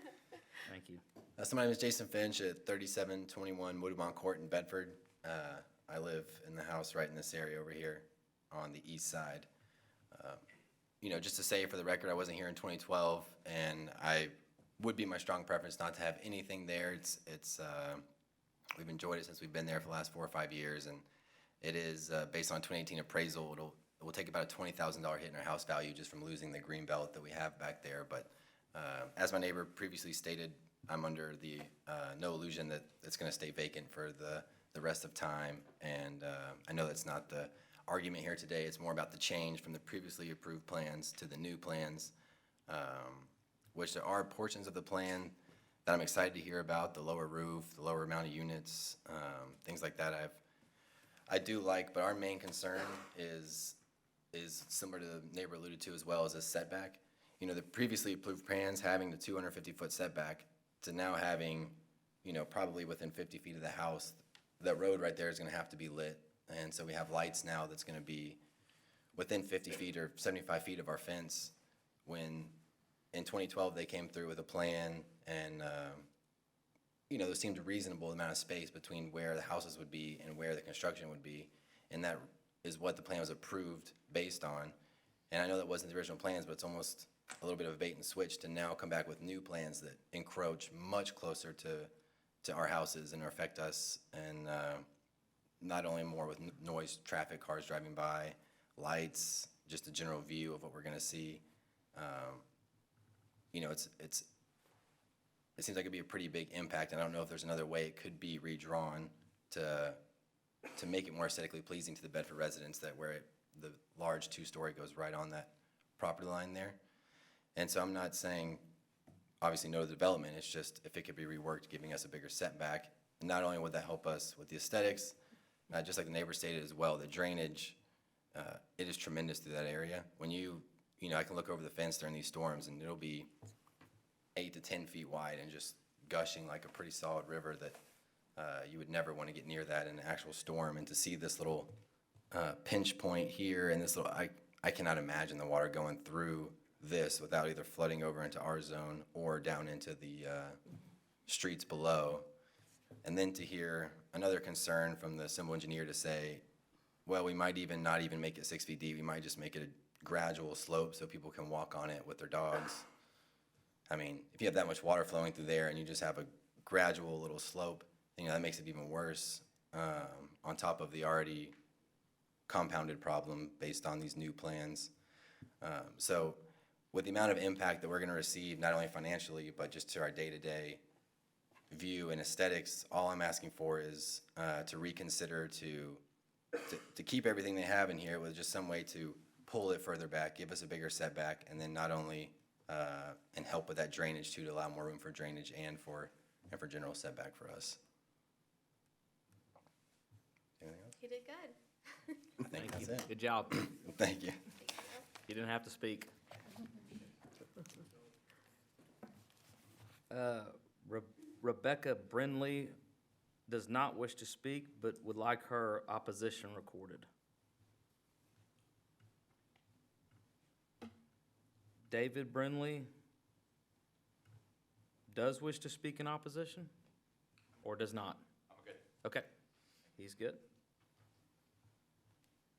Thank you. So my name is Jason Finch at 3721 Woodbine Court in Bedford. I live in the house right in this area over here on the east side. You know, just to say for the record, I wasn't here in 2012, and I would be my strong preference not to have anything there. We've enjoyed it since we've been there for the last 4 or 5 years, and it is based on 2018 appraisal. It will take about a $20,000 hit in our house value just from losing the green belt that we have back there. But as my neighbor previously stated, I'm under the no illusion that it's going to stay vacant for the rest of time, and I know that's not the argument here today. It's more about the change from the previously approved plans to the new plans, which there are portions of the plan that I'm excited to hear about, the lower roof, the lower amount of units, things like that I do like, but our main concern is similar to the neighbor alluded to as well, as a setback. You know, the previously approved plans having the 250-foot setback to now having, you know, probably within 50 feet of the house, that road right there is gonna have to be lit. And so we have lights now that's gonna be within 50 feet or 75 feet of our fence, when in 2012 they came through with a plan, and you know, there seemed a reasonable amount of space between where the houses would be and where the construction would be, and that is what the plan was approved based on. And I know that wasn't the original plans, but it's almost a little bit of a bait and switch to now come back with new plans that encroach much closer to our houses and affect us, and not only more with noise, traffic, cars driving by, lights, just a general view of what we're gonna see. You know, it seems like it'd be a pretty big impact, and I don't know if there's another way it could be redrawn to to make it more aesthetically pleasing to the Bedford residents, that where the large two-story goes right on that property line there. And so I'm not saying, obviously, no to the development, it's just if it could be reworked, giving us a bigger setback. And not only would that help us with the aesthetics, just like the neighbor stated as well, the drainage, it is tremendous through that area. When you know, I can look over the fence during these storms and it'll be 8 to 10 feet wide and just gushing like a pretty solid river that you would never want to get near that in an actual storm. And to see this little pinch point here and this little, I cannot imagine the water going through this without either flooding over into our zone or down into the streets below. And then to hear another concern from the civil engineer to say, well, we might even not even make it 6 feet deep. We might just make it a gradual slope so people can walk on it with their dogs. I mean, if you have that much water flowing through there and you just have a gradual little slope, you know, that makes it even worse on top of the already compounded problem based on these new plans. So with the amount of impact that we're going to receive, not only financially, but just to our day-to-day view and aesthetics, all I'm asking for is to reconsider to keep everything they have in here with just some way to pull it further back, give us a bigger setback, and then not only and help with that drainage too, to allow more room for drainage and for general setback for us. Anything else? You did good. I think that's it. Good job. Thank you. You didn't have to speak. Rebecca Brindley does not wish to speak, but would like her opposition recorded. David Brindley does wish to speak in opposition, or does not? Okay. Okay, he's good.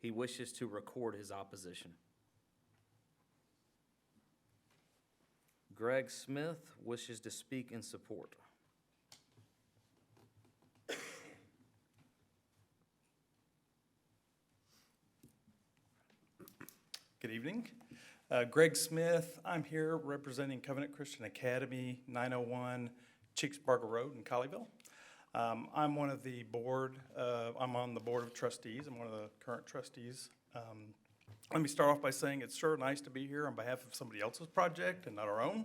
He wishes to record his opposition. Greg Smith wishes to speak in support. Good evening. Greg Smith, I'm here representing Covenant Christian Academy, 901 Cheeksburger Road in Colleyville. I'm one of the board, I'm on the board of trustees. I'm one of the current trustees. Let me start off by saying it's sure nice to be here on behalf of somebody else's project and not our own.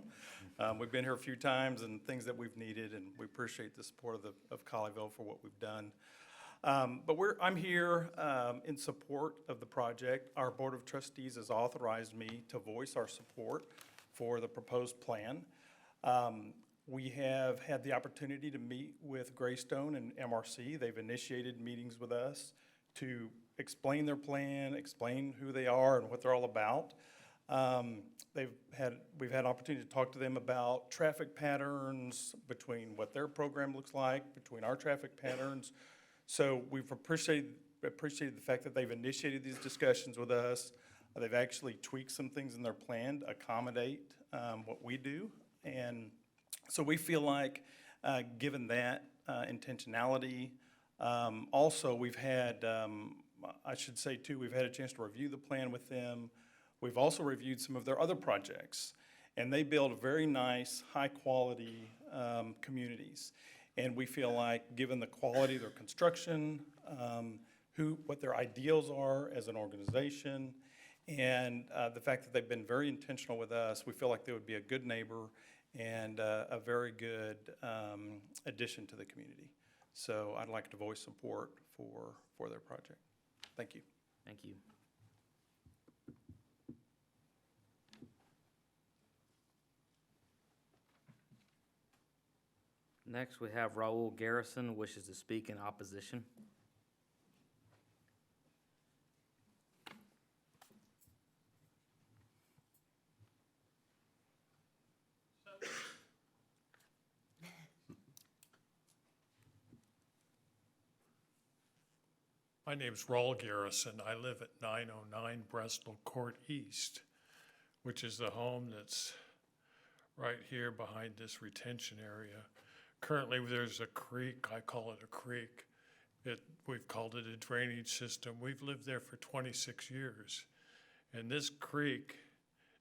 We've been here a few times and things that we've needed, and we appreciate the support of Colleyville for what we've done. But I'm here in support of the project. Our Board of Trustees has authorized me to voice our support for the proposed plan. We have had the opportunity to meet with Greystone and MRC. They've initiated meetings with us to explain their plan, explain who they are and what they're all about. We've had opportunity to talk to them about traffic patterns, between what their program looks like, between our traffic patterns. So we've appreciated the fact that they've initiated these discussions with us. They've actually tweaked some things in their plan to accommodate what we do. And so we feel like, given that intentionality, also we've had, I should say too, we've had a chance to review the plan with them. We've also reviewed some of their other projects, and they build very nice, high-quality communities. And we feel like, given the quality of their construction, what their ideals are as an organization, and the fact that they've been very intentional with us, we feel like they would be a good neighbor and a very good addition to the community. So I'd like to voice support for their project. Thank you. Thank you. Next, we have Raul Garrison wishes to speak in opposition. My name's Raul Garrison. I live at 909 Brestol Court East, which is the home that's right here behind this retention area. Currently, there's a creek. I call it a creek. We've called it a drainage system. We've lived there for 26 years. And this creek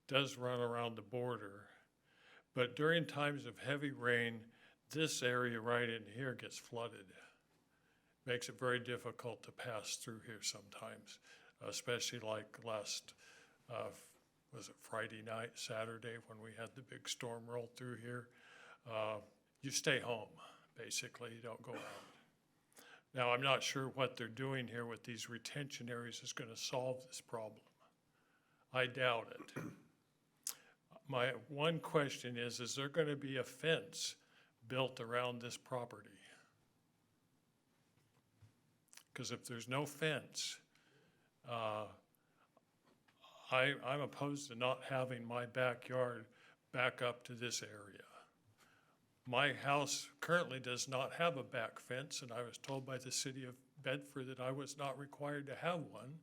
does run around the border. But during times of heavy rain, this area right in here gets flooded. makes it very difficult to pass through here sometimes, especially like last, was it Friday night, Saturday, when we had the big storm roll through here. You stay home, basically, you don't go out. Now, I'm not sure what they're doing here with these retention areas is gonna solve this problem. I doubt it. My one question is there gonna be a fence built around this property? Because if there's no fence, I'm opposed to not having my backyard back up to this area. My house currently does not have a back fence, and I was told by the city of Bedford that I was not required to have one,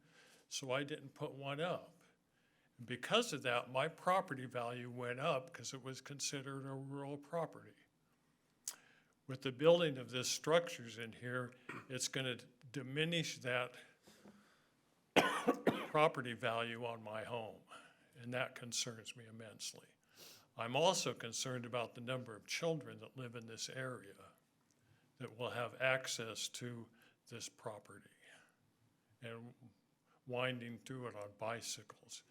so I didn't put one up. And because of that, my property value went up because it was considered a rural property. With the building of this structures in here, it's gonna diminish that property value on my home, and that concerns me immensely. I'm also concerned about the number of children that live in this area that will have access to this property and winding through it on bicycles.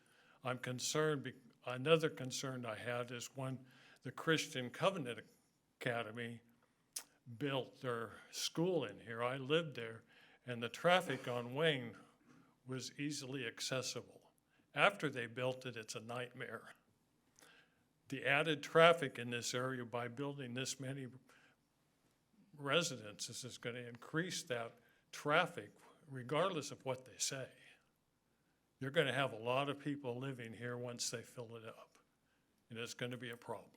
I'm concerned, another concern I had is when the Christian Covenant Academy built their school in here, I lived there, and the traffic on Wayne was easily accessible. After they built it, it's a nightmare. The added traffic in this area by building this many residences is going to increase that traffic regardless of what they say. You're going to have a lot of people living here once they fill it up, and it's going to be a problem.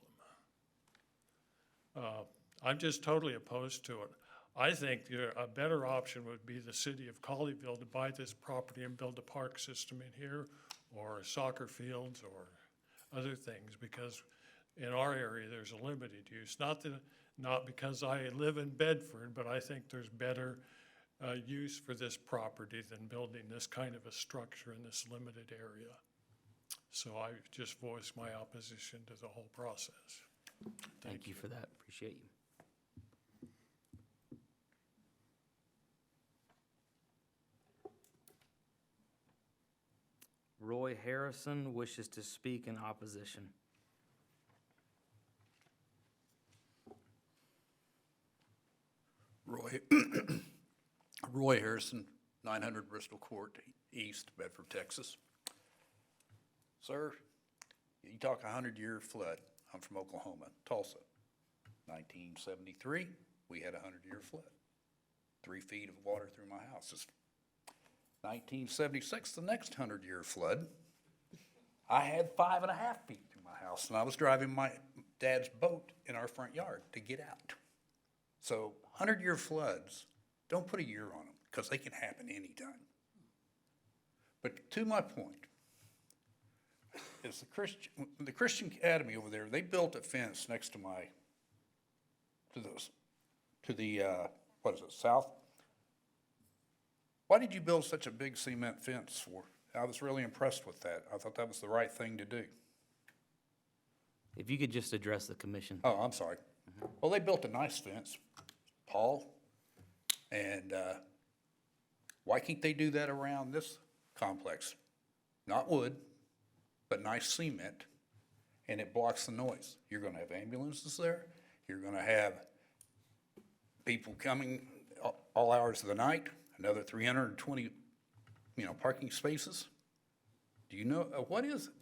I'm just totally opposed to it. I think a better option would be the city of Colleyville to buy this property and build a park system in here, or soccer fields, or other things, because in our area there's a limited use. Not because I live in Bedford, but I think there's better use for this property than building this kind of a structure in this limited area. So I just voiced my opposition to the whole process. Thank you for that, appreciate you. Roy Harrison wishes to speak in opposition. Roy Harrison, 900 Bristol Court East, Bedford, Texas. Sir, you talk 100-year flood. I'm from Oklahoma, Tulsa. 1973, we had a 100-year flood. 3 feet of water through my house. 1976, the next 100-year flood, I had 5.5 feet through my house, and I was driving my dad's boat in our front yard to get out. So 100-year floods, don't put a year on them, because they can happen anytime. But to my point, is the Christian Academy over there, they built a fence next to what is it, south? Why did you build such a big cement fence for? I was really impressed with that. I thought that was the right thing to do. If you could just address the commission. Oh, I'm sorry. Well, they built a nice fence, tall, and why can't they do that around this complex? Not wood, but nice cement, and it blocks the noise. You're gonna have ambulances there. You're gonna have people coming all hours of the night, another 320, parking spaces. Do you know,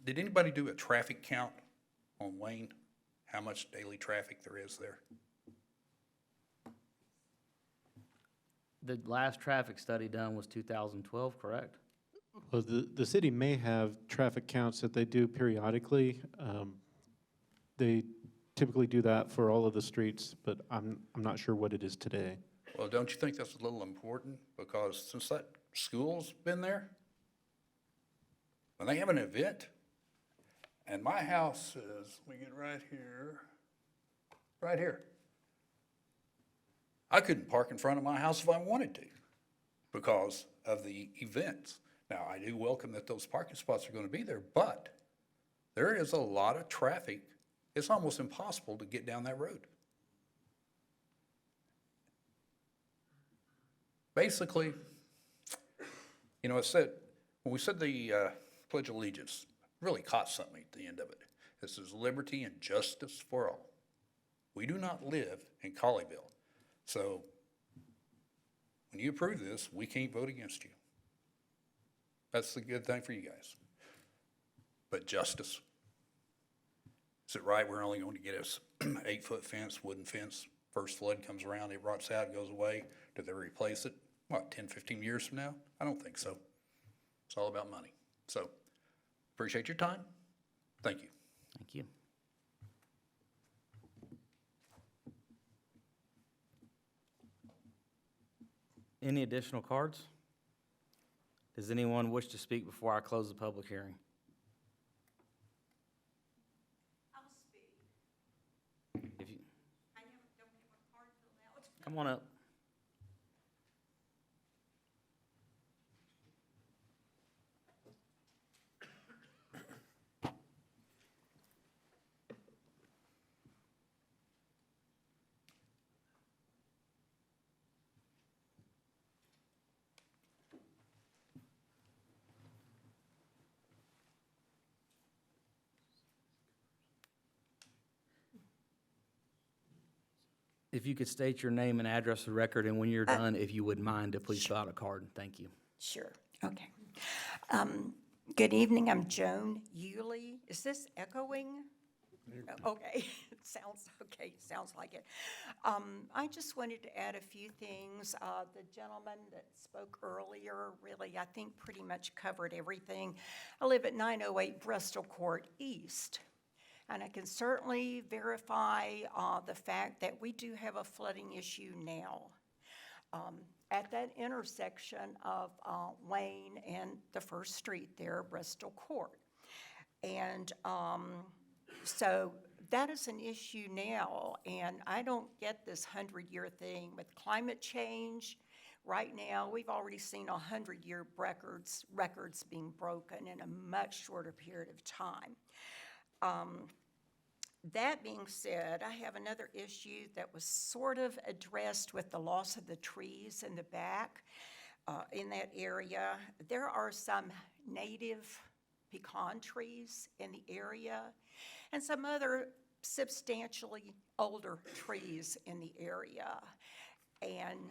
did anybody do a traffic count on Wayne? How much daily traffic there is there? The last traffic study done was 2012, correct? Well, the city may have traffic counts that they do periodically. They typically do that for all of the streets, but I'm not sure what it is today. Well, don't you think that's a little important? Because since that school's been there, when they have an event, and my house is, we get right here. I couldn't park in front of my house if I wanted to because of the events. Now, I do welcome that those parking spots are going to be there, but there is a lot of traffic. It's almost impossible to get down that road. Basically, you know, when we said the Pledge of Allegiance, really caught something at the end of it. It says liberty and justice for all. We do not live in Colleyville. So when you approve this, we can't vote against you. That's the good thing for you guys. But justice. Is it right we're only going to get us 8-foot fence, wooden fence? First flood comes around, it rots out, goes away. Do they replace it, 10, 15 years from now? I don't think so. It's all about money. So, appreciate your time. Thank you. Thank you. Any additional cards? Does anyone wish to speak before I close the public hearing? I'll speak. If you, I don't have a card filled out. come on up. If you could state your name and address for the record, and when you're done, if you wouldn't mind, to please fill out a card. Thank you. Sure, okay. Good evening, I'm Joan Yulee. Is this echoing? Okay, sounds like it. I just wanted to add a few things. The gentleman that spoke earlier really, I think, pretty much covered everything. I live at 908 Bristol Court East. And I can certainly verify the fact that we do have a flooding issue now at that intersection of Wayne and the First Street there, Bristol Court. And so that is an issue now, and I don't get this 100-year thing with climate change. Right now, we've already seen 100-year records being broken in a much shorter period of time. That being said, I have another issue that was sort of addressed with the loss of the trees in the back in that area. There are some native pecan trees in the area and some other substantially older trees in the area. And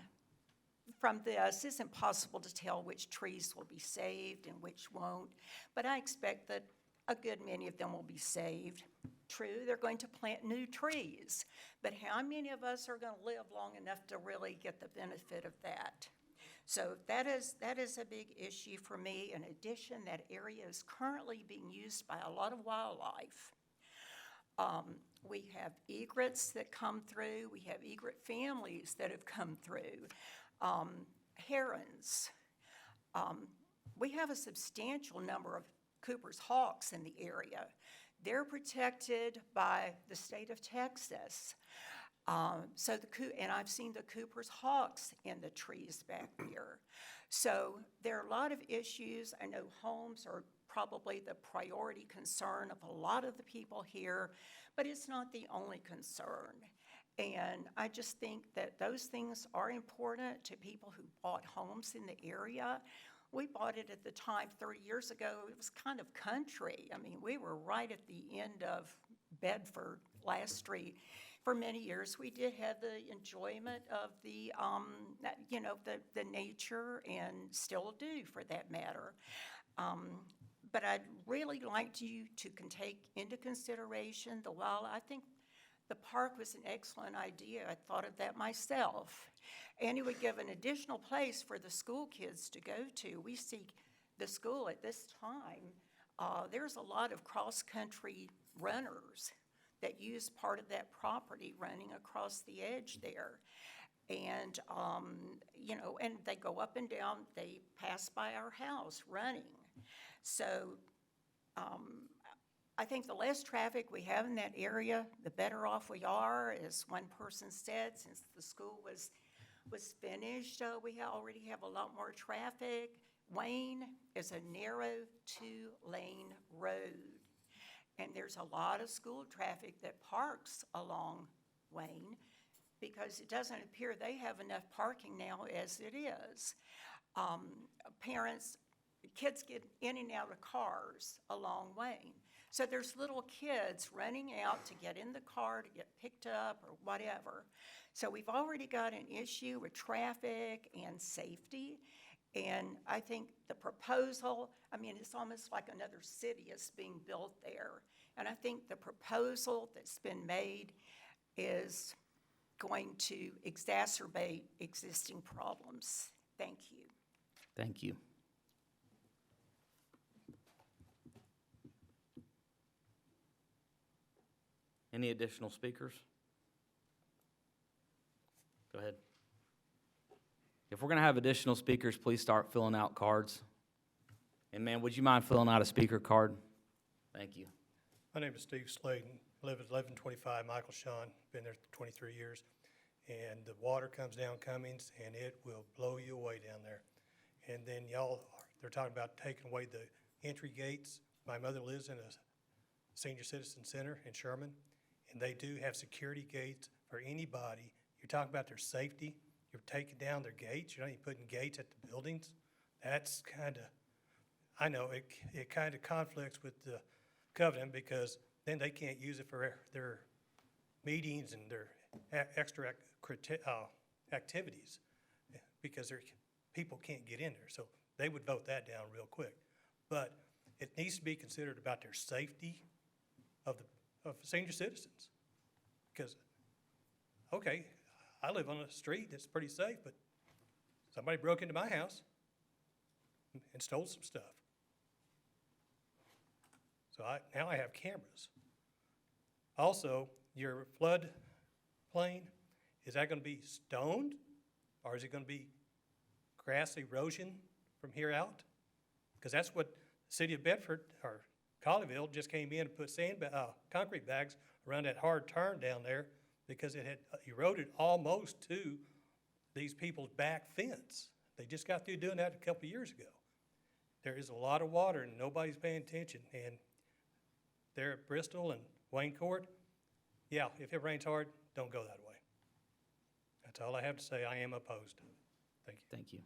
from this, it's impossible to tell which trees will be saved and which won't, but I expect that a good many of them will be saved. True, they're going to plant new trees, but how many of us are going to live long enough to really get the benefit of that? So that is a big issue for me. In addition, that area is currently being used by a lot of wildlife. We have egrets that come through. We have egret families that have come through. Herons. We have a substantial number of Cooper's hawks in the area. They're protected by the state of Texas. And I've seen the Cooper's hawks in the trees back there. So there are a lot of issues. I know homes are probably the priority concern of a lot of the people here, but it's not the only concern. And I just think that those things are important to people who bought homes in the area. We bought it at the time 30 years ago. It was kind of country. I mean, we were right at the end of Bedford, last street. For many years, we did have the enjoyment of the nature, and still do for that matter. But I'd really like you to take into consideration the wild. I think the park was an excellent idea. I thought of that myself. And it would give an additional place for the school kids to go to. We see the school at this time, there's a lot of cross-country runners that use part of that property running across the edge there. And, and they go up and down, they pass by our house running. So I think the less traffic we have in that area, the better off we are. As one person said, since the school was finished, we already have a lot more traffic. Wayne is a narrow 2-lane road, and there's a lot of school traffic that parks along Wayne. because it doesn't appear they have enough parking now as it is. Kids get in and out of cars along Wayne. So there's little kids running out to get in the car, to get picked up or whatever. So we've already got an issue with traffic and safety. And I think the proposal, I mean, it's almost like another city is being built there. And I think the proposal that's been made is going to exacerbate existing problems. Thank you. Thank you. Any additional speakers? Go ahead. If we're going to have additional speakers, please start filling out cards. And ma'am, would you mind filling out a speaker card? Thank you. My name is Steve Sladen. I live at 1125 Michael Shawn. Been there 23 years. And the water comes down Cummings, and it will blow you away down there. And then they're talking about taking away the entry gates. My mother lives in a senior citizen center in Sherman, and they do have security gates for anybody. You're talking about their safety. You're taking down their gates. You're not even putting gates at the buildings. That's kind of, I know, it kind of conflicts with the covenant, because then they can't use it for their meetings and their extra activities, because people can't get in there. So they would vote that down real quick. But it needs to be considered about their safety of senior citizens. Because, okay, I live on a street that's pretty safe, but somebody broke into my house and stole some stuff. So now I have cameras. Also, your flood plain, is that going to be stoned, or is it going to be grass erosion from here out? Because that's what the city of Bedford, or Colleyville, just came in and put concrete bags around that hard turn down there, because it had eroded almost to these people's back fence. They just got through doing that a couple of years ago. There is a lot of water and nobody's paying attention. And there at Bristol and Wayne Court, yeah, if it rains hard, don't go that way. That's all I have to say. I am opposed to it. Thank you. Thank you.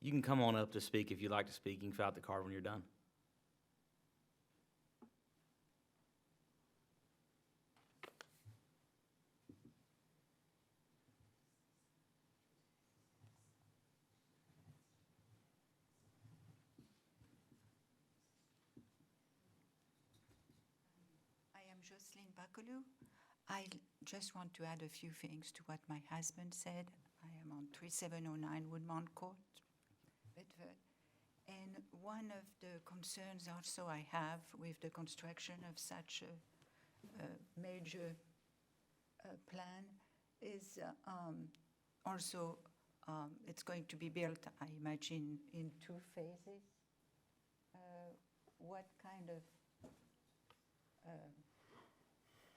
You can come on up to speak if you'd like to speak. You can fill out the card when you're done. I am Jocelyn Bacolou. I just want to add a few things to what my husband said. I am on 3709 Woodmont Court, Bedford. And one of the concerns also I have with the construction of such a major plan is also it's going to be built, I imagine, in 2 phases. What kind of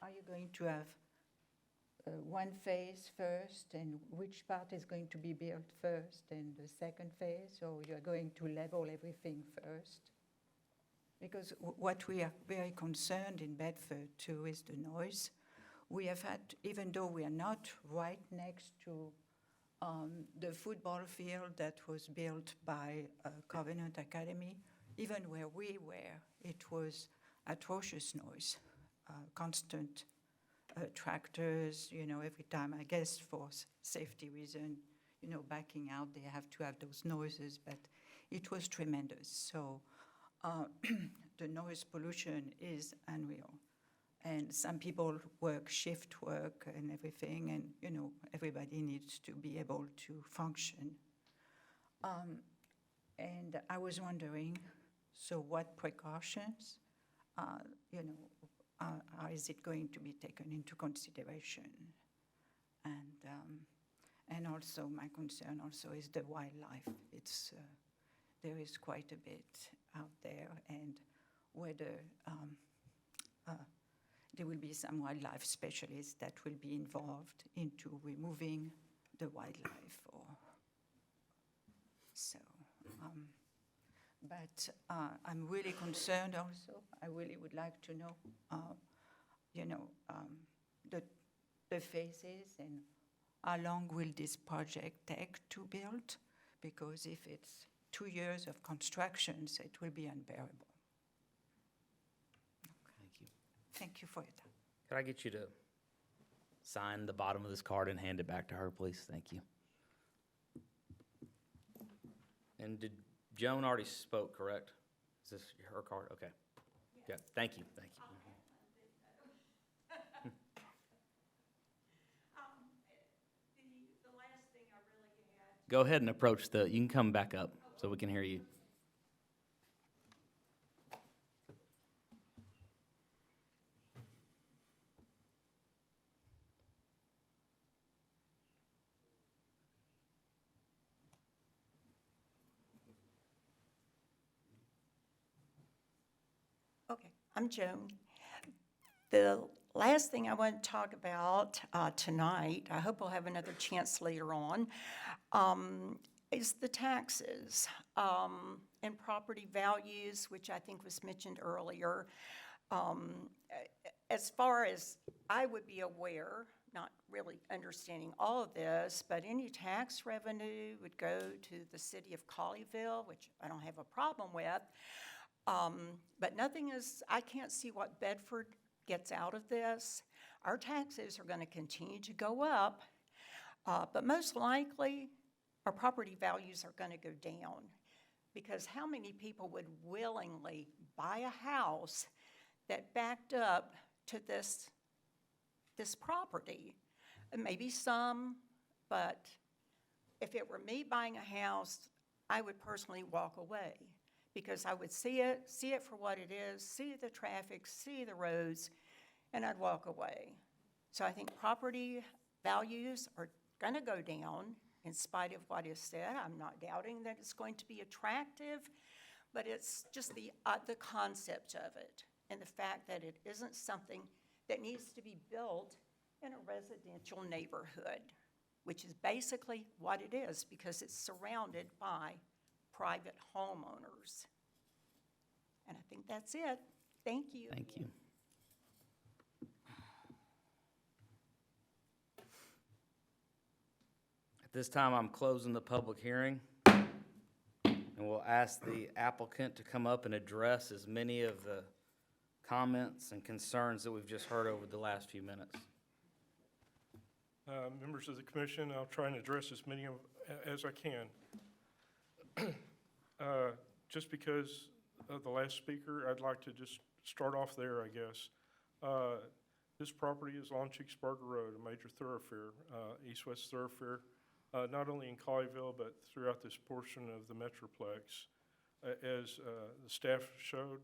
are you going to have one phase first, and which part is going to be built first, and the second phase, or you're going to level everything first? Because what we are very concerned in Bedford too is the noise. We have had, even though we are not right next to the football field that was built by Covenant Academy, even where we were, it was atrocious noise, constant tractors, every time, I guess for safety reason, backing out, they have to have those noises, but it was tremendous. So the noise pollution is unreal. And some people work shift work and everything, and, everybody needs to be able to function. And I was wondering, so what precautions, is it going to be taken into consideration? And also my concern also is the wildlife. It's there is quite a bit out there, and whether there will be some wildlife specialists that will be involved into removing the wildlife. But I'm really concerned also. I really would like to know, the phases and how long will this project take to build? Because if it's 2 years of constructions, it will be unbearable. Thank you. Thank you for your time. Could I get you to sign the bottom of this card and hand it back to her, please? Thank you. And did Joan already spoke, correct? Is this her card? Okay. Yeah, thank you, thank you. Go ahead and approach you can come back up so we can hear you. Okay, I'm Joan. The last thing I want to talk about tonight, I hope we'll have another chance later on, is the taxes and property values, which I think was mentioned earlier. As far as I would be aware, not really understanding all of this, but any tax revenue would go to the city of Colleyville, which I don't have a problem with. But nothing is, I can't see what Bedford gets out of this. Our taxes are going to continue to go up, but most likely our property values are going to go down, because how many people would willingly buy a house that backed up to this property? Maybe some, but if it were me buying a house, I would personally walk away, because I would see it for what it is, see the traffic, see the roads, and I'd walk away. So I think property values are going to go down in spite of what is said. I'm not doubting that it's going to be attractive, but it's just the concept of it and the fact that it isn't something that needs to be built in a residential neighborhood, which is basically what it is, because it's surrounded by private homeowners. And I think that's it. Thank you. Thank you. At this time, I'm closing the public hearing, and we'll ask the applicant to come up and address as many of the comments and concerns that we've just heard over the last few minutes. Members of the commission, I'll try and address as many as I can. Just because of the last speaker, I'd like to just start off there, I guess. This property is on Cheeksburger Road, a major thoroughfare, east-west thoroughfare, not only in Colleyville, but throughout this portion of the Metroplex. As the staff showed,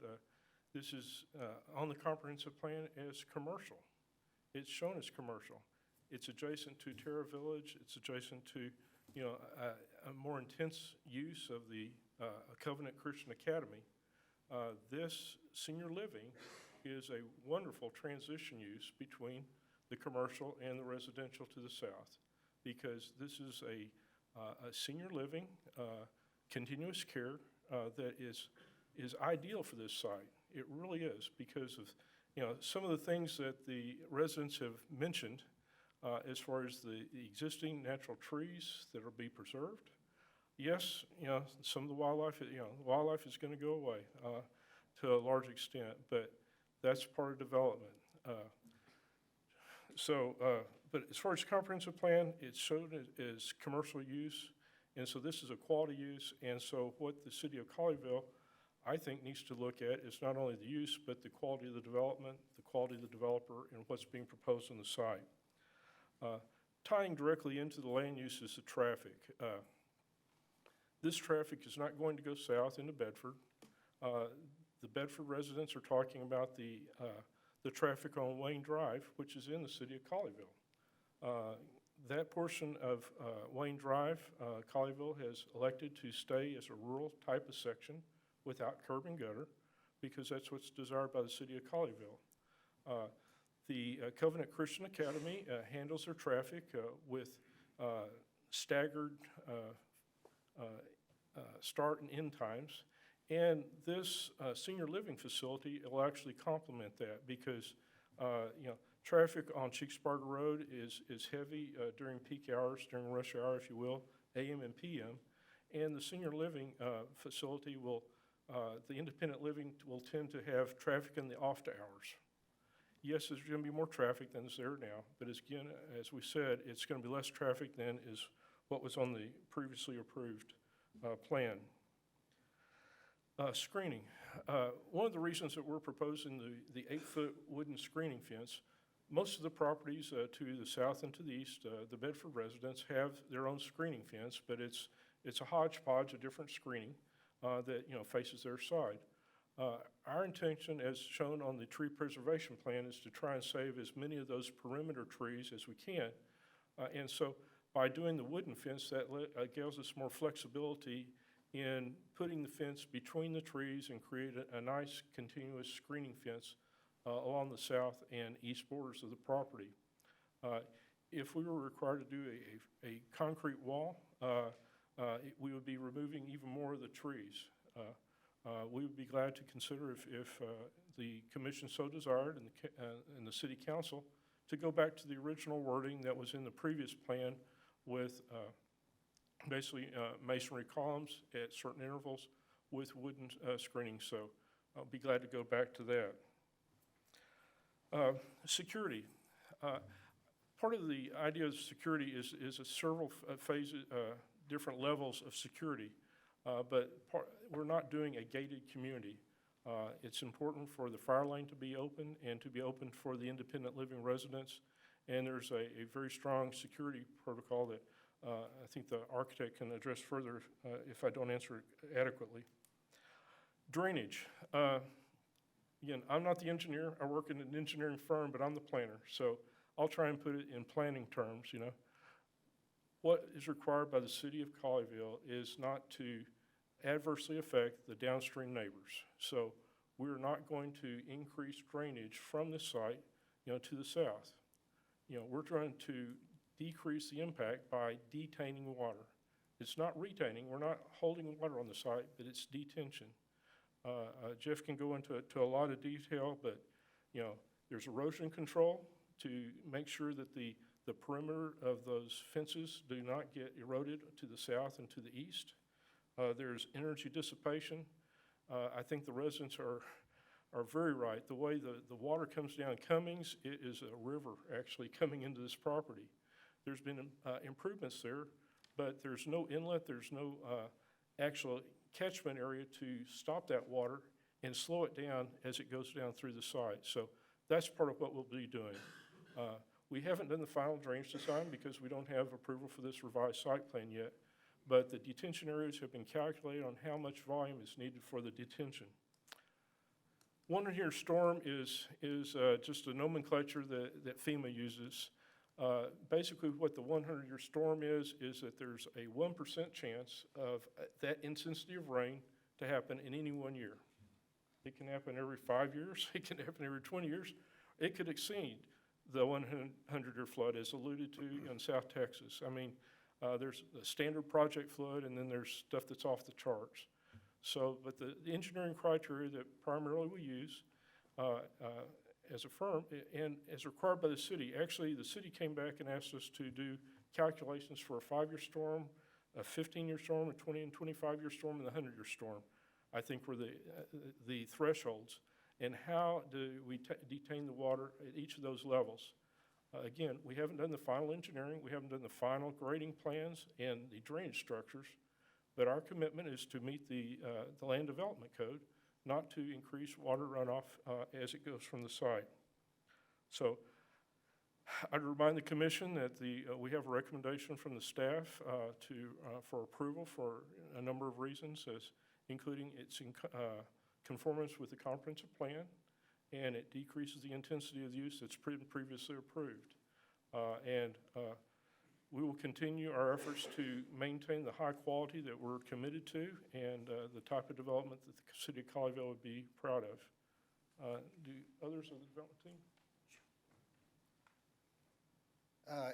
this is on the comprehensive plan as commercial. It's shown as commercial. It's adjacent to Terra Village. It's adjacent to, a more intense use of the Covenant Christian Academy. This senior living is a wonderful transition use between the commercial and the residential to the south, because this is a senior living, continuous care that is ideal for this site. It really is, because of some of the things that the residents have mentioned as far as the existing natural trees that will be preserved. Yes, some of the wildlife is going to go away to a large extent, but that's part of development. But as far as comprehensive plan, it's shown as commercial use, and so this is a quality use. And so what the city of Colleyville, I think, needs to look at is not only the use, but the quality of the development, the quality of the developer, and what's being proposed on the site. Tying directly into the land use is the traffic. This traffic is not going to go south into Bedford. The Bedford residents are talking about the traffic on Wayne Drive, which is in the city of Colleyville. That portion of Wayne Drive, Colleyville has elected to stay as a rural type of section without curb and gutter, because that's what's desired by the city of Colleyville. The Covenant Christian Academy handles their traffic with staggered start and end times. And this senior living facility will actually complement that because, traffic on Cheeksburg Road is heavy during peak hours, during rush hour, if you will, AM and PM. And the senior living facility will, the independent living will tend to have traffic in the off hours. Yes, there's going to be more traffic than is there now, but again, as we said, it's going to be less traffic than is what was on the previously approved plan. Screening. One of the reasons that we're proposing the 8-foot wooden screening fence, most of the properties to the south and to the east, the Bedford residents have their own screening fence, but it's a hodgepodge of different screening that faces their side. Our intention, as shown on the tree preservation plan, is to try and save as many of those perimeter trees as we can. And so by doing the wooden fence, that gives us more flexibility in putting the fence between the trees and create a nice continuous screening fence along the south and east borders of the property. If we were required to do a concrete wall, we would be removing even more of the trees. We would be glad to consider if the commission so desired and the city council to go back to the original wording that was in the previous plan with basically masonry columns at certain intervals with wooden screening. So I'll be glad to go back to that. Security. Part of the idea of security is a several phases, different levels of security. But we're not doing a gated community. It's important for the fire lane to be open and to be open for the independent living residents. And there's a very strong security protocol that I think the architect can address further if I don't answer it adequately. Drainage. Again, I'm not the engineer. I work in an engineering firm, but I'm the planner. So I'll try and put it in planning terms, What is required by the city of Colleyville is not to adversely affect the downstream neighbors. So we're not going to increase drainage from this site, to the south. We're trying to decrease the impact by detaining water. It's not retaining. We're not holding water on the site, but it's detention. Jeff can go into a lot of detail, but, there's erosion control to make sure that the perimeter of those fences do not get eroded to the south and to the east. There's energy dissipation. I think the residents are very right. The way the water comes down Cummings, it is a river actually coming into this property. There's been improvements there, but there's no inlet, there's no actual catchment area to stop that water and slow it down as it goes down through the site. So that's part of what we'll be doing. We haven't done the final drainage design because we don't have approval for this revised site plan yet, but the detention areas have been calculated on how much volume is needed for the detention. 100-year storm is just a nomenclature that FEMA uses. Basically what the 100-year storm is that there's a 1% chance of that intensity of rain to happen in any 1 year. It can happen every 5 years, it can happen every 20 years, it could exceed the 100-year flood as alluded to in South Texas. I mean, there's a standard project flood and then there's stuff that's off the charts. So, but the engineering criteria that primarily we use as a firm and as required by the city, actually the city came back and asked us to do calculations for a 5-year storm, a 15-year storm, a 20 and 25-year storm, and the 100-year storm, I think were the thresholds. And how do we detain the water at each of those levels? Again, we haven't done the final engineering, we haven't done the final grading plans and the drainage structures, but our commitment is to meet the land development code, not to increase water runoff as it goes from the site. So I'd remind the commission that we have a recommendation from the staff for approval for a number of reasons, including its in conformance with the comprehensive plan, and it decreases the intensity of use that's been previously approved. we will continue our efforts to maintain the high quality that we're committed to and the type of development that the city of Colleyville would be proud of. Do others of the development team?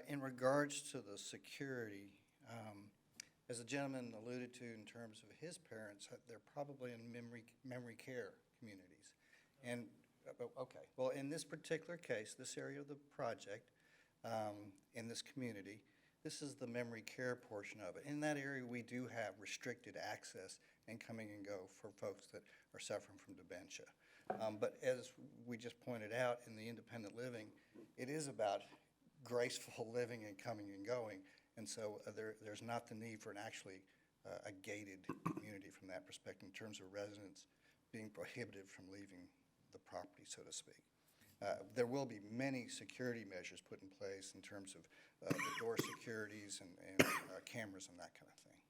In regards to the security, as the gentleman alluded to in terms of his parents, they're probably in memory care communities. And, okay, well, in this particular case, this area of the project, in this community, this is the memory care portion of it. In that area, we do have restricted access and coming and go for folks that are suffering from dementia. But as we just pointed out in the independent living, it is about graceful living and coming and going. And so there's not the need for an actually a gated community from that perspective in terms of residents being prohibited from leaving the property, so to speak. There will be many security measures put in place in terms of the door securities and cameras and that kind of thing.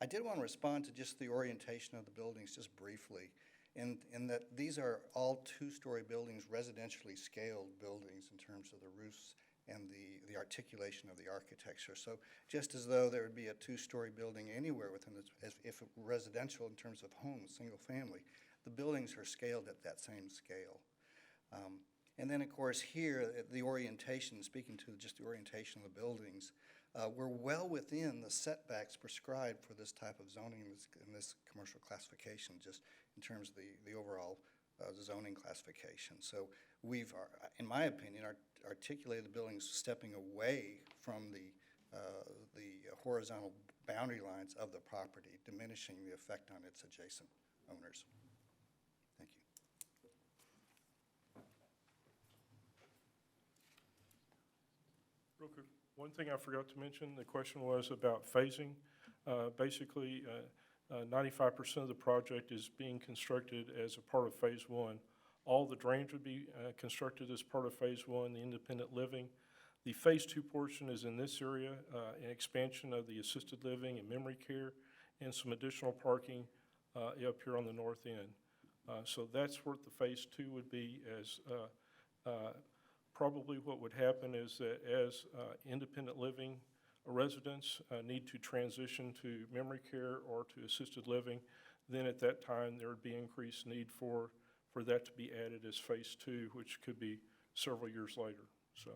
I did want to respond to just the orientation of the buildings just briefly, in that these are all two-story buildings, residentially scaled buildings in terms of the roofs and the articulation of the architecture. So just as though there would be a two-story building anywhere within this, if it were residential in terms of homes, single family, the buildings are scaled at that same scale. And then, of course, here, the orientation, speaking to just the orientation of the buildings, we're well within the setbacks prescribed for this type of zoning in this commercial classification, just in terms of the overall zoning classification. So we've, in my opinion, articulated the buildings stepping away from the horizontal boundary lines of the property, diminishing the effect on its adjacent owners. Thank you. Real quick, one thing I forgot to mention, the question was about phasing. Basically, 95% of the project is being constructed as a part of Phase 1. All the drainage would be constructed as part of Phase 1, the independent living. The Phase 2 portion is in this area, an expansion of the assisted living and memory care, and some additional parking up here on the north end. So that's what the Phase 2 would be. As probably what would happen is that as independent living residents need to transition to memory care or to assisted living, then at that time there would be increased need for that to be added as Phase 2, which could be several years later. So.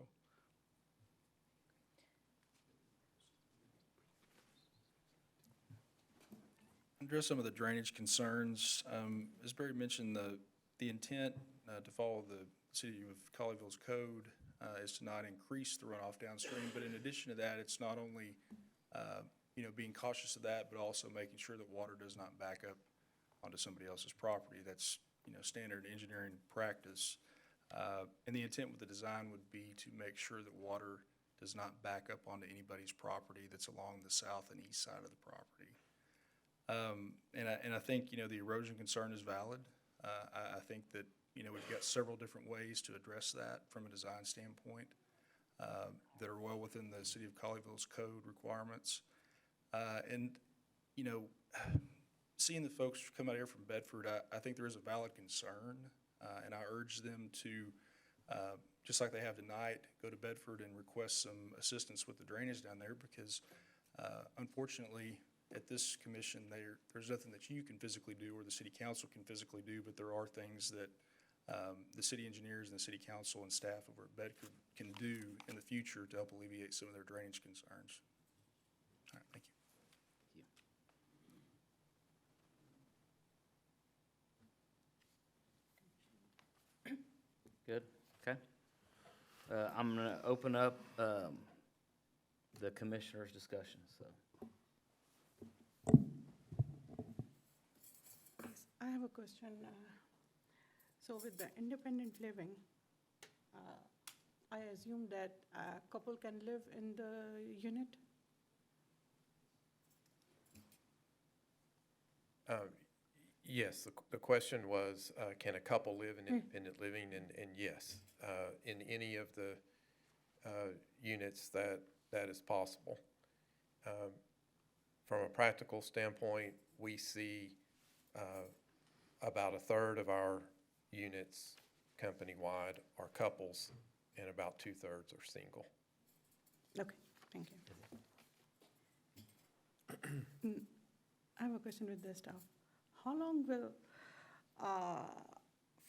Address some of the drainage concerns. As Barry mentioned, the intent to follow the City of Colleyville's code is to not increase the runoff downstream, but in addition to that, it's not only being cautious of that, but also making sure that water does not back up onto somebody else's property. That's standard engineering practice. And the intent with the design would be to make sure that water does not back up onto anybody's property that's along the south and east side of the property. And I think, the erosion concern is valid. I think that, we've got several different ways to address that from a design standpoint that are well within the City of Colleyville's code requirements. And seeing the folks come out here from Bedford, I think there is a valid concern, and I urge them to, just like they have tonight, go to Bedford and request some assistance with the drainage down there because, unfortunately, at this commission, there's nothing that you can physically do or the city council can physically do, but there are things that the city engineers and the city council and staff over at Bedford can do in the future to help alleviate some of their drainage concerns. All right, thank you. Good, okay. I'm gonna open up the commissioners' discussion, so. I have a question. So with the independent living, I assume that a couple can live in the unit? Yes, the question was, can a couple live in independent living? And yes, in any of the units that is possible. From a practical standpoint, we see about a third of our units company-wide are couples, and about 2/3 are single. Okay, Thank you. I have a question with this stuff. How long will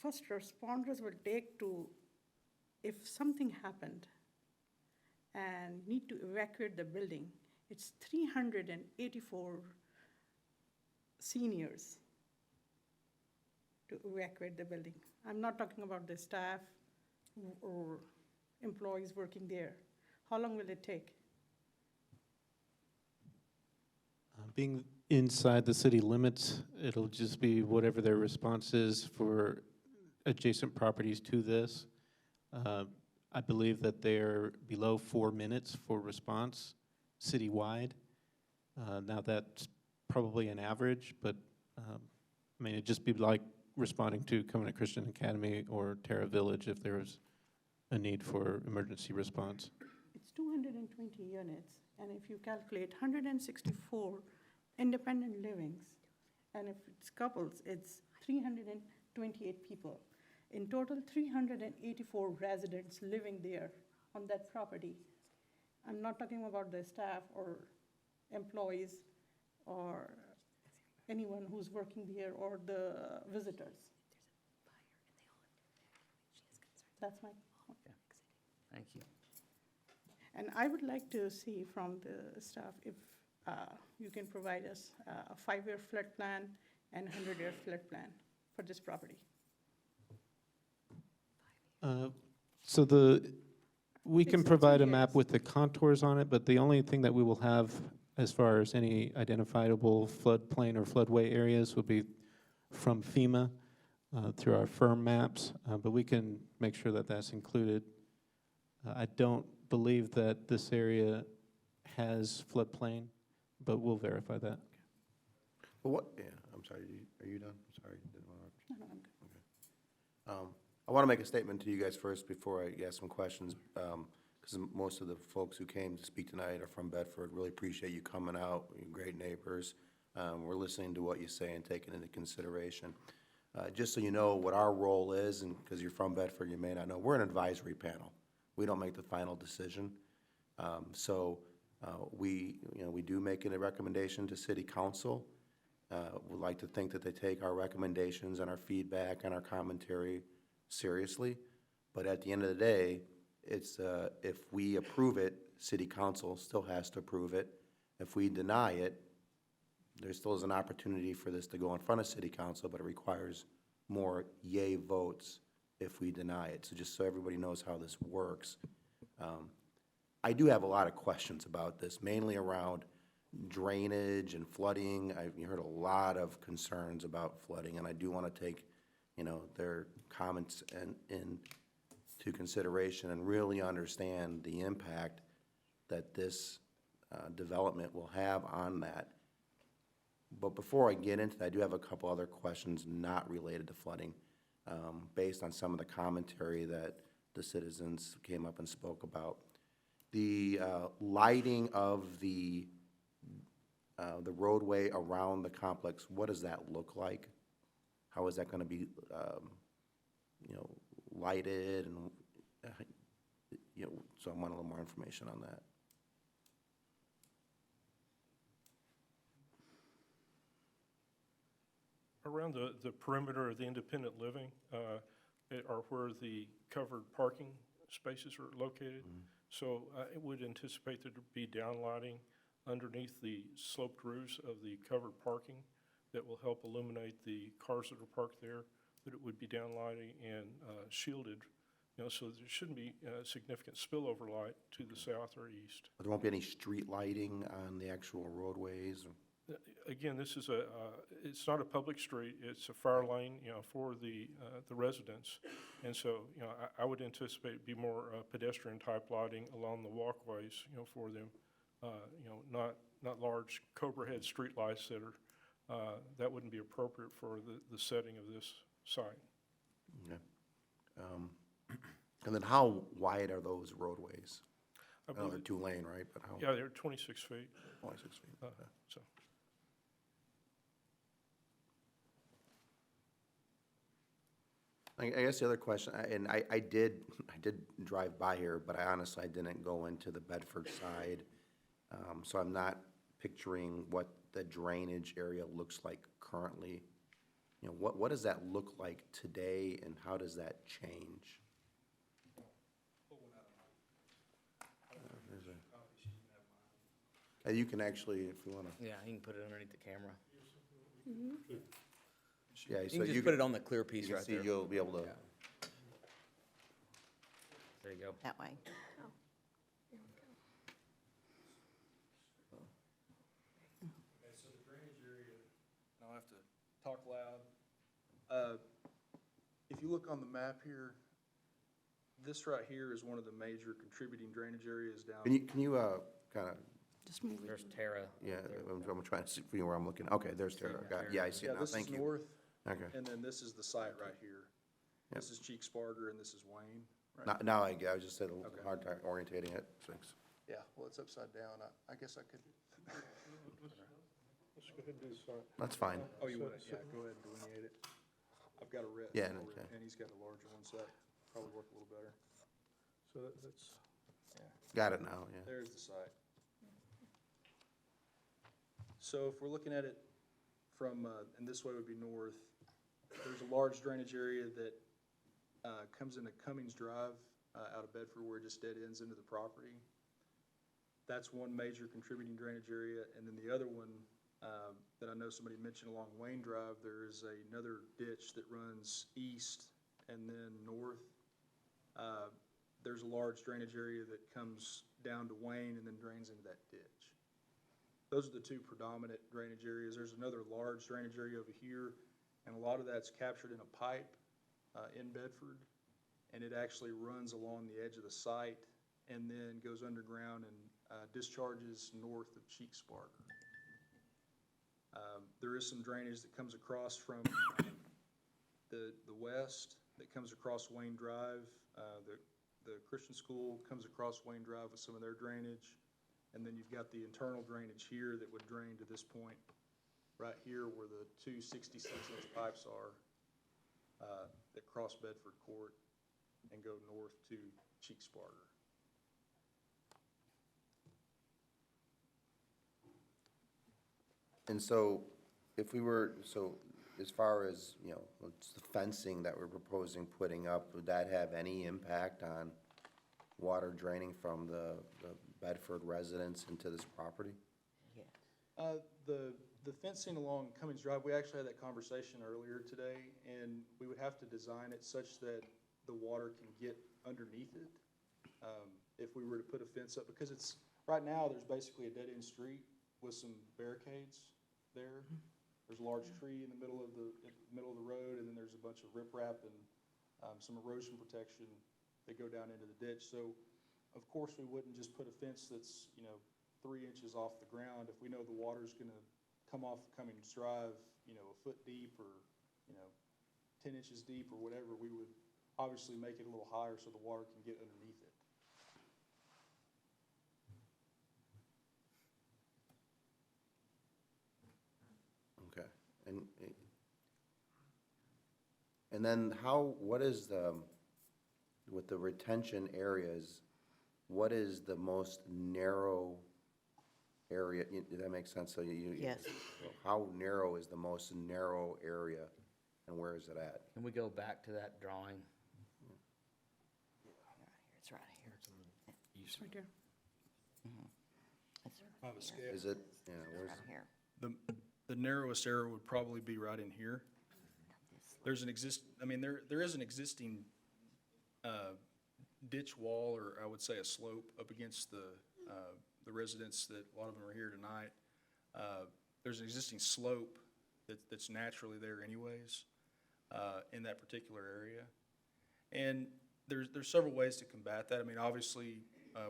first responders will take to, if something happened and need to evacuate the building? It's 384 seniors to evacuate the building. I'm not talking about the staff or employees working there. How long will it take? Being inside the city limits, it'll just be whatever their response is for adjacent properties to this. I believe that they're below 4 minutes for response citywide. Now that's probably an average, but I mean, it'd just be like responding to Covenant Christian Academy or Terra Village if there was a need for emergency response. It's 220 units, and if you calculate 164 independent livings, and if it's couples, it's 328 people. In total, 384 residents living there on that property. I'm not talking about the staff or employees or anyone who's working there or the visitors. That's my point. Thank you. And I would like to see from the staff if you can provide us a 5-year flood plan and 100-year flood plan for this property. So we can It's provide a 2 map years. with the contours on it, but the only thing that we will have as far as any identifiable floodplain or floodway areas would be from FEMA through our firm maps, but we can make sure that that's included. I don't believe that this area has floodplain, but we'll verify that. Well, what, yeah, I'm sorry, are you done? I'm sorry. Didn't wanna- No, I'm good. Okay. I want to make a statement to you guys first before I ask some questions, because most of the folks who came to speak tonight are from Bedford. Really appreciate you coming out, you're great neighbors. We're listening to what you say and taking into consideration. Just so you know what our role is, and because you're from Bedford, you may not know, we're an advisory panel. We don't make the final decision. We do make a recommendation to City Council. We'd like to think that they take our recommendations and our feedback and our commentary seriously. But at the end of the day, it's, if we approve it, City Council still has to approve it. If we deny it, there still is an opportunity for this to go in front of City Council, but it requires more yay votes if we deny it. So just so everybody knows how this works. I do have a lot of questions about this, mainly around drainage and flooding. I've heard a lot of concerns about flooding, and I do want to take, their comments into consideration and really understand the impact that this development will have on that. But before I get into that, I do have a couple other questions not related to flooding, based on some of the commentary that the citizens came up and spoke about. The lighting of the roadway around the complex, what does that look like? How is that going to be, lighted and, so I want a little more information on that. Around the perimeter of the independent living are where the covered parking spaces are located. So I would anticipate there to be downlighting underneath the sloped roofs of the covered parking that will help illuminate the cars that are parked there, but it would be downlighting and shielded, so there shouldn't be significant spillover light to the south or east. There won't be any street lighting on the actual roadways? Again, this is it's not a public street, it's a fire lane, for the residents. And so, I would anticipate it'd be more pedestrian type lighting along the walkways, for them. Not large Cobra head street lights that wouldn't be appropriate for the setting of this site. Okay. And then how wide are those roadways? I know they're believe- 2-lane, right? But how? Yeah, they're 26 feet. 26 feet. Okay. So. I guess the other question, I did drive by here, but I honestly didn't go into the Bedford side So I'm not picturing what the drainage area looks like currently. You know, what does that look like today, and how does that change? You can actually, if you wanna. Yeah, you can put it underneath the camera. Yeah, You so can just put it on the clear piece you can right see, there. you'll be able to. There you go. That way. Okay, so the drainage area, and I'll have to talk loud. If you look on the map here, this right here is one of the major contributing drainage areas down. Can you, kind of, Just move it. There's Tara. yeah, I'm trying to see for you where I'm looking. Okay, there's Tara. Got it. Yeah, I see it now. Thank you. This is north, Okay. and then this is the site right here. Yep. This is Cheek Sparger, and this is Wayne. right? Now I get, I just had a Okay. hard time orientating it. Thanks. Yeah, well, it's upside down. I guess I could. Let's go ahead and do the sign. That's fine. Oh, you would? Yeah, go ahead and delineate it. I've got a red. Yeah, and okay. And he's got a larger one, so that probably work a little better. So that's, Yeah. Got it now, yeah. There's the site. So if we're looking at it from, and this way would be north, there's a large drainage area that comes into Cummings Drive out of Bedford where it just dead ends into the property. That's one major contributing drainage area. And then the other one that I know somebody mentioned along Wayne Drive, there is another ditch that runs east and then north. There's a large drainage area that comes down to Wayne and then drains into that ditch. Those are the two predominant drainage areas. There's another large drainage area over here, and a lot of that's captured in a pipe in Bedford, and it actually runs along the edge of the site and then goes underground and discharges north of Cheek Sparger. There is some drainage that comes across from the west that comes across Wayne Drive. The Christian school comes across Wayne Drive with some of their drainage. And then you've got the internal drainage here that would drain to this point right here where the two 66-inch pipes are that cross Bedford Court and go north to Cheek Sparger. And so if we were, so as far as, you know, it's the fencing that we're proposing putting up, would that have any impact on water draining from the Bedford residents into this property? The fencing along Cummings Drive, we actually had that conversation earlier today, and we would have to design it such that the water can get underneath it. If we were to put a fence up, because it's, right now, there's basically a dead-end street with some barricades there. There's a large tree in the middle of the road, and then there's a bunch of riprap and some erosion protection that go down into the ditch. So, of course, we wouldn't just put a fence that's, 3 inches off the ground. If we know the water's gonna come off Cummings Drive, a foot deep or, 10 inches deep or whatever, we would obviously make it a little higher so the water can get underneath it. Okay. And then what is with the retention areas, what is the most narrow area? Does that make sense? So Yes. How narrow is the most narrow area, and where is it at? Can we go back to that drawing? It's right here. It's right here. I have a scale. Is it, yeah, where's? Right here. The narrowest area would probably be right in here. There's an there is an existing ditch wall, or I would say a slope up against the residents that a lot of them are here tonight. There's an existing slope that's naturally there anyways in that particular area. And there's several ways to combat that. I mean, obviously,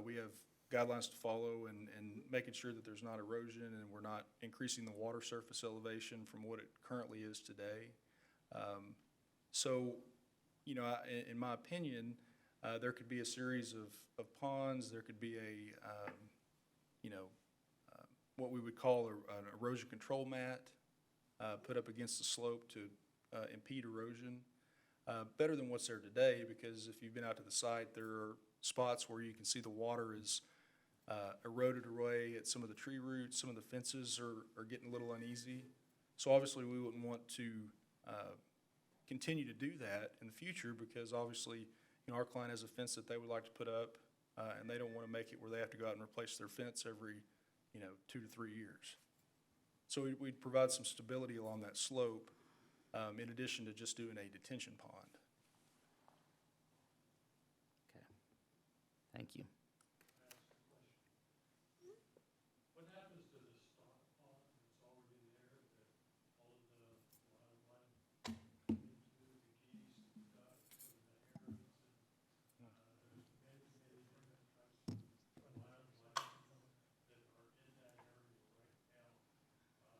we have guidelines to follow and making sure that there's not erosion and we're not increasing the water surface elevation from what it currently is today. So, in my opinion, there could be a series of ponds. There could be what we would call an erosion control mat put up against the slope to impede erosion. Better than what's there today, because if you've been out to the site, there are spots where you can see the water is eroded away at some of the tree roots. Some of the fences are getting a little uneasy. So obviously, we wouldn't want to continue to do that in the future because obviously, our client has a fence that they would like to put up, and they don't want to make it where they have to go out and replace their fence every, 2 to 3 years. So we'd provide some stability along that slope, in addition to just doing a detention pond. Okay. Thank you. What happens to the stock pond that's already there that all of the wildlife into the geese, the ducks, and the herons, and there's many, many different types of wildlife that are in that area right now.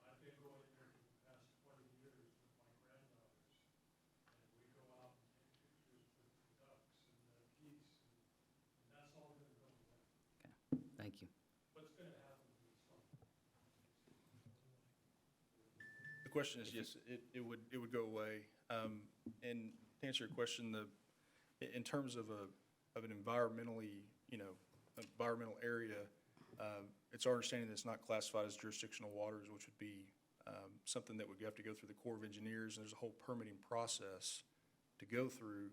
I've been going there for the past 20 years with my granddaughters, and we go out and take pictures with the ducks and the geese, and that's all going to go away. Okay. Thank you. What's going to happen to the stock? The question is, yes, it would go away. And to answer your question, in terms of an environmentally, environmental area, it's our understanding that it's not classified as jurisdictional waters, which would be something that would have to go through the Corps of Engineers, and there's a whole permitting process to go through.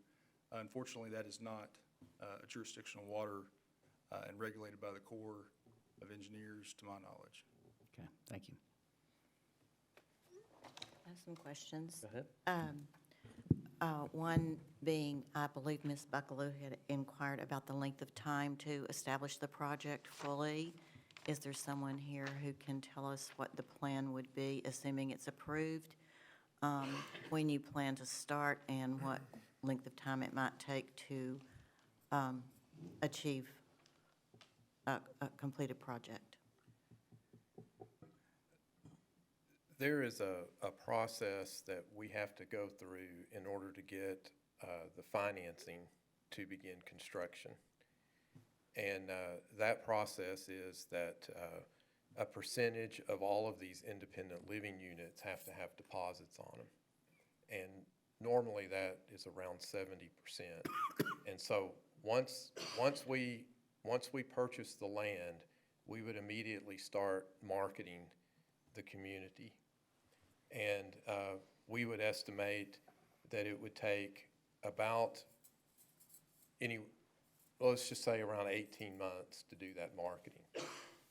Unfortunately, that is not a jurisdictional water and regulated by the Corps of Engineers, to my knowledge. Okay, thank you. I have some questions. Go ahead. One being, I believe Ms. Buckaloo had inquired about the length of time to establish the project fully. Is there someone here who can tell us what the plan would be, assuming it's approved? When you plan to start and what length of time it might take to achieve a completed project? There is a process that we have to go through in order to get the financing to begin construction. And that process is that a percentage of all of these independent living units have to have deposits on them. And normally that is around 70%. And so once we purchase the land, we would immediately start marketing the community. And we would estimate that it would take about let's just say around 18 months to do that marketing.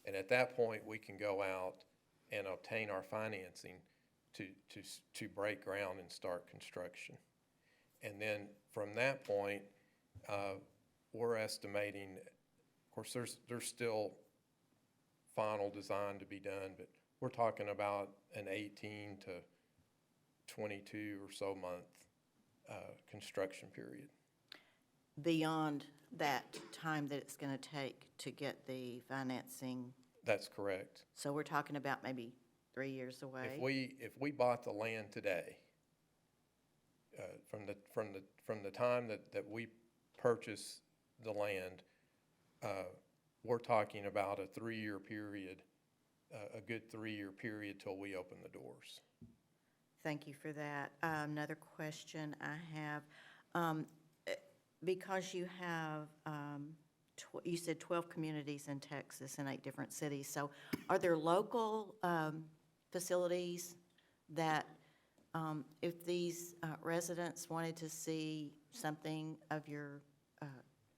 And at that point, we can go out and obtain our financing to break ground and start construction. And then from that point, we're estimating, of course, there's still final design to be done, but we're talking about an 18 to 22 or so month construction period. Beyond that time that it's going to take to get the financing? That's correct. So we're talking about maybe 3 years away? If we bought the land today, from the time that we purchase the land, we're talking about a 3-year period, a good 3-year period till we open the doors. Thank you for that. Another question I have, because you have, you said 12 communities in Texas in 8 different cities, so are there local facilities that if these residents wanted to see something of your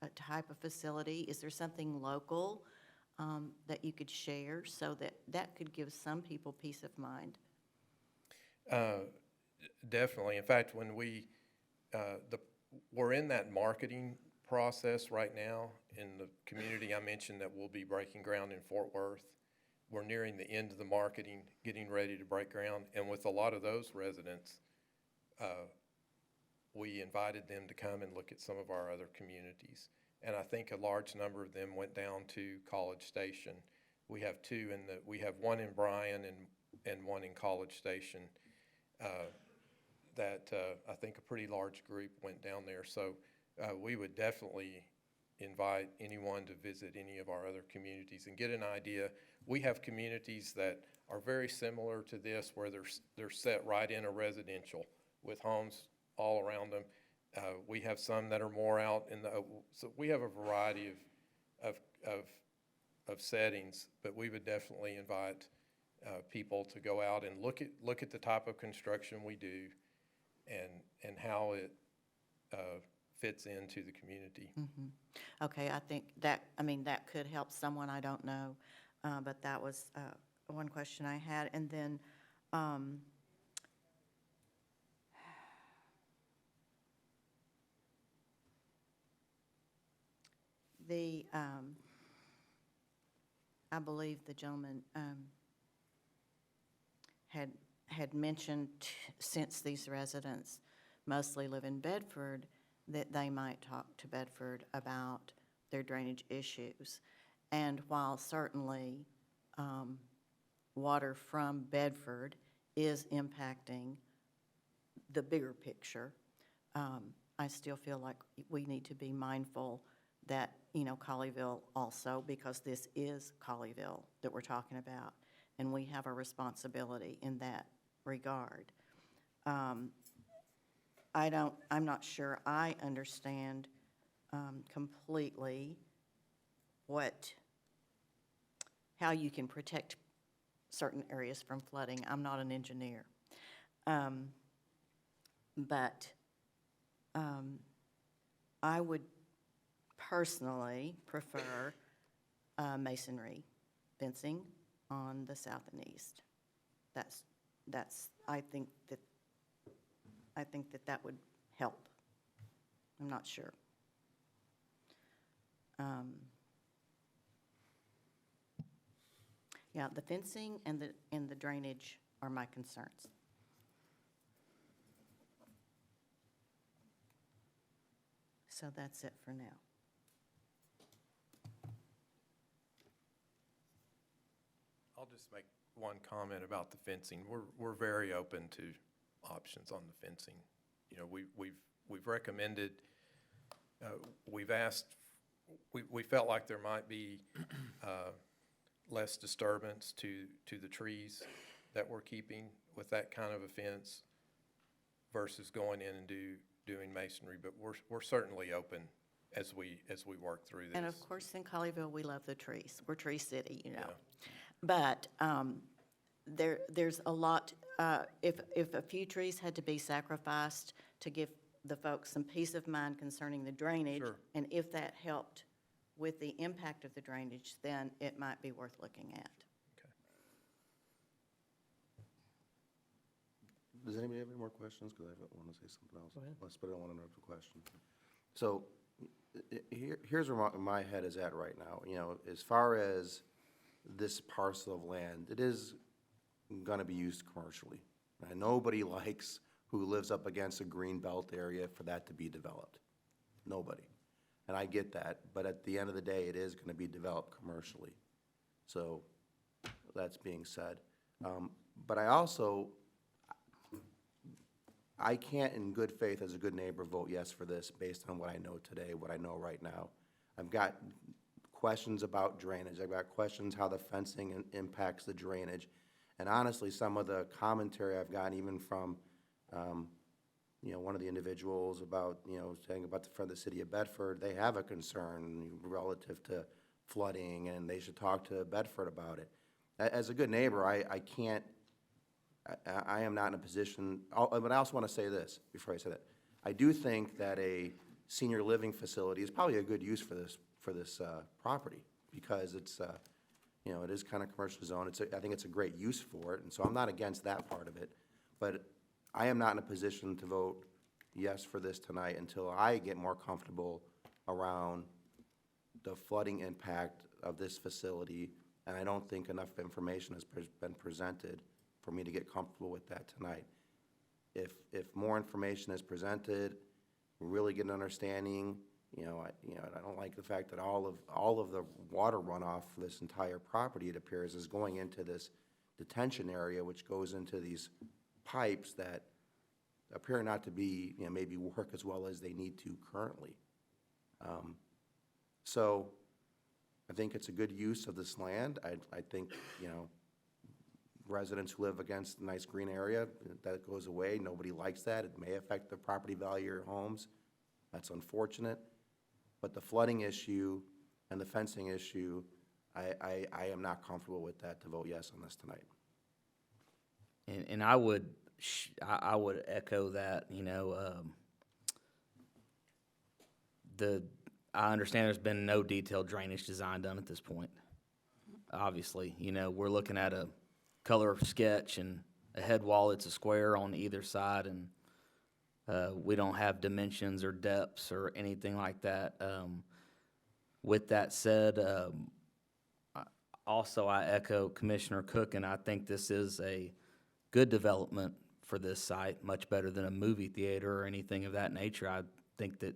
a type of facility, is there something local that you could share so that could give some people peace of mind? Definitely. In fact, when we're in that marketing process right now in the community I mentioned that we'll be breaking ground in Fort Worth. We're nearing the end of the marketing, getting ready to break ground. And with a lot of those residents, we invited them to come and look at some of our other communities. And I think a large number of them went down to College Station. We have two we have one in Bryan and one in College Station. That I think a pretty large group went down there. So we would definitely invite anyone to visit any of our other communities and get an idea. We have communities that are very similar to this where they're set right in a residential with homes all around them. We have some that are more out in the, so we have a variety of of settings, but we would definitely invite people to go out and look at the type of construction we do and how it fits into the community. Okay, I think that, I mean, that could help someone, I don't know, but that was one question I had. And then, I believe the gentleman had mentioned, since these residents mostly live in Bedford, that they might talk to Bedford about their drainage issues. And while certainly water from Bedford is impacting the bigger picture, I still feel like we need to be mindful that, you know, Colleyville also, because this is Colleyville that we're talking about, and we have a responsibility in that regard. I'm not sure I understand completely how you can protect certain areas from flooding. I'm not an engineer. But I would personally prefer masonry fencing on the south and east. I think that would help. I'm not sure. Yeah, the fencing and the drainage are my concerns. So that's it for now. I'll just make one comment about the fencing. We're very open to options on the fencing. You know, we've recommended, we've asked, we felt like there might be less disturbance to the trees that we're keeping with that kind of a fence versus going in and doing masonry, but we're certainly open as we work through this. And of course, in Colleyville, we love the trees. We're Tree City, you know. Yeah. But there's a lot, if a few trees had to be sacrificed to give the folks some peace of mind concerning the drainage, Sure. and if that helped with the impact of the drainage, then it might be worth looking at. Does anybody have any more questions? Because I want to say something else. Go ahead. But I don't want to interrupt the question. So here's where my head is at right now. You know, as far as this parcel of land, it is going to be used commercially. And nobody likes who lives up against a green belt area for that to be developed. Nobody. And I get that. But at the end of the day, it is going to be developed commercially. So that's being said. But I can't in good faith as a good neighbor vote yes for this based on what I know today, what I know right now. I've got questions about drainage. I've got questions how the fencing impacts the drainage. And honestly, some of the commentary I've gotten even from, one of the individuals about, saying about from the city of Bedford, they have a concern relative to flooding and they should talk to Bedford about it. As a good neighbor, I can't, I am not in a position, but I also want to say this before I say that. I do think that a senior living facility is probably a good use for this property because it's, it is kind of commercial zone. I think it's a great use for it, and so I'm not against that part of it. But I am not in a position to vote yes for this tonight until I get more comfortable around the flooding impact of this facility, and I don't think enough information has been presented for me to get comfortable with that tonight. If more information is presented, we really get an understanding. I don't like the fact that all of the water runoff for this entire property, it appears, is going into this detention area, which goes into these pipes that appear not to be, maybe work as well as they need to currently. So I think it's a good use of this land. I think, residents who live against a nice green area, that goes away. Nobody likes that. It may affect the property value of your homes. That's unfortunate. But the flooding issue and the fencing issue, I am not comfortable with that to vote yes on this tonight. And I would, I would echo that, I understand there's been no detailed drainage design done at this point. Obviously, we're looking at a color sketch and a head wall, it's a square on either side, and we don't have dimensions or depths or anything like that. With that said, I echo Commissioner Cook, and I think this is a good development for this site, much better than a movie theater or anything of that nature. I think that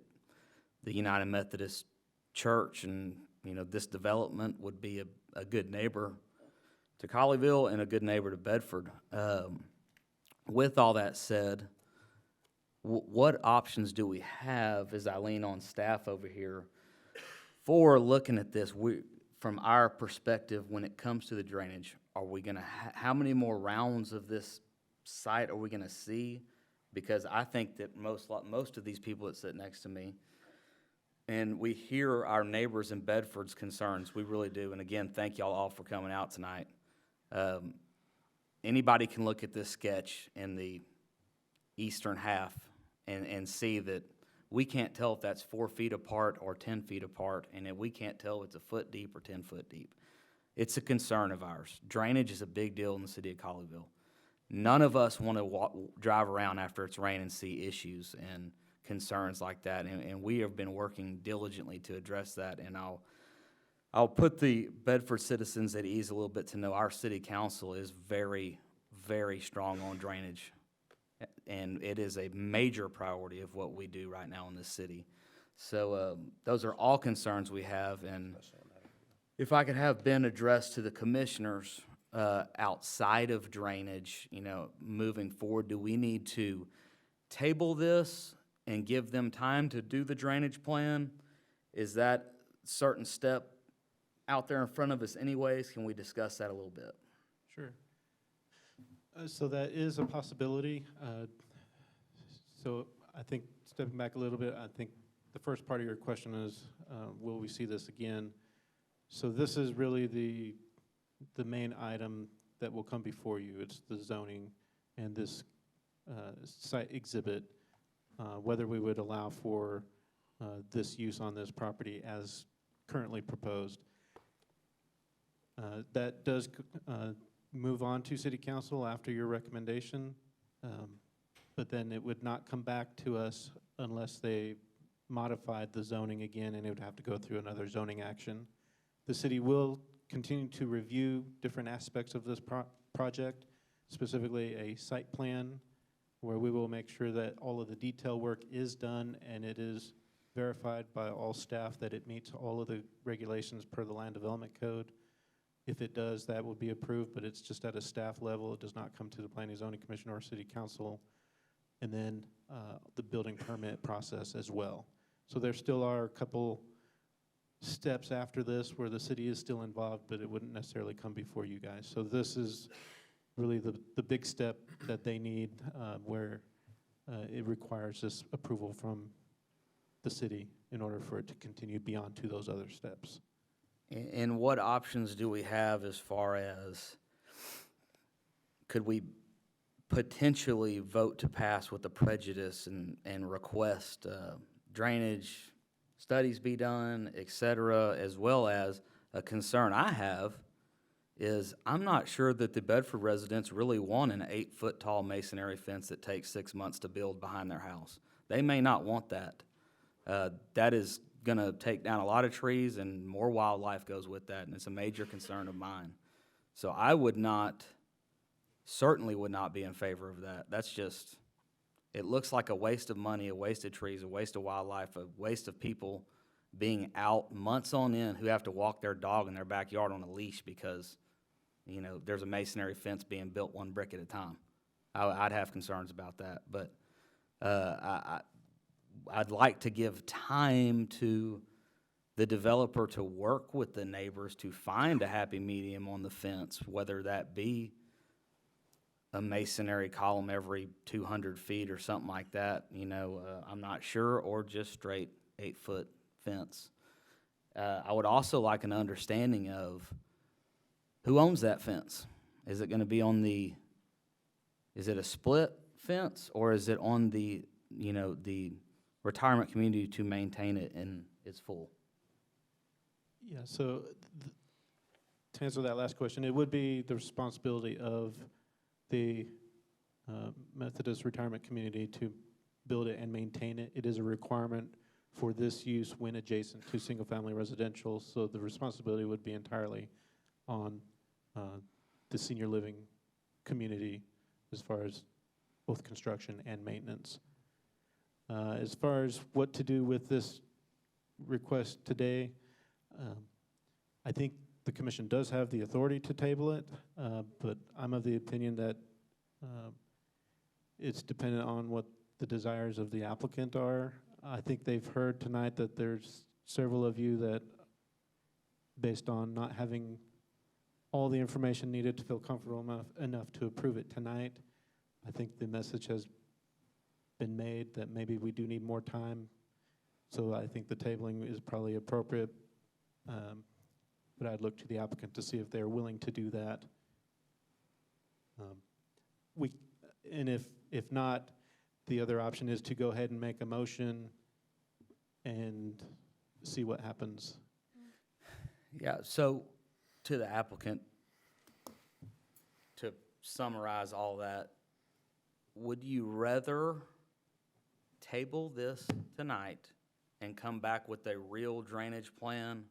the United Methodist Church and, this development would be a good neighbor to Colleyville and a good neighbor to Bedford. With all that said, what options do we have, as I lean on staff over here, for looking at this? From our perspective, when it comes to the drainage, are we gonna, how many more rounds of this site are we gonna see? Because I think that most of these people that sit next to me, and we hear our neighbors in Bedford's concerns, we really do. And again, thank y'all all for coming out tonight. Anybody can look at this sketch in the eastern half and see that we can't tell if that's 4 feet apart or 10 feet apart, and we can't tell if it's a foot deep or 10 foot deep. It's a concern of ours. Drainage is a big deal in the city of Colleyville. None of us want to drive around after it's rained and see issues and concerns like that, and we have been working diligently to address that. And I'll put the Bedford citizens at ease a little bit to know our city council is very, very strong on drainage, and it is a major priority of what we do right now in this city. So those are all concerns we have, and if I could have Ben address to the commissioners outside of drainage, moving forward, do we need to table this and give them time to do the drainage plan? Is that certain step out there in front of us anyways? Can we discuss that a little bit? Sure. So that is a possibility. So I think, stepping back a little bit, I think the first part of your question is, will we see this again? So this is really the main item that will come before you. It's the zoning and this site exhibit, whether we would allow for this use on this property as currently proposed. That does move on to City Council after your recommendation, but then it would not come back to us unless they modified the zoning again, and it would have to go through another zoning action. The city will continue to review different aspects of this project, specifically a site plan, where we will make sure that all of the detail work is done and it is verified by all staff that it meets all of the regulations per the Land Development Code. If it does, that will be approved, but it's just at a staff level. It does not come to the Planning and Zoning Commission or City Council. And then the building permit process as well. So there still are a couple steps after this where the city is still involved, but it wouldn't necessarily come before you guys. So this is really the big step that they need, where it requires this approval from the city in order for it to continue beyond to those other steps. And what options do we have as far as, could we potentially vote to pass with a prejudice and request drainage studies be done, et cetera, as well as a concern I have is I'm not sure that the Bedford residents really want an 8-foot tall masonry fence that takes 6 months to build behind their house. They may not want that. That is going to take down a lot of trees, and more wildlife goes with that, and it's a major concern of mine. So I certainly would not be in favor of that. That's just, it looks like a waste of money, a waste of trees, a waste of wildlife, a waste of people being out months on end who have to walk their dog in their backyard on a leash because, there's a masonry fence being built 1 brick at a time. I'd have concerns about that, but I'd like to give time to the developer to work with the neighbors to find a happy medium on the fence, whether that be a masonry column every 200 feet or something like that, I'm not sure, or just straight 8-foot fence. I would also like an understanding of who owns that fence. Is it gonna be on is it a split fence, or is it on the retirement community to maintain it in its full? Yeah, so to answer that last question, it would be the responsibility of the Methodist retirement community to build it and maintain it. It is a requirement for this use when adjacent to single-family residential, so the responsibility would be entirely on the senior living community as far as both construction and maintenance. As far as what to do with this request today, I think the commission does have the authority to table it, but I'm of the opinion that it's dependent on what the desires of the applicant are. I think they've heard tonight that there's several of you that, based on not having all the information needed to feel comfortable enough to approve it tonight, I think the message has been made that maybe we do need more time. So I think the tabling is probably appropriate, but I'd look to the applicant to see if they're willing to do that. And if not, the other option is to go ahead and make a motion and see what happens. Yeah, so to the applicant, to summarize all that, would you rather table this tonight and come back with a real drainage plan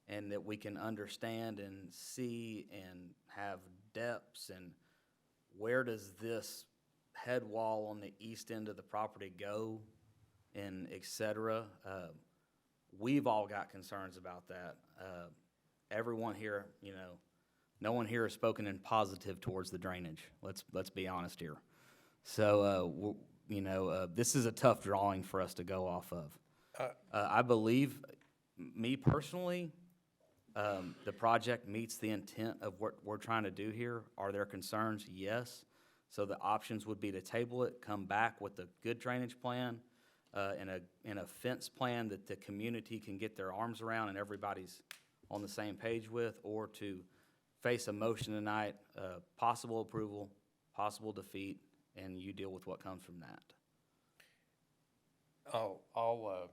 and that we can understand and see and have depths, and where does this head wall on the east end of the property go, and et cetera? We've all got concerns about that. Everyone here, no one here has spoken in positive towards the drainage. Let's be honest here. So, this is a tough drawing for us to go off of. I believe, me personally, the project meets the intent of what we're trying to do here. Are there concerns? Yes. So the options would be to table it, come back with a good drainage plan, and a fence plan that the community can get their arms around and everybody's on the same page with, or to face a motion tonight, possible approval, possible defeat, and you deal with what comes from that. I'll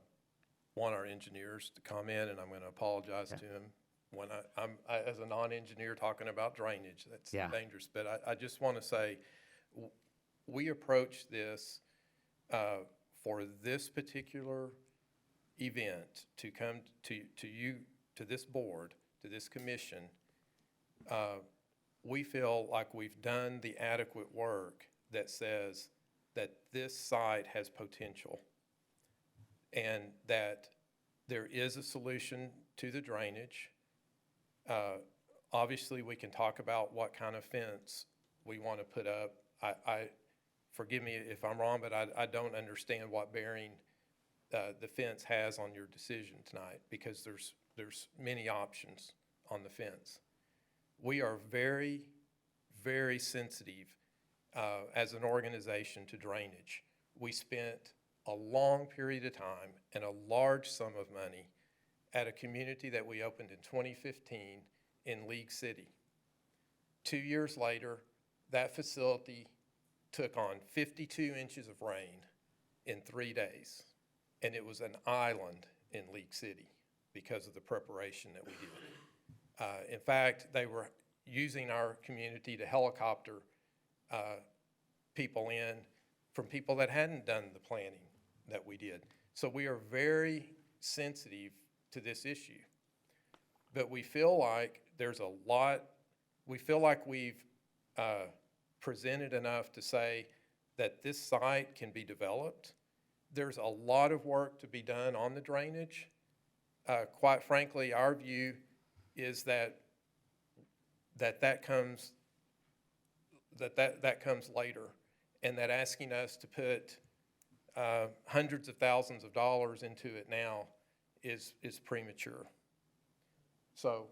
want our engineers to come in, and I'm gonna apologize to them. When I'm as a non-engineer talking about drainage, that's dangerous. But I just want to say, we approach this for this particular event to come to you, to this board, to this commission. We feel like we've done the adequate work that says that this site has potential and that there is a solution to the drainage. Obviously, we can talk about what kind of fence we want to put up. Forgive me if I'm wrong, but I don't understand what bearing the fence has on your decision tonight, because there's many options on the fence. We are very, very sensitive as an organization to drainage. We spent a long period of time and a large sum of money at a community that we opened in 2015 in League City. 2 years later, that facility took on 52 inches of rain in 3 days, and it was an island in League City because of the preparation that we did. In fact, they were using our community to helicopter people in from people that hadn't done the planning that we did. So we are very sensitive to this issue. But we feel like there's a lot, we feel like we've presented enough to say that this site can be developed. There's a lot of work to be done on the drainage. Quite frankly, our view is that comes later, and that asking us to put hundreds of thousands of dollars into it now is premature. So,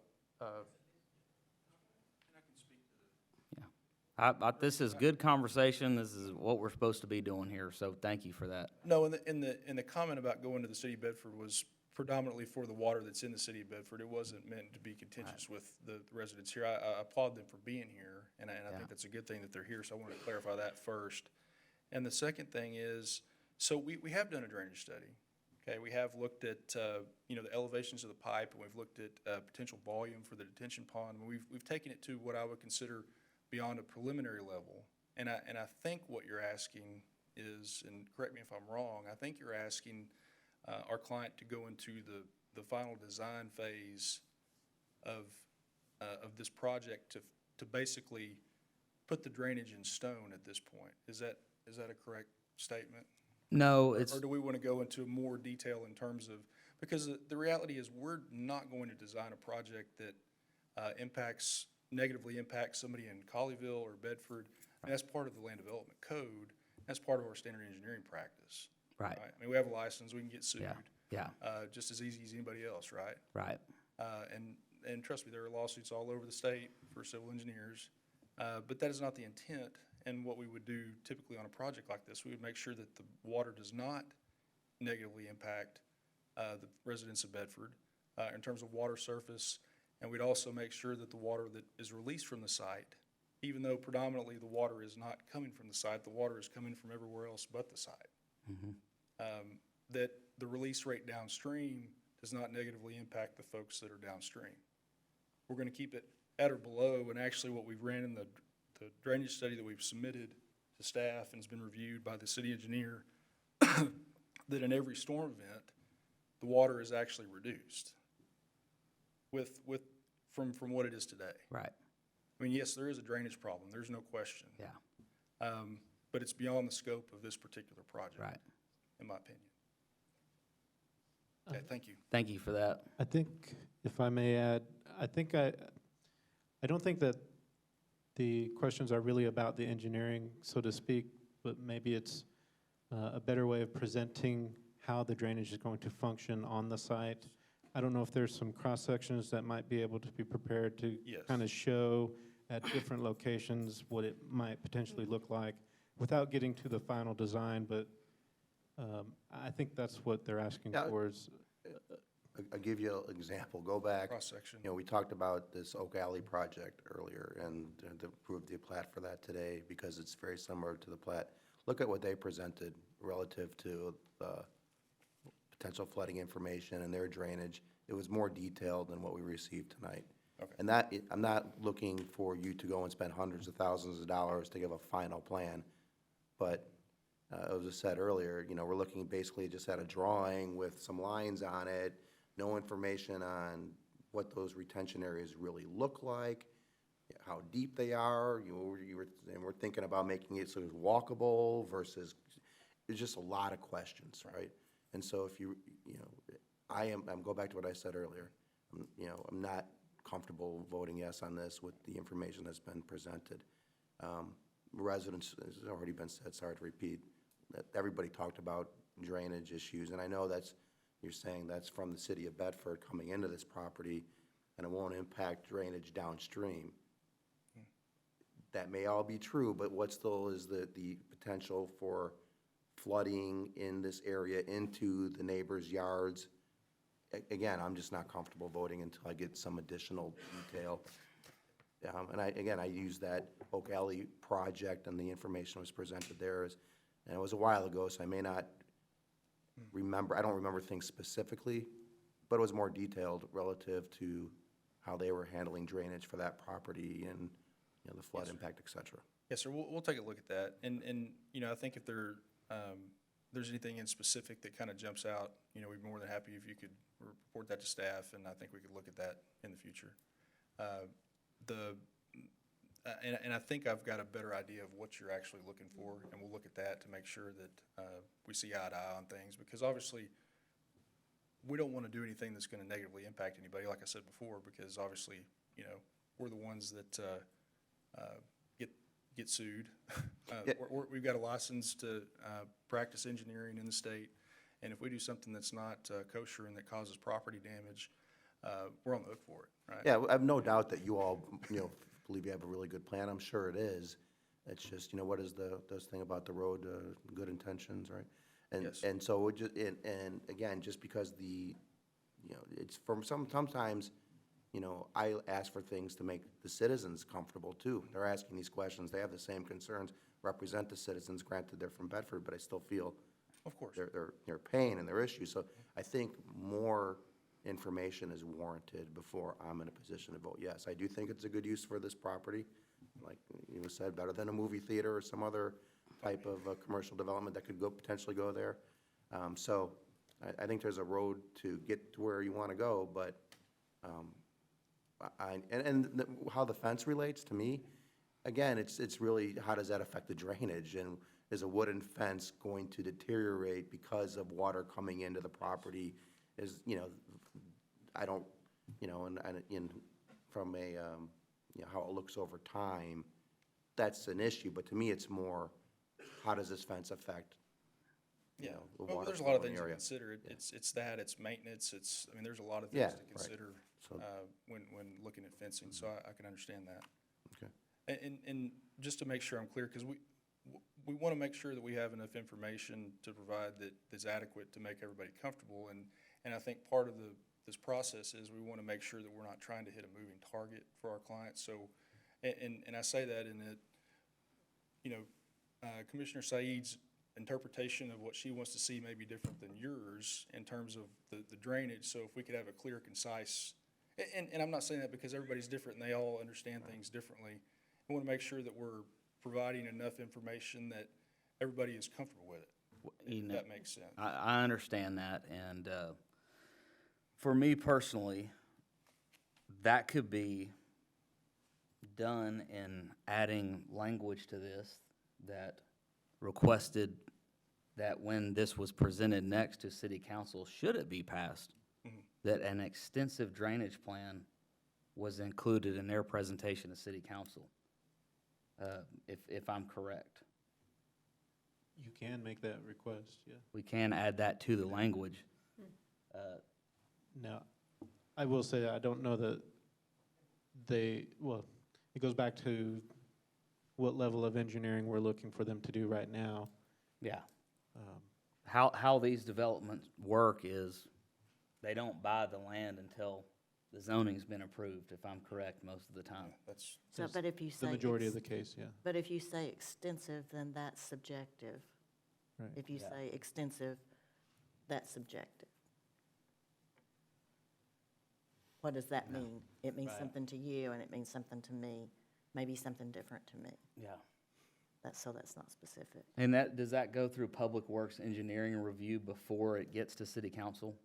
This is good conversation. This is what we're supposed to be doing here, so thank you for that. No, in the comment about going to the city of Bedford was predominantly for the water that's in the city of Bedford. It wasn't meant to be contentious with the residents here. I applaud them for being here, and I think that's a good thing that they're here, so I wanted to clarify that first. And the second thing is, so we have done a drainage study. Okay, we have looked at, you know, the elevations of the pipe, and we've looked at potential volume for the detention pond. We've taken it to what I would consider beyond a preliminary level. And I think what you're asking is, and correct me if I'm wrong, I think you're asking our client to go into the final design phase of this project to basically put the drainage in stone at this point. Is that a correct statement? No, Or do we want to go into more detail in terms of, because the reality is we're not going to design a project that negatively impacts somebody in Colleyville or Bedford. And that's part of the land development code. That's part of our standard engineering practice. Right. I mean, we have a license, we can get sued. Yeah. Just as easy as anybody else, right? Right. And trust me, there are lawsuits all over the state for civil engineers. But that is not the intent. And what we would do typically on a project like this, we would make sure that the water does not negatively impact the residents of Bedford in terms of water surface. And we'd also make sure that the water that is released from the site, even though predominantly the water is not coming from the site, the water is coming from everywhere else but the site. That the release rate downstream does not negatively impact the folks that are downstream. We're going to keep it at or below, and actually what we've ran in the drainage study that we've submitted to staff and has been reviewed by the city engineer, that in every storm event, the water is actually reduced from what it is today. Right. I mean, yes, there is a drainage problem, there's no question. Yeah. But it's beyond the scope of this particular project. Right. In my opinion. Okay, thank you. Thank you for that. I think, if I may add, I don't think that the questions are really about the engineering, so to speak, but maybe it's a better way of presenting how the drainage is going to function on the site. I don't know if there's some cross-sections that might be able to be prepared to kind of show at different locations what it might potentially look like without getting to the final design, but I think that's what they're asking for is. I'll give you an example. Go back. Cross-section. You know, we talked about this Oak Alley project earlier and approved the plat for that today because it's very similar to the plat. Look at what they presented relative to potential flooding information and their drainage. It was more detailed than what we received tonight. Okay. And I'm not looking for you to go and spend hundreds of thousands of dollars to give a final plan, but as I said earlier, you know, we're looking basically just at a drawing with some lines on it, no information on what those retention areas really look like, how deep they are. And we're thinking about making it so it's walkable versus, it's just a lot of questions, right? And so if you know, I'm go back to what I said earlier. I'm not comfortable voting yes on this with the information that's been presented. Residents, as has already been said, sorry to repeat, that everybody talked about drainage issues, and I know you're saying that's from the city of Bedford coming into this property, and it won't impact drainage downstream. That may all be true, but what still is the potential for flooding in this area into the neighbors' yards? Again, I'm just not comfortable voting until I get some additional detail. And I use that Oak Alley project, and the information was presented there, and it was a while ago, so I may not remember. I don't remember things specifically, but it was more detailed relative to how they were handling drainage for that property and, you know, the flood impact, et cetera. Yes, sir, we'll take a look at that. And you know, I think if there's anything in specific that kind of jumps out, you know, we'd be more than happy if you could report that to staff, and I think we could look at that in the future. And I think I've got a better idea of what you're actually looking for, and we'll look at that to make sure that we see eye to eye on things, because obviously we don't want to do anything that's going to negatively impact anybody, like I said before, because obviously, you know, we're the ones that get sued. We've got a license to practice engineering in the state, and if we do something that's not kosher and that causes property damage, we're on the hook for it, right? Yeah, I have no doubt that you all, you know, believe you have a really good plan. I'm sure it is. It's just, you know, what is this thing about the road, good intentions, right? And Yes. and so and again, just because the you know, it's from sometimes, you know, I ask for things to make the citizens comfortable too. They're asking these questions, they have the same concerns, represent the citizens, granted they're from Bedford, but I still feel Of course. their pain and their issues. So I think more information is warranted before I'm in a position to vote yes. I do think it's a good use for this property, like you said, better than a movie theater or some other type of commercial development that could potentially go there. So I think there's a road to get to where you want to go, but how the fence relates to me, again, it's really, how does that affect the drainage? And is a wooden fence going to deteriorate because of water coming into the property? Is, you know, I don't, you know, and from a, you know, how it looks over time, that's an issue. But to me, it's more, how does this fence affect, you know, the Well, water there's a lot of flow in things the to area? consider. It's that, it's maintenance, I mean, there's a lot of Yeah, things to right. consider So- when looking at fencing, so I can understand that. Okay. And just to make sure I'm clear, because we want to make sure that we have enough information to provide that is adequate to make everybody comfortable, and I think part of this process is we want to make sure that we're not trying to hit a moving target for our clients. So, and I say that in that, you know, Commissioner Saeed's interpretation of what she wants to see may be different than yours in terms of the drainage. So if we could have a clear, concise, and I'm not saying that because everybody's different and they all understand things differently. I want to make sure that we're providing enough information that everybody is comfortable with it, if that makes sense. I understand that, and for me personally, that could be done in adding language to this that requested that when this was presented next to city council, should it be passed, that an extensive drainage plan was included in their presentation to city council, if I'm correct. You can make that request, yeah. We can add that to the language. Now, I will say, I don't know that well, it goes back to what level of engineering we're looking for them to do right now. Yeah. How these developments work is they don't buy the land until the zoning's been approved, if I'm correct, most of the time. That's So, but if you say. The majority of the case, yeah. But if you say extensive, then that's subjective. Right. If you Yeah. say extensive, that's subjective. What does that mean? It means Right. something to you, and it means something to me, maybe something different to me. Yeah. So that's not specific. And does that go through Public Works Engineering review before it gets to city council?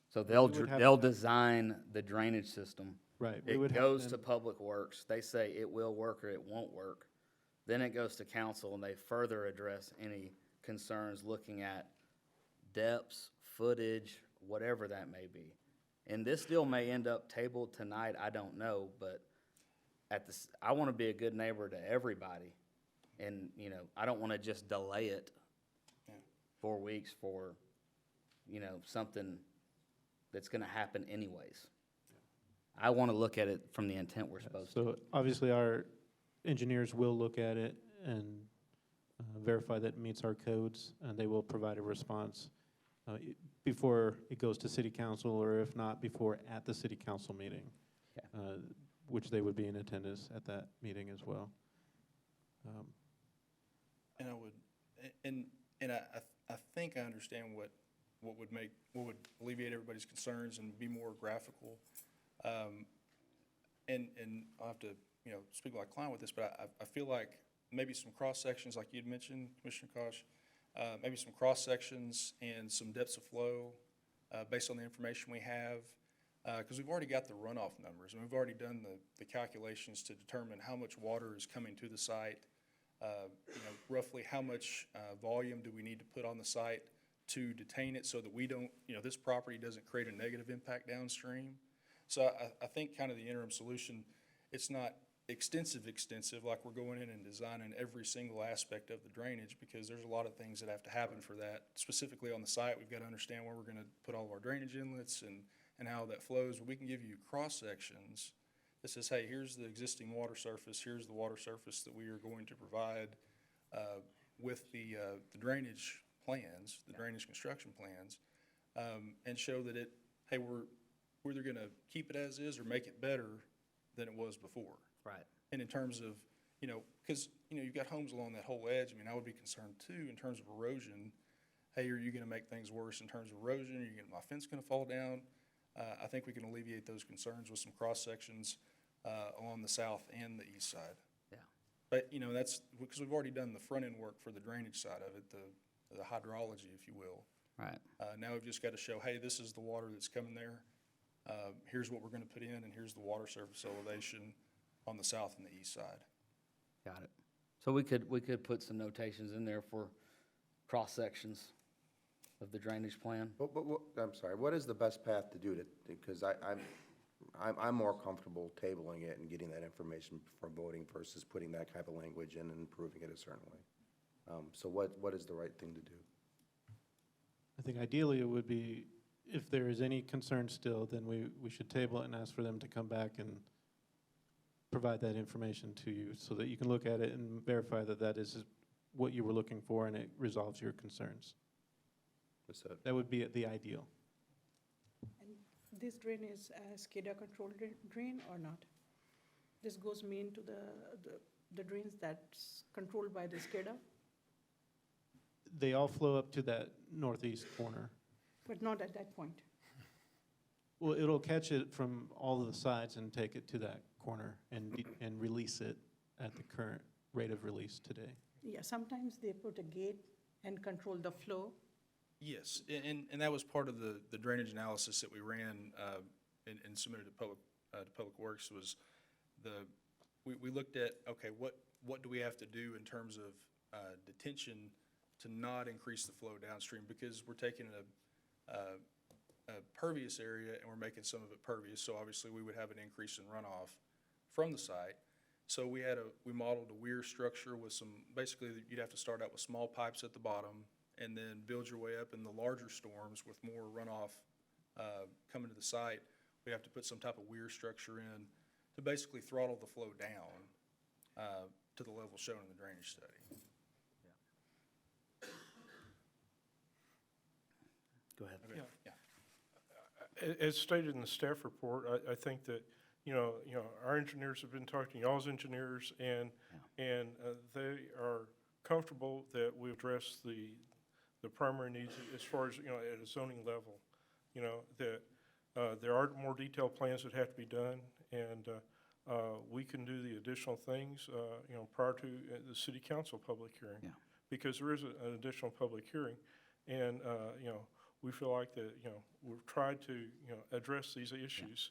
So they'll design the drainage system. Right. It goes to Public Works. They say it will work or it won't work. Then it goes to council and they further address any concerns looking at depths, footage, whatever that may be. And this deal may end up tabled tonight, I don't know, but I want to be a good neighbor to everybody. And, you know, I don't want to just delay it 4 weeks for, you know, something that's going to happen anyways. I want to look at it from the intent we're supposed to. So obviously, our engineers will look at it and verify that it meets our codes, and they will provide a response before it goes to city council, or if not, before at the city council meeting, which they would be in attendance at that meeting as well. And I think I understand what would alleviate everybody's concerns and be more graphical. And I'll have to, you know, speak like a client with this, but I feel like maybe some cross-sections, like you'd mentioned, Commissioner Kosh, maybe some cross-sections and some depths of flow based on the information we have, because we've already got the runoff numbers, and we've already done the calculations to determine how much water is coming to the site, you know, roughly how much volume do we need to put on the site to detain it so that we don't, you know, this property doesn't create a negative impact downstream. So I think kind of the interim solution, it's not extensive, like we're going in and designing every single aspect of the drainage, because there's a lot of things that have to happen for that. Specifically on the site, we've got to understand where we're going to put all of our drainage inlets and how that flows. But we can give you cross-sections that says, hey, here's the existing water surface, here's the water surface that we are going to provide with the drainage plans, the drainage construction plans, and show that it hey, we're either gonna keep it as is or make it better than it was before. Right. And in terms of, because, you've got homes along that whole edge, I mean, I would be concerned too in terms of erosion. Hey, are you gonna make things worse in terms of erosion? Are you gonna, my fence gonna fall down? I think we can alleviate those concerns with some cross-sections, along the south and the east side. Yeah. But, that's, because we've already done the front-end work for the drainage side of it, the hydrology, if you will. Right. Now we've just got to show, hey, this is the water that's coming there. Here's what we're going to put in, and here's the water surface elevation on the south and the east side. Got it. So we could put some notations in there for cross-sections of the drainage plan. But, I'm sorry, what is the best path to do it? Because I'm more comfortable tabling it and getting that information before voting versus putting that type of language in and improving it a certain way. So what is the right thing to do? I think ideally it would be, if there is any concern still, then we should table it and ask for them to come back and provide that information to you so that you can look at it and verify that that is what you were looking for and it resolves your concerns. That would be the ideal. And this drain is a SCADA controlled drain or not? This goes main to the drains that's controlled by the SCADA, They all flow up to that northeast corner. but not at that point. Well, it'll catch it from all of the sides and take it to that corner and release it at the current rate of release today. Yeah, sometimes they put a gate and control the flow. Yes, and that was part of the drainage analysis that we ran and submitted to Public Works was we looked at, okay, what do we have to do in terms of detention to not increase the flow downstream, because we're taking a pervious area and we're making some of it pervious, so obviously we would have an increase in runoff from the site. So we modeled a weir structure with some, basically you'd have to start out with small pipes at the bottom and then build your way up in the larger storms with more runoff coming to the site. We have to put some type of weir structure in to basically throttle the flow down to the level shown in the drainage study. Go ahead. Okay. Yeah. As stated in the staff report, I think that, our engineers have been talking to y'all's engineers, and they are comfortable that we address the primary needs as far as, at a zoning level. That there are more detailed plans that have to be done, and we can do the additional things, prior to the city council public hearing. Yeah. Because there is an additional public hearing, and, we feel like that, we've tried to, address these issues.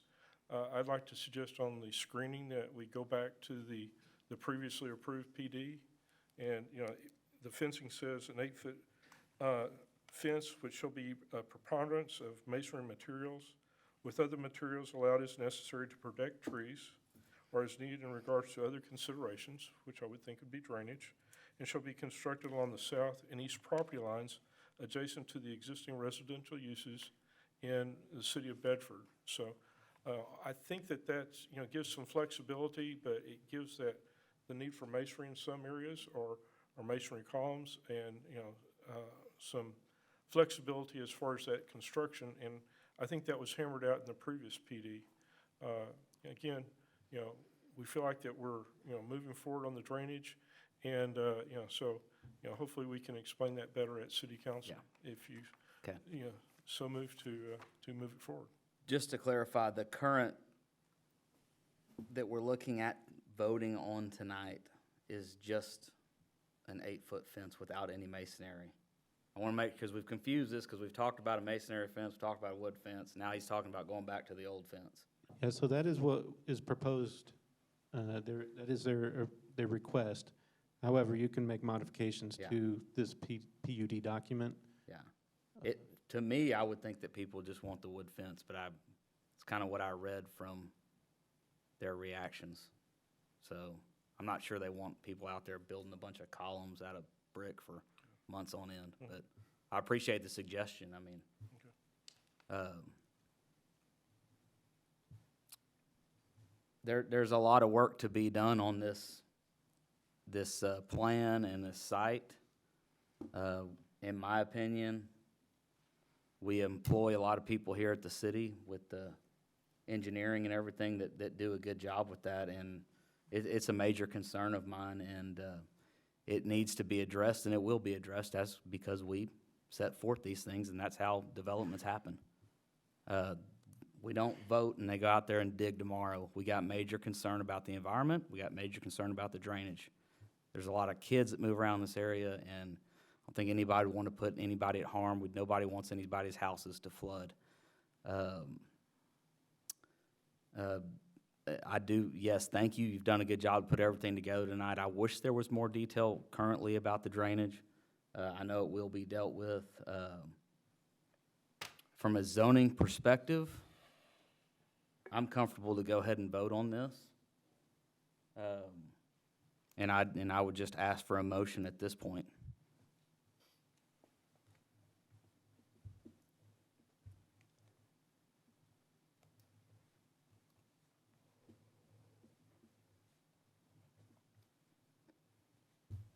I'd like to suggest on the screening that we go back to the previously approved PD. And, the fencing says an 8-foot fence which shall be a preponderance of masonry materials with other materials allowed as necessary to protect trees or as needed in regards to other considerations, which I would think would be drainage, and shall be constructed along the south and east property lines adjacent to the existing residential uses in the city of Bedford. So I think that that's, gives some flexibility, but it gives that the need for masonry in some areas or masonry columns and, some flexibility as far as that construction. And I think that was hammered out in the previous PD. Again, we feel like that we're, moving forward on the drainage. And, so, hopefully we can explain that better at city council. Yeah. If you, Okay. So move to move it forward. Just to clarify, the current that we're looking at voting on tonight is just an 8-foot fence without any masonry. I want to make, because we've confused this, because we've talked about a masonry fence, we've talked about a wood fence, now he's talking about going back to the old fence. Yeah, so that is what is proposed. That is their request. However, you can make modifications to this PUD document. Yeah. To me, I would think that people just want the wood fence, but it's kind of what I read from their reactions. So I'm not sure they want people out there building a bunch of columns out of brick for months on end, but I appreciate the suggestion. I mean, there's a lot of work to be done on this plan and this site. In my opinion, We employ a lot of people here at the city with the engineering and everything that do a good job with that, and it's a major concern of mine, and it needs to be addressed, and it will be addressed. That's because we set forth these things, and that's how developments happen. We don't vote and they go out there and dig tomorrow. We got major concern about the environment. We got major concern about the drainage. There's a lot of kids that move around this area, and I don't think anybody would want to put anybody at harm. Nobody wants anybody's houses to flood. I do, yes, thank you. You've done a good job to put everything together tonight. I wish there was more detail currently about the drainage. I know it will be dealt with. From a zoning perspective, I'm comfortable to go ahead and vote on this. And I would just ask for a motion at this point.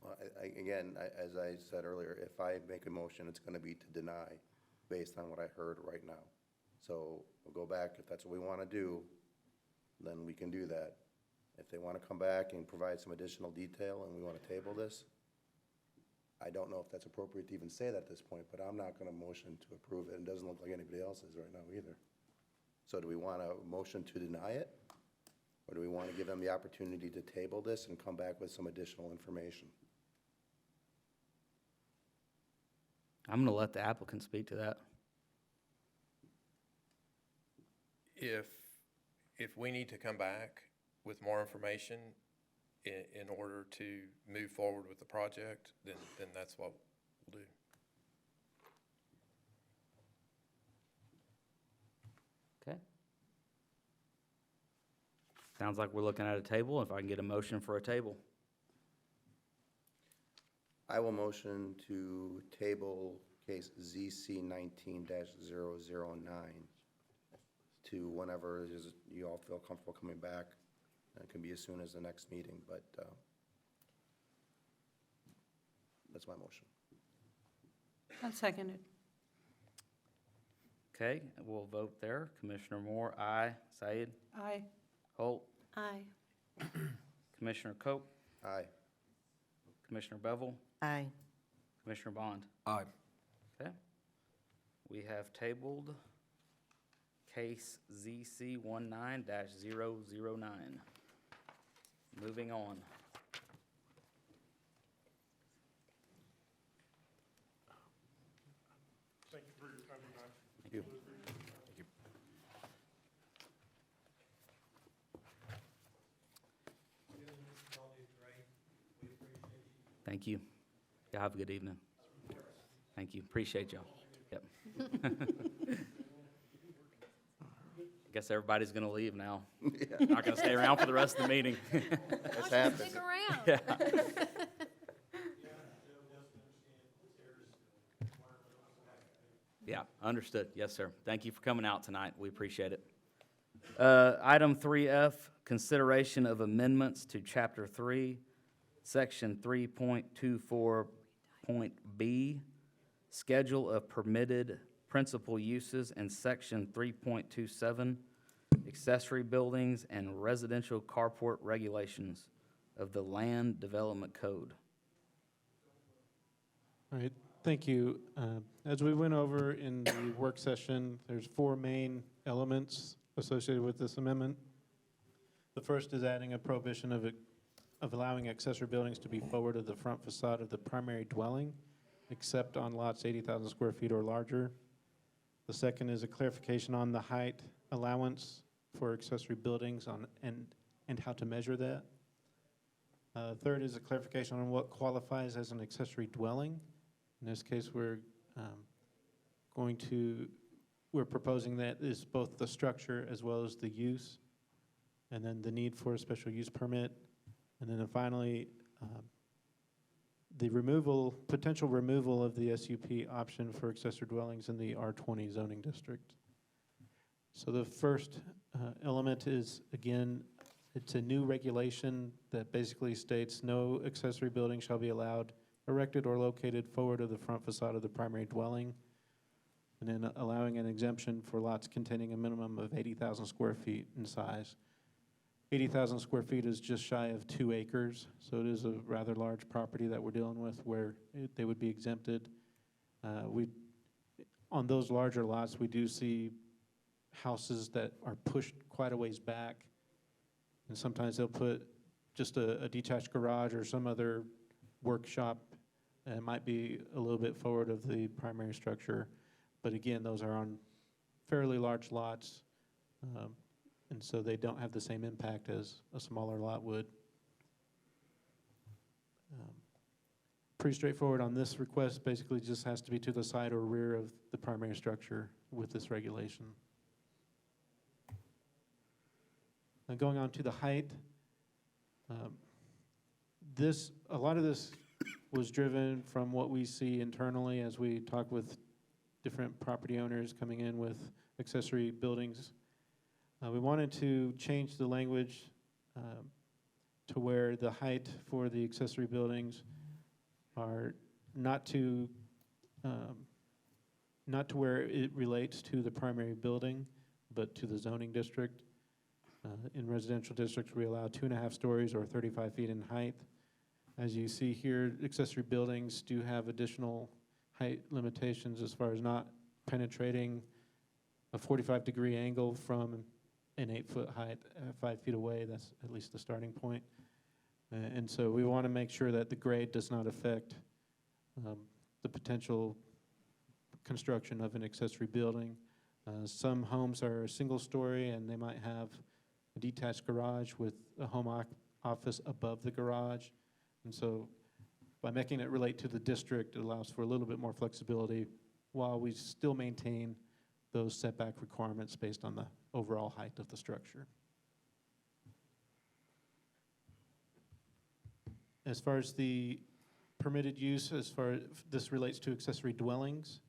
Well, again, as I said earlier, if I make a motion, it's gonna be to deny based on what I heard right now. So we'll go back, if that's what we wanna do, then we can do that. If they wanna come back and provide some additional detail and we wanna table this, I don't know if that's appropriate to even say that at this point, but I'm not gonna motion to approve it. It doesn't look like anybody else is right now either. So do we want a motion to deny it? Or do we wanna give them the opportunity to table this and come back with some additional information? I'm going to let the applicant speak to that. If we need to come back with more information in order to move forward with the project, then that's what we'll do. Okay. Sounds like we're looking at a table. If I can get a motion for a table. I will motion to table case ZC 19-009 to whenever you all feel comfortable coming back. It can be as soon as the next meeting, but that's my motion. I'll second it. Okay, we'll vote there. Commissioner Moore, aye. Said? Aye. Holt? Aye. Commissioner Cope? Aye. Commissioner Bevel? Aye. Commissioner Bond? Aye. Okay. We have tabled case ZC 19-009. Moving on. Thank you for your time tonight. Thank you. Thank you. Y'all have a good evening. Thank you. Appreciate y'all. Yep. Guess everybody's gonna leave now. Not gonna stay around for the rest of the meeting. That's happened. Stick around. Yeah. Yeah, understood. Yes, sir. Thank you for coming out tonight. We appreciate it. Item 3F, consideration of amendments to Chapter 3, Section 3.24.B, Schedule of Permitted Principal Uses, and Section 3.27, Accessory Buildings and Residential Carport Regulations of the Land Development Code. All right, thank you. As we went over in the work session, there's 4 main elements associated with this amendment. The first is adding a prohibition of allowing accessory buildings to be forward of the front facade of the primary dwelling, except on lots 80,000 square feet or larger. The second is a clarification on the height allowance for accessory buildings and how to measure that. Third is a clarification on what qualifies as an accessory dwelling. In this case, we're proposing that is both the structure as well as the use, and then the need for a special use permit. And then finally, the potential removal of the SUP option for accessory dwellings in the R20 zoning district. So the first element is, again, it's a new regulation that basically states no accessory building shall be allowed erected or located forward of the front facade of the primary dwelling. and then allowing an exemption for lots containing a minimum of 80,000 square feet in size. 80,000 square feet is just shy of 2 acres, so it is a rather large property that we're dealing with where they would be exempted. On those larger lots, we do see houses that are pushed quite a ways back, and sometimes they'll put just a detached garage or some other workshop. It might be a little bit forward of the primary structure, but again, those are on fairly large lots, and so they don't have the same impact as a smaller lot would. Pretty straightforward on this request. Basically just has to be to the side or rear of the primary structure with this regulation. And going on to the height, a lot of this was driven from what we see internally as we talk with different property owners coming in with accessory buildings. We wanted to change the language to where the height for the accessory buildings are not to where it relates to the primary building, but to the zoning district. In residential districts, we allow 2.5 stories or 35 feet in height. As you see here, accessory buildings do have additional height limitations as far as not penetrating a 45-degree angle from an 8-foot height, 5 feet away. That's at least the starting point. And so we want to make sure that the grade does not affect the potential construction of an accessory building. Some homes are a single story and they might have a detached garage with a home office above the garage. And so by making it relate to the district, it allows for a little bit more flexibility while we still maintain those setback requirements based on the overall height of the structure. As far as the permitted use, as far as this relates to accessory dwellings,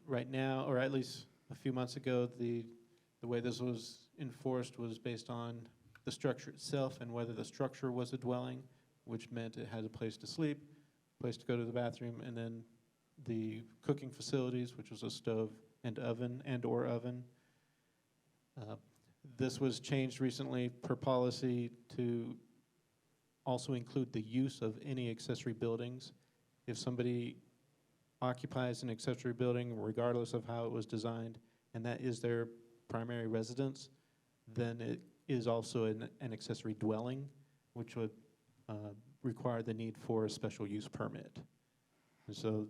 right now, or at least a few months ago, the way this was enforced was based on the structure itself and whether the structure was a dwelling, which meant it had a place to sleep, a place to go to the bathroom, and then the cooking facilities, which was a stove and oven and/or oven. This was changed recently per policy to also include the use of any accessory buildings. If somebody occupies an accessory building, regardless of how it was designed, and that is their primary residence, then it is also an accessory dwelling, which would require the need for a special use permit. And so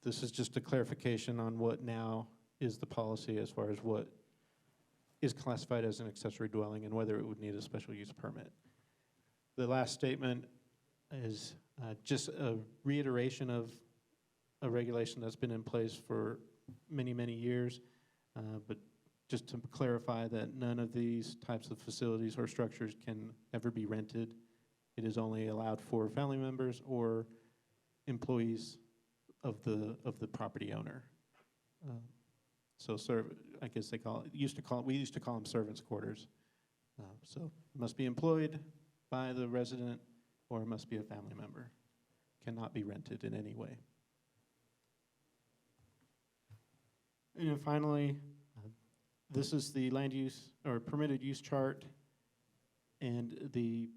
this is just a clarification on what now is the policy as far as what is classified as an accessory dwelling and whether it would need a special use permit. The last statement is just a reiteration of a regulation that's been in place for many, many years, but just to clarify that none of these types of facilities or structures can ever be rented. It is only allowed for family members or employees of the property owner. I guess they call it, we used to call them servants' quarters. So must be employed by the resident or it must be a family member. Cannot be rented in any way. And then finally, this is the land use or permitted use chart, and the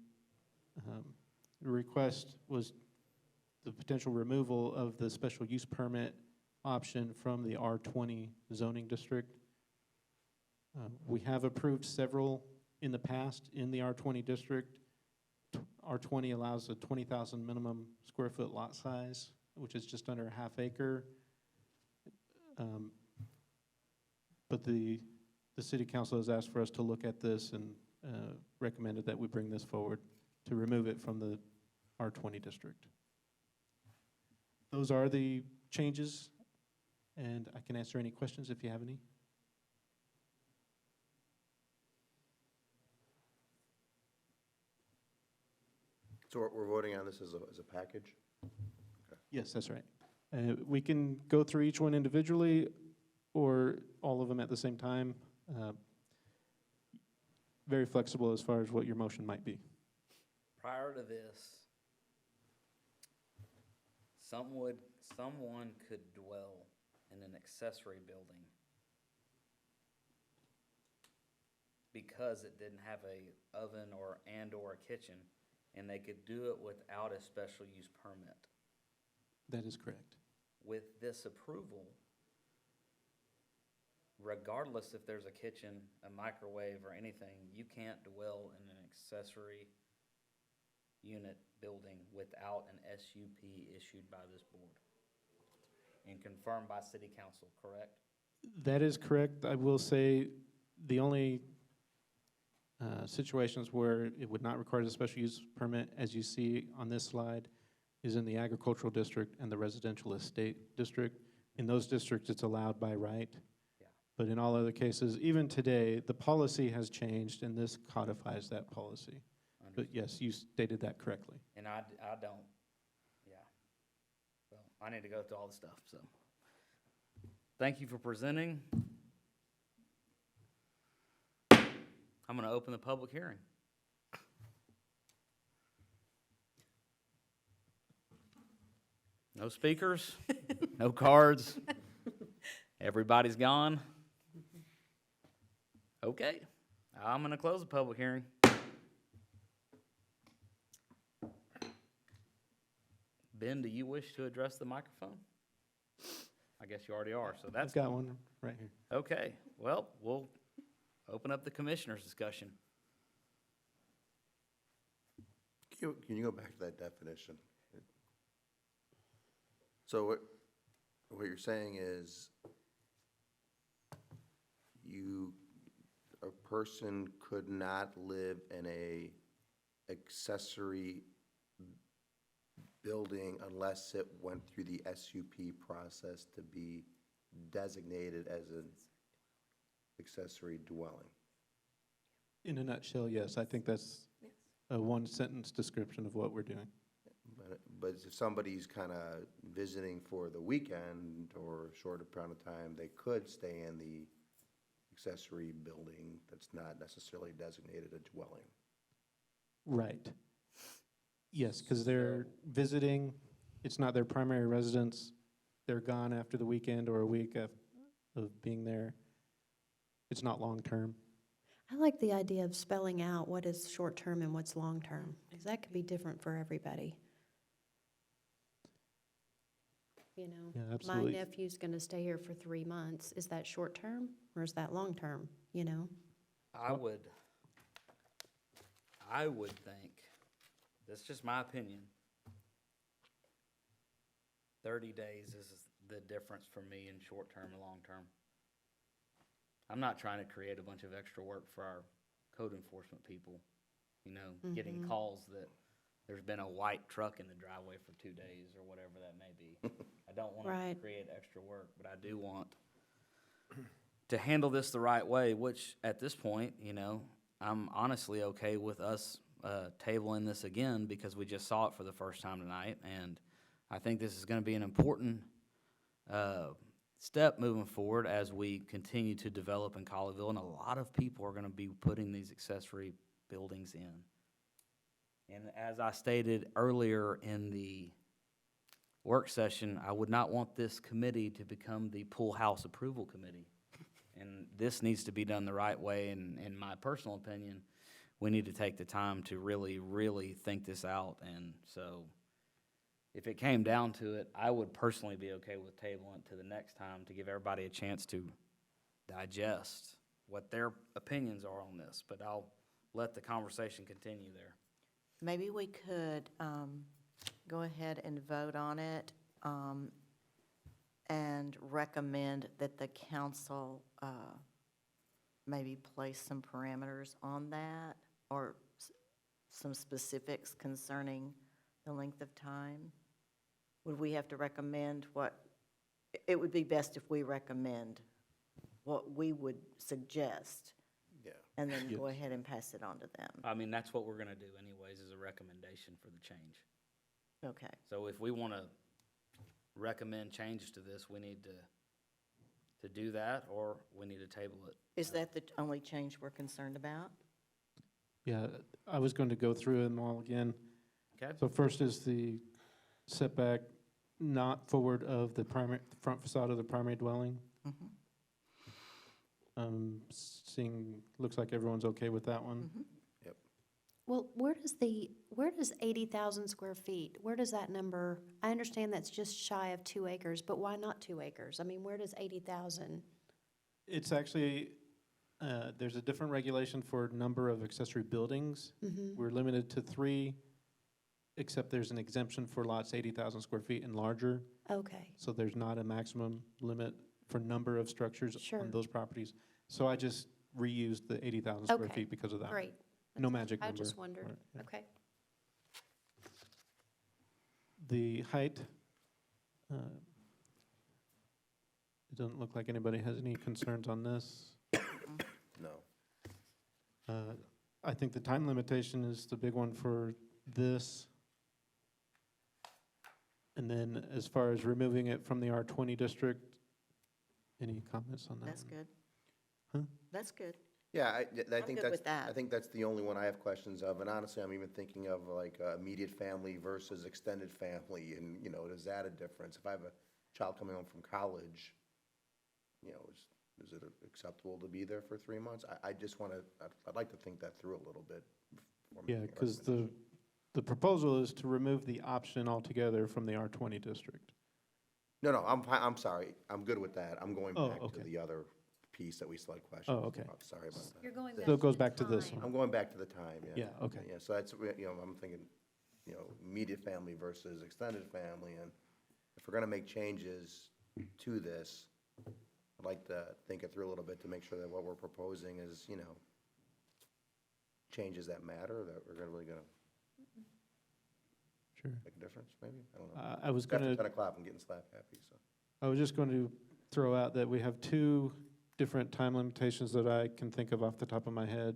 request was the potential removal of the special use permit option from the R20 zoning district. We have approved several in the past in the R20 district. R20 allows a 20,000 minimum square foot lot size, which is just under a half acre. But the city council has asked for us to look at this and recommended that we bring this forward to remove it from the R20 district. Those are the changes, and I can answer any questions if you have any. So we're voting on this as a package? Okay. Yes, that's right. We can go through each one individually or all of them at the same time. Very flexible as far as what your motion might be. Prior to this, someone could dwell in an accessory building because it didn't have a oven or a kitchen, and they could do it without a special use permit. That is correct. With this approval, regardless if there's a kitchen, a microwave, or anything, you can't dwell in an accessory unit building without an SUP issued by this board and confirmed by city council, correct? That is correct. I will say the only situations where it would not require a special use permit, as you see on this slide, is in the agricultural district and the residential estate district. In those districts, it's allowed by right. Yeah. But in all other cases, even today, the policy has changed, and this codifies that policy. But yes, you stated that correctly. And I don't, yeah. Well, I need to go through all the stuff, so. Thank you for presenting. I'm gonna open the public hearing. No speakers, no cards. Everybody's gone. Okay, I'm gonna close the public hearing. Ben, do you wish to address the microphone? I guess you already are, so that's. I've got one right here. Okay, well, we'll open up the commissioners' discussion. Can you go back to that definition? So what you're saying is a person could not live in a accessory building unless it went through the SUP process to be designated as an accessory dwelling. In a nutshell, yes, I think that's a one-sentence description of what we're doing. But if somebody's kind of visiting for the weekend or a shorter amount of time, they could stay in the accessory building that's not necessarily designated a dwelling. Right. Yes, because they're visiting, it's not their primary residence, they're gone after the weekend or a week of being there. It's not long-term. I like the idea of spelling out what is short-term and what's long-term, because that could be different for everybody. You know, Yeah, my absolutely. nephew's going to stay here for 3 months. Is that short-term or is that long-term, you know? I would think, that's just my opinion, 30 days is the difference for me in short-term and long-term. I'm not trying to create a bunch of extra work for our code enforcement people, you know, getting calls that there's been a white truck in the driveway for 2 days or whatever that may be. I don't want to create extra work, but I do want to handle this the right way, which at this point, you know, I'm honestly okay with us tabling this again because we just saw it for the first time tonight, and I think this is going to be an important step moving forward as we continue to develop in Colleyville, and a lot of people are going to be putting these accessory buildings in. And as I stated earlier in the work session, I would not want this committee to become the pool house approval committee. And this needs to be done the right way, and in my personal opinion, we need to take the time to really, really think this out. And so if it came down to it, I would personally be okay with tabling it to the next time to give everybody a chance to digest what their opinions are on this. But I'll let the conversation continue there. Maybe we could go ahead and vote on it and recommend that the council maybe place some parameters on that or some specifics concerning the length of time. Would we have to recommend what, it would be best if we recommend what we would suggest. Yeah. And then go ahead and pass it on to them. I mean, that's what we're gonna do anyways, is a recommendation for the change. Okay. So if we wanna recommend changes to this, we need to do that, or we need to table it. Is that the only change we're concerned about? Yeah, I was going to go through them all again. Okay. So first is the setback not forward of the front facade of the primary dwelling. Looks like everyone's okay with that one. Well, where does 80,000 square feet, where does that number, I understand that's just shy of 2 acres, but why not 2 acres? I mean, where does 80,000? It's actually, there's a different regulation for number of accessory buildings. We're limited to 3, except there's an exemption for lots 80,000 square feet and larger. Okay, So there's not a maximum limit for number of structures Sure. on those properties. So I just reused the 80,000 square Okay, feet because of that. great. No magic I number. just wondered, Right, yeah. okay. The height, it doesn't look like anybody has any concerns on this. No. I think the time limitation is the big one for this. And then as far as removing it from the R20 district, any comments on that? That's one? good. Huh? That's good. Yeah, I I'm think good that's, with that. I think that's the only one I have questions of, and honestly, I'm even thinking of like immediate family versus extended family, and, you know, is that a difference? If I have a child coming home from college, you know, is it acceptable to be there for 3 months? I just want to, I'd like to think that through a little bit. before Yeah, making a because recommendation. the proposal is to remove the option altogether from the R20 district. No, I'm sorry, I'm good with that. I'm going Oh, back to okay. the other piece that we still had questions. Oh, okay. about. Sorry about that. You're going So it goes back to this I'm one. going back to the time, yeah. Yeah, okay. Yeah, so that's, you know, I'm thinking, you know, immediate family versus extended family, and if we're gonna make changes to this, I'd like to think it through a little bit to make sure that what we're proposing is, you know, changes that matter, that we're really gonna Sure. make a difference, maybe? I don't know. I was After going 10 to, o'clock, I'm getting slap happy, so. I was just going to throw out that we have 2 different time limitations that I can think of off the top of my head.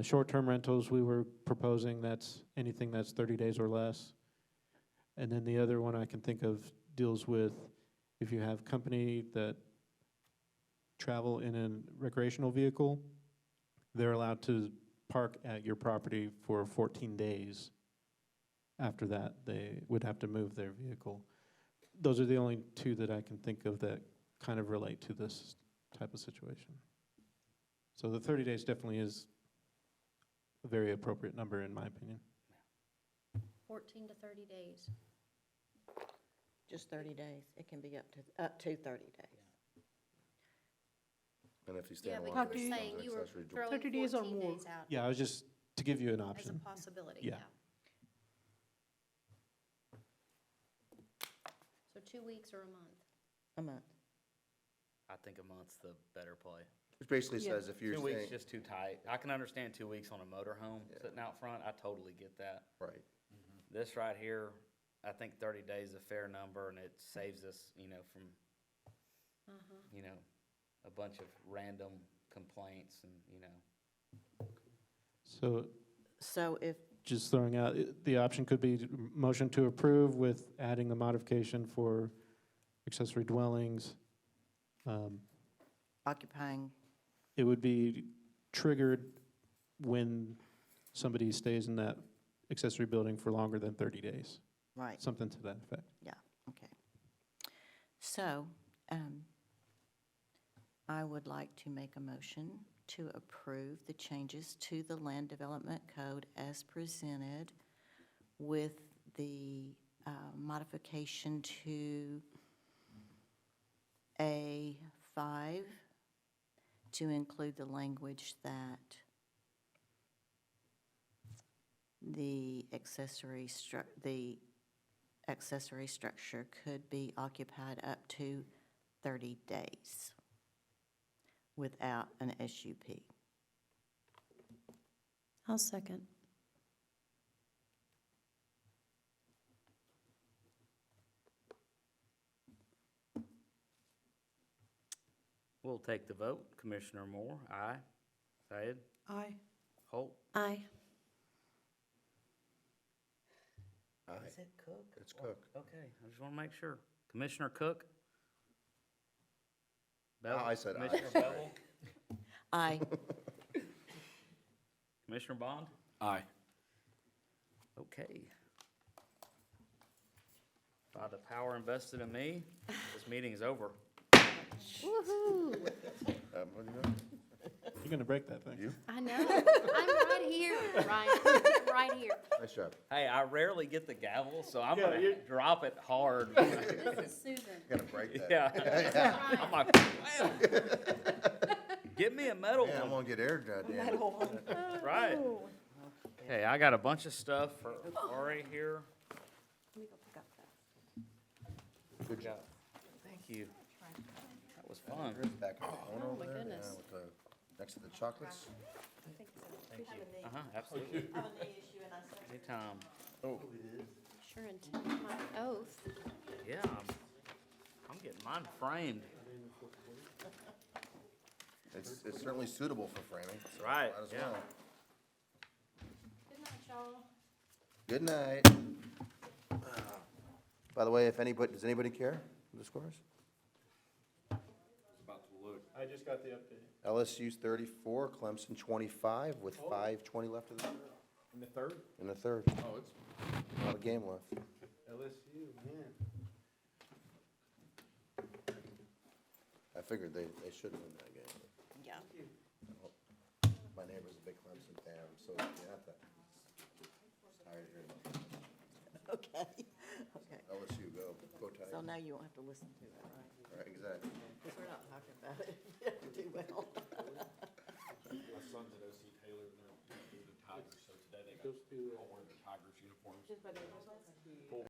Short-term rentals, we were proposing that's anything that's 30 days or less. And then the other one I can think of deals with if you have company that travel in a recreational vehicle, they're allowed to park at your property for 14 days. After that, they would have to move their vehicle. Those are the only 2 that I can think of that kind of relate to this type of situation. So the 30 days definitely is a very appropriate number in my opinion. 14 to 30 days. Just 30 days. It can be up to 30 days. And if you stay Yeah, on but long you were term saying you were accessory throwing 30 days or 14 more. days out Yeah, I was just to give you an as a option. possibility, Yeah. yeah. So 2 weeks or a month? A month. I think a month's the better play. Which basically Yeah. says if you're 2 saying. weeks just too tight. I can understand 2 weeks on a motorhome sitting out front. I totally get that. Right. This right here, I think 30 days is a fair number, and it saves us, you know, from, you know, a bunch of random complaints and, you know. So if, just throwing out, the option could be motion to approve with adding the modification for accessory dwellings. occupying, It would be triggered when somebody stays in that accessory building for longer than 30 days. right, Something to that effect. yeah, okay. So, I would like to make a motion to approve the changes to the Land Development Code as presented with the modification to A5 to include the language that the accessory structure could be occupied up to 30 days without an SUP. I'll second. We'll take the vote. Commissioner Moore, aye. Syed? Aye. Holt? Aye. Aye. Is it Cook? It's Cook. Okay, I just want to make sure. Commissioner Cook? I said aye. Commissioner Bevel? Aye. Commissioner Bond? Aye. Okay. By the power invested in me, this meeting is over. Woo-hoo. You're gonna break that thing. I know. I'm right here, Ryan. I'm right here. Nice job. Hey, I rarely get the gavel, so I'm gonna drop it hard. This is Susan. Gotta break that. Yeah. I'm like, wow. Get me a metal Yeah, I'm one. gonna get air, goddamn. Right. Hey, I got a bunch of stuff for Ari here. Let me go pick up that. Good job. Thank you. That was fun. Back in the corner Oh, over my there, goodness. yeah, with the, next to the chocolates. Thank you. Absolutely. Anytime. Oh. Sure intend my oath. Yeah, I'm getting mine framed. It's certainly suitable for framing. That's right, Might as yeah. well. Good night, y'all. Good night. By the way, if anybody, does anybody care the scores? I just got the update. LSU's 34, Clemson 25, with 5:20 left in the third. In the third? In the third. Oh, it's Not a game left. LSU, man. I figured they should win that game. Yeah. My neighbor's a big Clemson fan, so you have to. Tired of hearing about it. Okay, okay. LSU, go Tigers. So now you won't have to listen to it, right? Right, exactly. Because we're not talking about it. You have to do well. My son's at OC Taylor, and they're the Tigers, so today they got all wearing their Tigers uniforms.